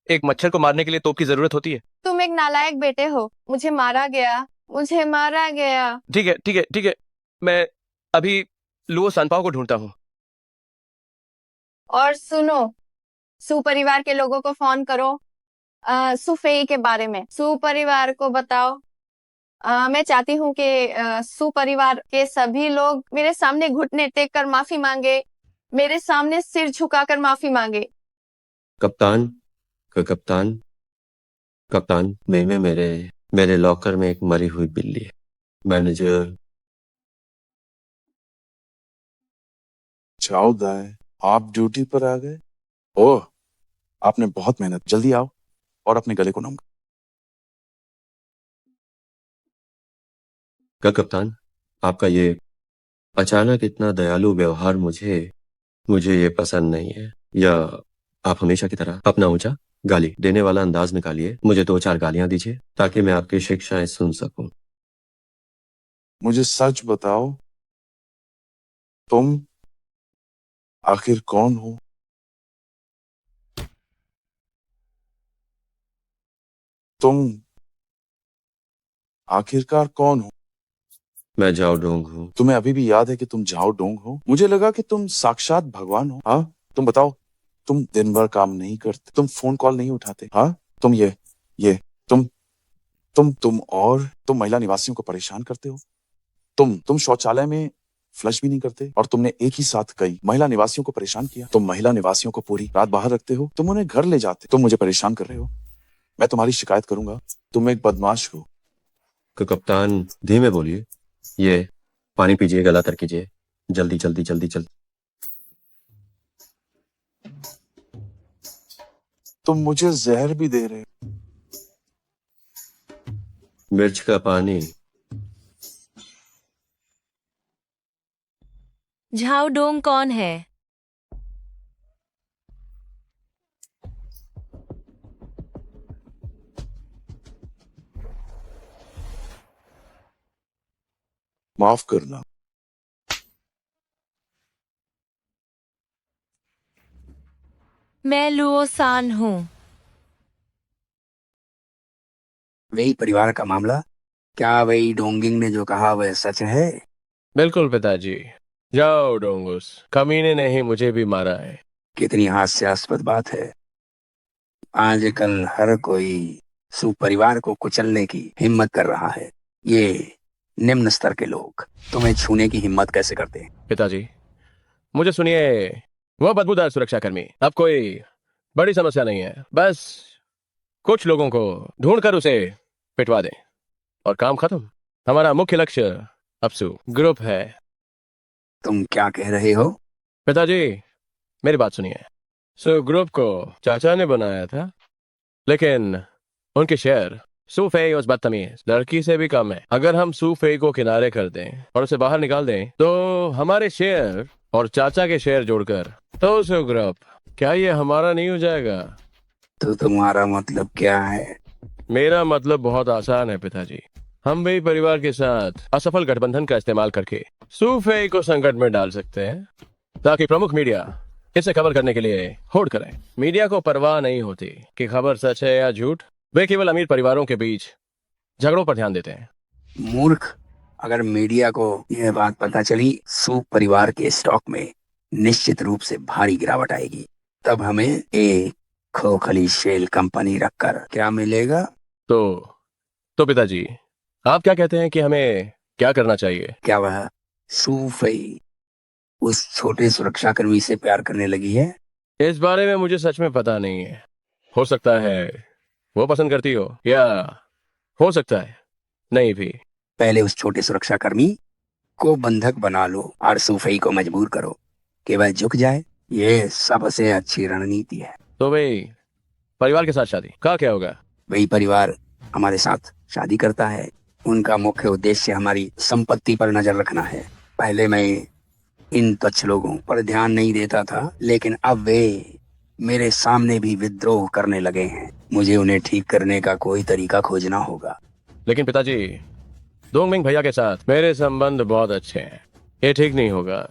एक मच्छर को मारने के लिए तोप की जरूरत होती है? तुम एक नालायक बेटे हो। मुझे मारा गया, मुझे मारा गया। ठीक है, ठीक है, ठीक है। मैं अभी लुओ सांपाओ को ढूंढता हूँ। और सुनो, सू परिवार के लोगों को फोन करो। सुफेई के बारे में। सु परिवार को बताओ। मैं चाहती हूँ कि सु परिवार के सभी लोग मेरे सामने घुटने टेक कर माफी मांगे, मेरे सामने सिर झुकाकर माफी मांगे। कप्तान कप्तान कप्तान में मेरे मेरे लॉकर में एक मरी हुई बिल्ली है। मैनेजर जाओ दाए, आप ड्यूटी पर आ गए। ओह, आपने बहुत मेहनत। जल्दी आओ और अपने गले को नम कप्तान, आपका ये अचानक इतना दयालु व्यवहार मुझे ये पसंद नहीं है। या आप हमेशा की तरह अपना ऊंचा गाली देने वाला अंदाज निकालिए। मुझे 2-4 गालियां दीजिए ताकि मैं आपकी शिक्षाएं सुन सकूं। मुझे सच बताओ, तुम आखिर कौन हो? तुम आखिरकार कौन हो? मैं जाओ डोंग हूँ। तुम्हें अभी भी याद है कि तुम जाओ डोंग हो? मुझे लगा कि तुम साक्षात भगवान हो। हाँ, तुम बताओ, तुम दिन भर काम नहीं करते, तुम फोन कॉल नहीं उठाते। हाँ, तुम ये तुम महिला निवासियों को परेशान करते हो। तुम शौचालय में फ्लश भी नहीं करते और तुमने एक ही साथ कई महिला निवासियों को परेशान किया। तुम महिला निवासियों को पूरी रात बाहर रखते हो, तुम उन्हें घर ले जाते। तुम मुझे परेशान कर रहे हो। मैं तुम्हारी शिकायत करूंगा। तुम एक बदमाश हो। कप्तान धीमे बोलिए। ये पानी पीजिए, गला तर कीजिए। जल्दी जल्दी जल्दी जल्दी। तुम मुझे जहर भी दे रहे हो। मिर्च का पानी। झाओ डोंग कौन है? माफ करना। मैं लुओ सान हूँ। वही परिवार का मामला, क्या वही डोंगिंग ने जो कहा वह सच है? बिल्कुल पिताजी। जाओ डोंगुस, कमीने ने ही मुझे भी मारा है। कितनी हास्यास्पद बात है। आजकल हर कोई सुपरिवार को कुचलने की हिम्मत कर रहा है। ये निम्न स्तर के लोग तुम्हें छूने की हिम्मत कैसे करते हैं? पिताजी, मुझे सुनिए। वह बदबूदार सुरक्षाकर्मी अब कोई बड़ी समस्या नहीं है। बस कुछ लोगों को ढूंढकर उसे पिटवा दें और काम खत्म। हमारा मुख्य लक्ष्य अपसू ग्रुप है। तुम क्या कह रहे हो? पिताजी, मेरी बात सुनिए। सो ग्रुप को चाचा ने बनाया था, लेकिन उनके शेयर सूफे उस बदतमीज लड़की से भी कम है। अगर हम सूफे को किनारे कर दें और उसे बाहर निकाल दें तो हमारे शेयर और चाचा के शेयर जोड़कर तो सो ग्रुप, क्या ये हमारा नहीं हो जाएगा? तो तुम्हारा मतलब क्या है? मेरा मतलब बहुत आसान है पिताजी। हम भी परिवार के साथ असफल गठबंधन का इस्तेमाल करके सूफे को संकट में डाल सकते हैं, ताकि प्रमुख मीडिया इसे खबर करने के लिए होड़ करें। मीडिया को परवाह नहीं होती कि खबर सच है या झूठ। वे केवल अमीर परिवारों के बीच झगड़ों पर ध्यान देते हैं। मूर्ख, अगर मीडिया को यह बात पता चली सूप परिवार के स्टॉक में निश्चित रूप से भारी गिरावट आएगी, तब हमें एक खोखली शेल कंपनी रखकर क्या मिलेगा? तो पिताजी, आप क्या कहते हैं कि हमें क्या करना चाहिए? क्या वह सूफई उस छोटे सुरक्षाकर्मी से प्यार करने लगी है? इस बारे में मुझे सच में पता नहीं है। हो सकता है वो पसंद करती हो, या हो सकता है नहीं भी। पहले उस छोटे सुरक्षाकर्मी को बंधक बना लो और सूफई को मजबूर करो कि वह झुक जाए। ये सबसे अच्छी रणनीति है। तो भाई, परिवार के साथ शादी का क्या होगा? वही परिवार हमारे साथ शादी करता है। उनका मुख्य उद्देश्य हमारी संपत्ति पर नजर रखना है। पहले मैं इन तुच्छ लोगों पर ध्यान नहीं देता था, लेकिन अब वे मेरे सामने भी विद्रोह करने लगे हैं। मुझे उन्हें ठीक करने का कोई तरीका खोजना होगा। लेकिन पिताजी, डोंगमिंग भैया के साथ मेरे संबंध बहुत अच्छे हैं। ये ठीक नहीं होगा,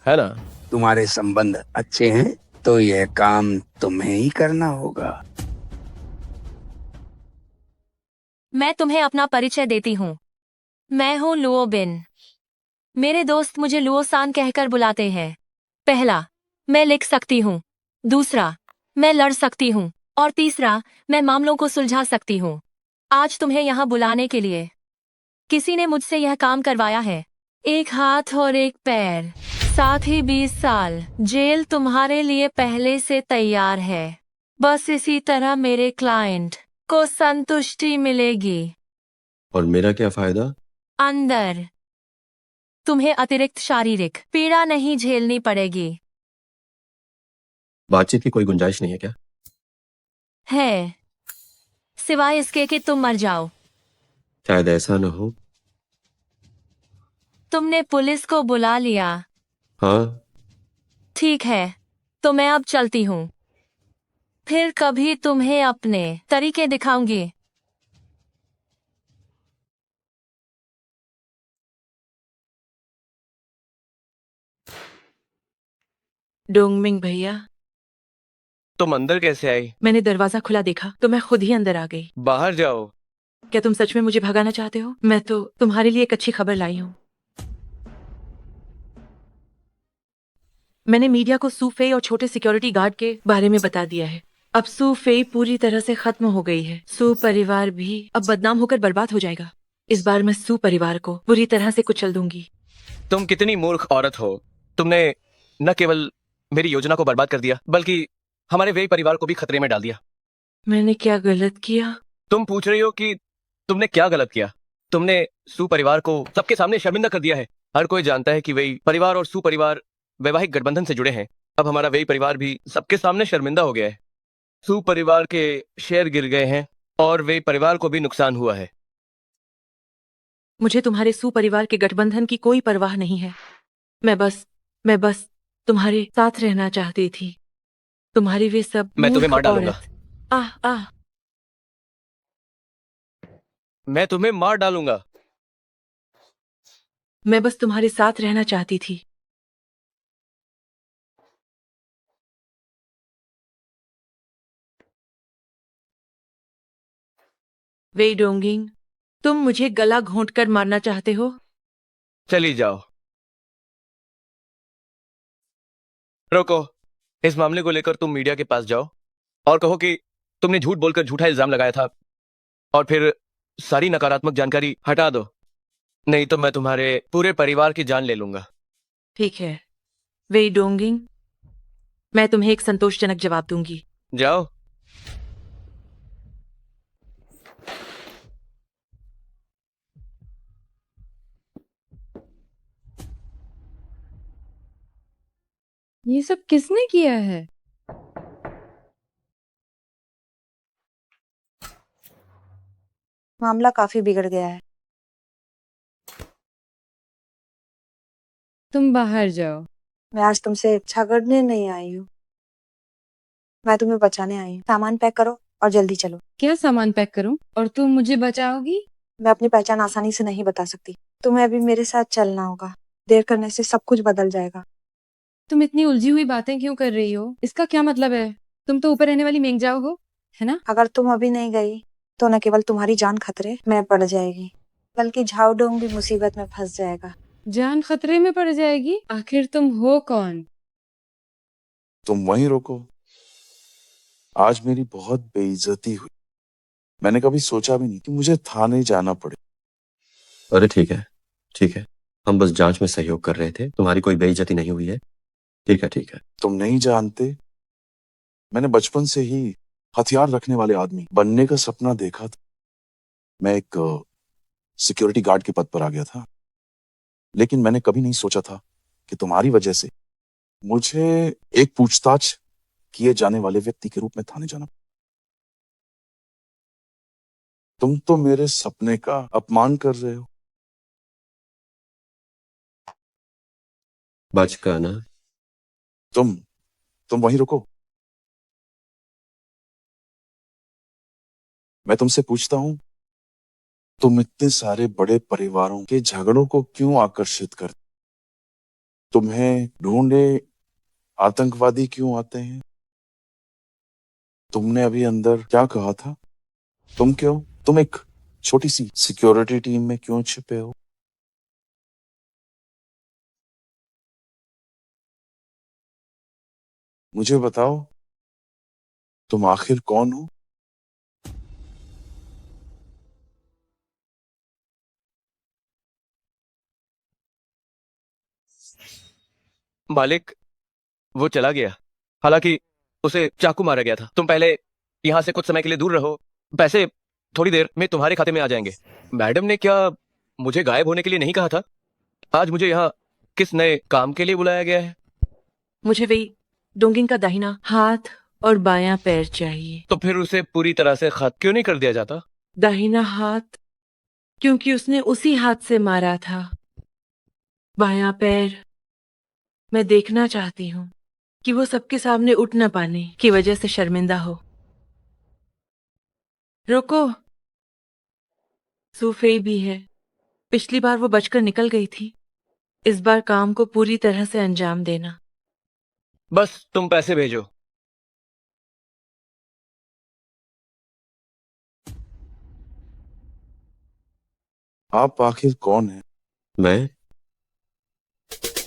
है ना? तुम्हारे संबंध अच्छे हैं तो यह काम तुम्हें ही करना होगा। मैं तुम्हें अपना परिचय देती हूँ। मैं हूँ लुओ बिन। मेरे दोस्त मुझे लुओ सान कहकर बुलाते हैं। पहला, मैं लिख सकती हूँ। दूसरा, मैं लड़ सकती हूँ। और तीसरा, मैं मामलों को सुलझा सकती हूँ। आज तुम्हें यहाँ बुलाने के लिए किसी ने मुझसे यह काम करवाया है। एक हाथ और एक पैर, साथ ही 20 साल जेल तुम्हारे लिए पहले से तैयार है। बस इसी तरह मेरे क्लाइंट को संतुष्टि मिलेगी। और मेरा क्या फायदा? अंदर तुम्हें अतिरिक्त शारीरिक पीड़ा नहीं झेलनी पड़ेगी। बातचीत की कोई गुंजाइश नहीं है क्या? है, सिवाय इसके कि तुम मर जाओ। शायद ऐसा न हो। तुमने पुलिस को बुला लिया? हाँ। ठीक है, तो मैं अब चलती हूँ। फिर कभी तुम्हें अपने तरीके दिखाऊंगी। डोंगमिंग भैया, तुम अंदर कैसे आई? मैंने दरवाजा खुला देखा तो मैं खुद ही अंदर आ गई। बाहर जाओ। क्या तुम सच में मुझे भगाना चाहते हो? मैं तो तुम्हारे लिए एक अच्छी खबर लाई हूँ। मैंने मीडिया को सू फेई और छोटे सिक्योरिटी गार्ड के बारे में बता दिया है। अब सू फेई पूरी तरह से खत्म हो गई है। सू परिवार भी अब बदनाम होकर बर्बाद हो जाएगा। इस बार मैं सू परिवार को बुरी तरह से कुचल दूंगी। तुम कितनी मूर्ख औरत हो। तुमने न केवल मेरी योजना को बर्बाद कर दिया, बल्कि हमारे वे परिवार को भी खतरे में डाल दिया। मैंने क्या गलत किया? तुम पूछ रही हो कि तुमने क्या गलत किया? तुमने सू परिवार को सबके सामने शर्मिंदा कर दिया है। हर कोई जानता है कि वही परिवार और सू परिवार वैवाहिक गठबंधन से जुड़े हैं। अब हमारा वही परिवार भी सबके सामने शर्मिंदा हो गया है। सू परिवार के शेयर गिर गए हैं और वे परिवार को भी नुकसान हुआ है। मुझे तुम्हारे सू परिवार के गठबंधन की कोई परवाह नहीं है। मैं बस तुम्हारे साथ रहना चाहती थी। तुम्हारी वे सब मैं तुम्हें मूर्ख मार डालूंगा। औरत। आह आह। मैं तुम्हें मार डालूंगा। मैं बस तुम्हारे साथ रहना चाहती थी। वे डोंगिंग, तुम मुझे गला घोंटकर मारना चाहते हो? चली जाओ। रोको। इस मामले को लेकर तुम मीडिया के पास जाओ और कहो कि तुमने झूठ बोलकर झूठा इल्जाम लगाया था, और फिर सारी नकारात्मक जानकारी हटा दो। नहीं तो मैं तुम्हारे पूरे परिवार की जान ले लूंगा। ठीक है वे डोंगिंग, मैं तुम्हें एक संतोषजनक जवाब दूंगी। जाओ। ये सब किसने किया है? मामला काफी बिगड़ गया है। तुम बाहर जाओ। मैं आज तुमसे झगड़ने नहीं आई हूँ, मैं तुम्हें बचाने आई हूँ। सामान पैक करो और जल्दी चलो। क्या सामान पैक करूं? और तुम मुझे बचाओगी? मैं अपनी पहचान आसानी से नहीं बता सकती। तुम्हें अभी मेरे साथ चलना होगा। देर करने से सब कुछ बदल जाएगा। तुम इतनी उलझी हुई बातें क्यों कर रही हो? इसका क्या मतलब है? तुम तो ऊपर रहने वाली मेंगजाओ हो, है ना? अगर तुम अभी नहीं गई तो न केवल तुम्हारी जान खतरे में पड़ जाएगी, बल्कि झाओडोंग भी मुसीबत में फंस जाएगा। जान खतरे में पड़ जाएगी? आखिर तुम हो कौन? तुम वहीं रोको। आज मेरी बहुत बेइज्जती हुई। मैंने कभी सोचा भी नहीं कि मुझे थाने जाना पड़े। अरे ठीक है, ठीक है। हम बस जांच में सहयोग कर रहे थे। तुम्हारी कोई बेइज्जती नहीं हुई है। ठीक है, ठीक है। तुम नहीं जानते, मैंने बचपन से ही हथियार रखने वाले आदमी बनने का सपना देखा था। मैं एक सिक्योरिटी गार्ड के पद पर आ गया था, लेकिन मैंने कभी नहीं सोचा था कि तुम्हारी वजह से मुझे एक पूछताछ किए जाने वाले व्यक्ति के रूप में थाने जाना। तुम तो मेरे सपने का अपमान कर रहे हो। बच का ना। तुम वहीं रुको। मैं तुमसे पूछता हूं, तुम इतने सारे बड़े परिवारों के झगड़ों को क्यों आकर्षित करते? तुम्हें ढूंढे आतंकवादी क्यों आते हैं? तुमने अभी अंदर क्या कहा था? तुम एक छोटी सी सिक्योरिटी टीम में क्यों छिपे हो? मुझे बताओ, तुम आखिर कौन हो? मालिक, वो चला गया। हालांकि उसे चाकू मारा गया था। तुम पहले यहाँ से कुछ समय के लिए दूर रहो। पैसे थोड़ी देर में तुम्हारे खाते में आ जाएंगे। मैडम ने क्या मुझे गायब होने के लिए नहीं कहा था? आज मुझे यहाँ किस नए काम के लिए बुलाया गया है? मुझे वही डोंगिंग का दाहिना हाथ और बायां पैर चाहिए। तो फिर उसे पूरी तरह से खत्म क्यों नहीं कर दिया जाता? दाहिना हाथ क्योंकि उसने उसी हाथ से मारा था। बायां पैर मैं देखना चाहती हूँ कि वो सबके सामने उठ न पाने की वजह से शर्मिंदा हो। रुको, सूफे भी है। पिछली बार वो बचकर निकल गई थी। इस बार काम को पूरी तरह से अंजाम देना। बस तुम पैसे भेजो। आप आखिर कौन हैं? मैं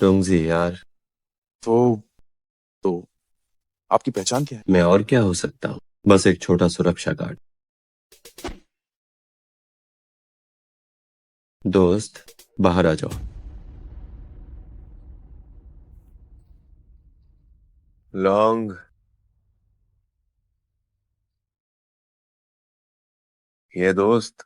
डोंगजी यार। तो आपकी पहचान क्या है? मैं और क्या हो सकता हूँ? बस एक छोटा सुरक्षा गार्ड। दोस्त, बाहर आ जाओ। लॉन्ग, ये दोस्त,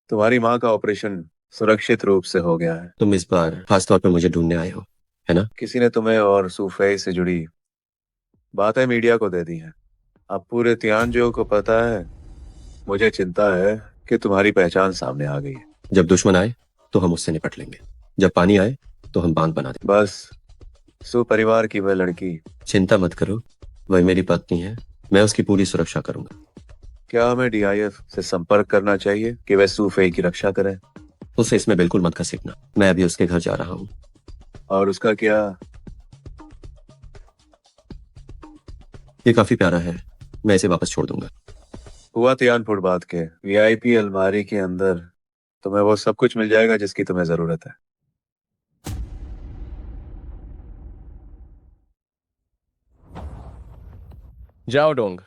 तुम्हारी माँ का ऑपरेशन सुरक्षित रूप से हो गया है। तुम इस बार खास तौर पे मुझे ढूंढने आए हो, है ना? किसी ने तुम्हें और सूफे से जुड़ी बातें मीडिया को दे दी हैं। अब पूरे तियानजो को पता है। मुझे चिंता है कि तुम्हारी पहचान सामने आ गई है। जब दुश्मन आए तो हम उससे निपट लेंगे। जब पानी आए तो हम बांध बना देंगे। बस सुपरिवार की वह लड़की। चिंता मत करो, वह मेरी पत्नी है। मैं उसकी पूरी सुरक्षा करूंगा। क्या हमें डीआईएफ से संपर्क करना चाहिए कि वह सूफे की रक्षा करें? उसे इसमें बिल्कुल मत घसीटना। मैं अभी उसके घर जा रहा हूँ। और उसका क्या? ये काफी प्यारा है, मैं इसे वापस छोड़ दूंगा। हुआ तियान फुटबात के वीआईपी अलमारी के अंदर तुम्हें वो सब कुछ मिल जाएगा जिसकी तुम्हें जरूरत है। जाओ डोंग,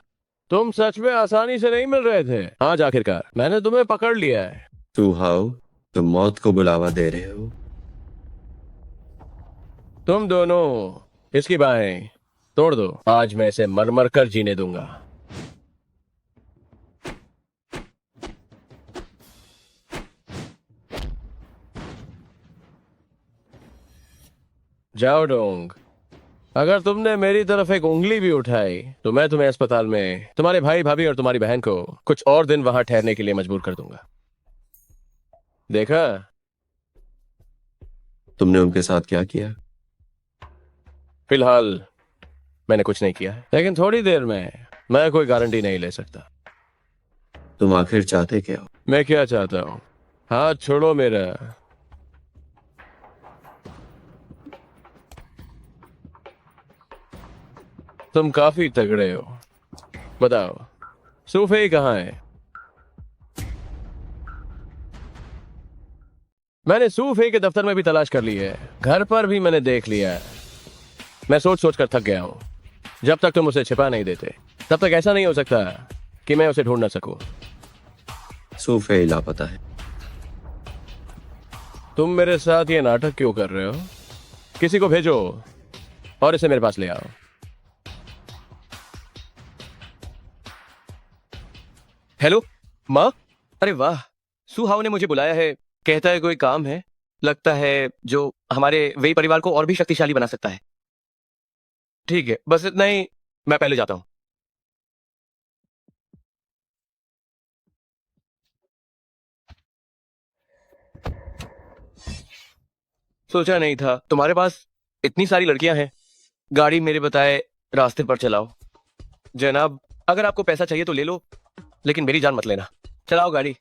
तुम सच में आसानी से नहीं मिल रहे थे। आज आखिरकार मैंने तुम्हें पकड़ लिया है। तू हाउ, तुम मौत को बुलावा दे रहे हो? तुम दोनों इसकी बाहें तोड़ दो। आज मैं इसे मर कर जीने दूंगा। जाओ डोंग, अगर तुमने मेरी तरफ एक उंगली भी उठाई तो मैं तुम्हें अस्पताल में तुम्हारे भाई भाभी और तुम्हारी बहन को कुछ और दिन वहां ठहरने के लिए मजबूर कर दूंगा। देखा? तुमने उनके साथ क्या किया? फिलहाल मैंने कुछ नहीं किया है, लेकिन थोड़ी देर में मैं कोई गारंटी नहीं ले सकता। तुम आखिर चाहते क्या हो? मैं क्या चाहता हूँ? हाथ छोड़ो मेरा। तुम काफी तगड़े हो। बताओ, सूफे कहाँ है? मैंने सूफे के दफ्तर में भी तलाश कर ली है, घर पर भी मैंने देख लिया है। मैं सोच सोच कर थक गया हूं। जब तक तुम उसे छिपा नहीं देते तब तक ऐसा नहीं हो सकता कि मैं उसे ढूंढ ना सकूं। सूफे लापता है। तुम मेरे साथ ये नाटक क्यों कर रहे हो? किसी को भेजो और इसे मेरे पास ले आओ। हेलो माँ। अरे वाह, सुहाव ने मुझे बुलाया है। कहता है कोई काम है, लगता है जो हमारे वही परिवार को और भी शक्तिशाली बना सकता है। ठीक है, बस इतना ही। मैं पहले जाता हूं। सोचा नहीं था तुम्हारे पास इतनी सारी लड़कियां हैं। गाड़ी मेरे बताए रास्ते पर चलाओ। जनाब, अगर आपको पैसा चाहिए तो ले लो, लेकिन मेरी जान मत लेना। चलाओ गाड़ी।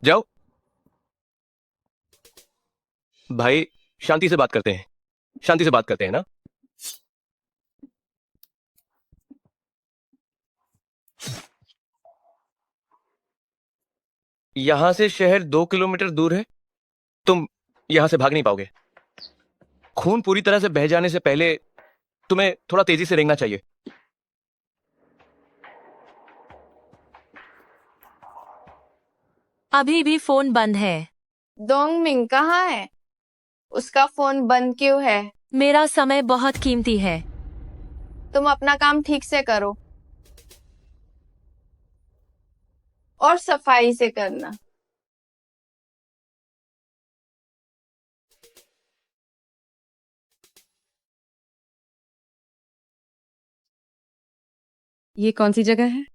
जाओ भाई, शांति से बात करते हैं। शांति से बात करते हैं ना। यहाँ से शहर 2 किलोमीटर दूर है। तुम यहाँ से भाग नहीं पाओगे। खून पूरी तरह से बह जाने से पहले तुम्हें थोड़ा तेजी से रेंगना चाहिए। अभी भी फोन बंद है। डोंगमिंग कहाँ है? उसका फोन बंद क्यों है? मेरा समय बहुत कीमती है। तुम अपना काम ठीक से करो और सफाई से करना। ये कौन सी जगह है?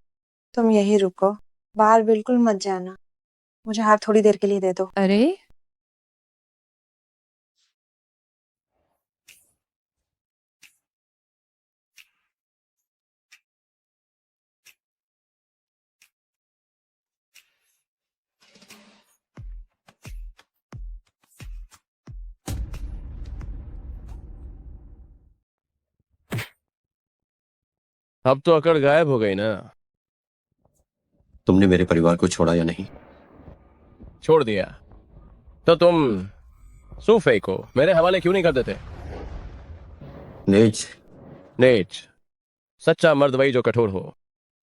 तुम यही रुको, बाहर बिल्कुल मत जाना। मुझे हाथ थोड़ी देर के लिए दे दो। अरे अब तो अकड़ गायब हो गई ना। तुमने मेरे परिवार को छोड़ा या नहीं? छोड़ दिया तो तुम सूफे को मेरे हवाले क्यों नहीं कर देते? नेज, नेच, सच्चा मर्द वही जो कठोर हो।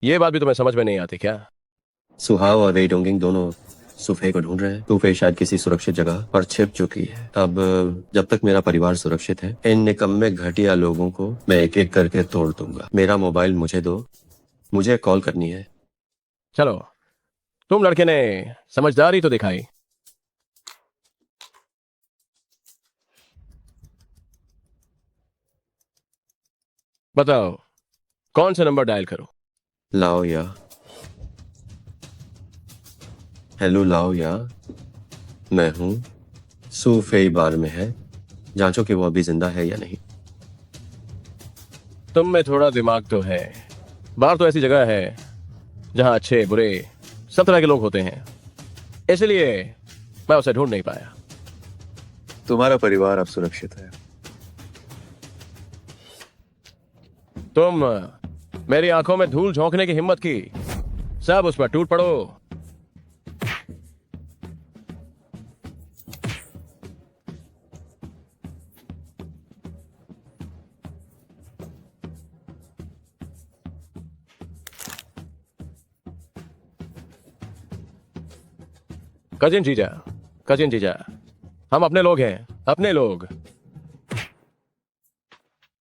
ये बात भी तुम्हें समझ में नहीं आती क्या? सुहाव और वेई डोंगिंग दोनों सुफे को ढूंढ रहे हैं। सुफे शायद किसी सुरक्षित जगह पर छिप चुकी है। अब जब तक मेरा परिवार सुरक्षित है, इन निकम्मे घटिया लोगों को मैं एक एक करके तोड़ दूंगा। मेरा मोबाइल मुझे दो, मुझे कॉल करनी है। चलो, तुम लड़के ने समझदारी तो दिखाई। बताओ कौन सा नंबर डायल करूं? लाओ या। हेलो लाओ या, मैं हूँ। सूफे बार में है, जांचो कि वो अभी जिंदा है या नहीं। तुम में थोड़ा दिमाग तो है। बार तो ऐसी जगह है जहां अच्छे बुरे सब तरह के लोग होते हैं, इसलिए मैं उसे ढूंढ नहीं पाया। तुम्हारा परिवार अब सुरक्षित है। तुम मेरी आंखों में धूल झोंकने की हिम्मत की, सब उस पर टूट पड़ो। कजिन जीजा, हम अपने लोग हैं, अपने लोग।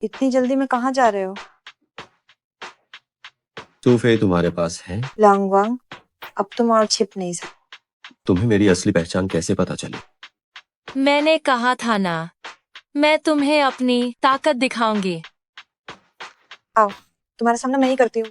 इतनी जल्दी में कहाँ जा रहे हो? सूफे तुम्हारे पास है? लॉन्गवांग, अब तुम और छिप नहीं सकते। तुम्हें मेरी असली पहचान कैसे पता चली? मैंने कहा था ना, मैं तुम्हें अपनी ताकत दिखाऊंगी। आओ, तुम्हारा सामना मैं ही करती हूँ।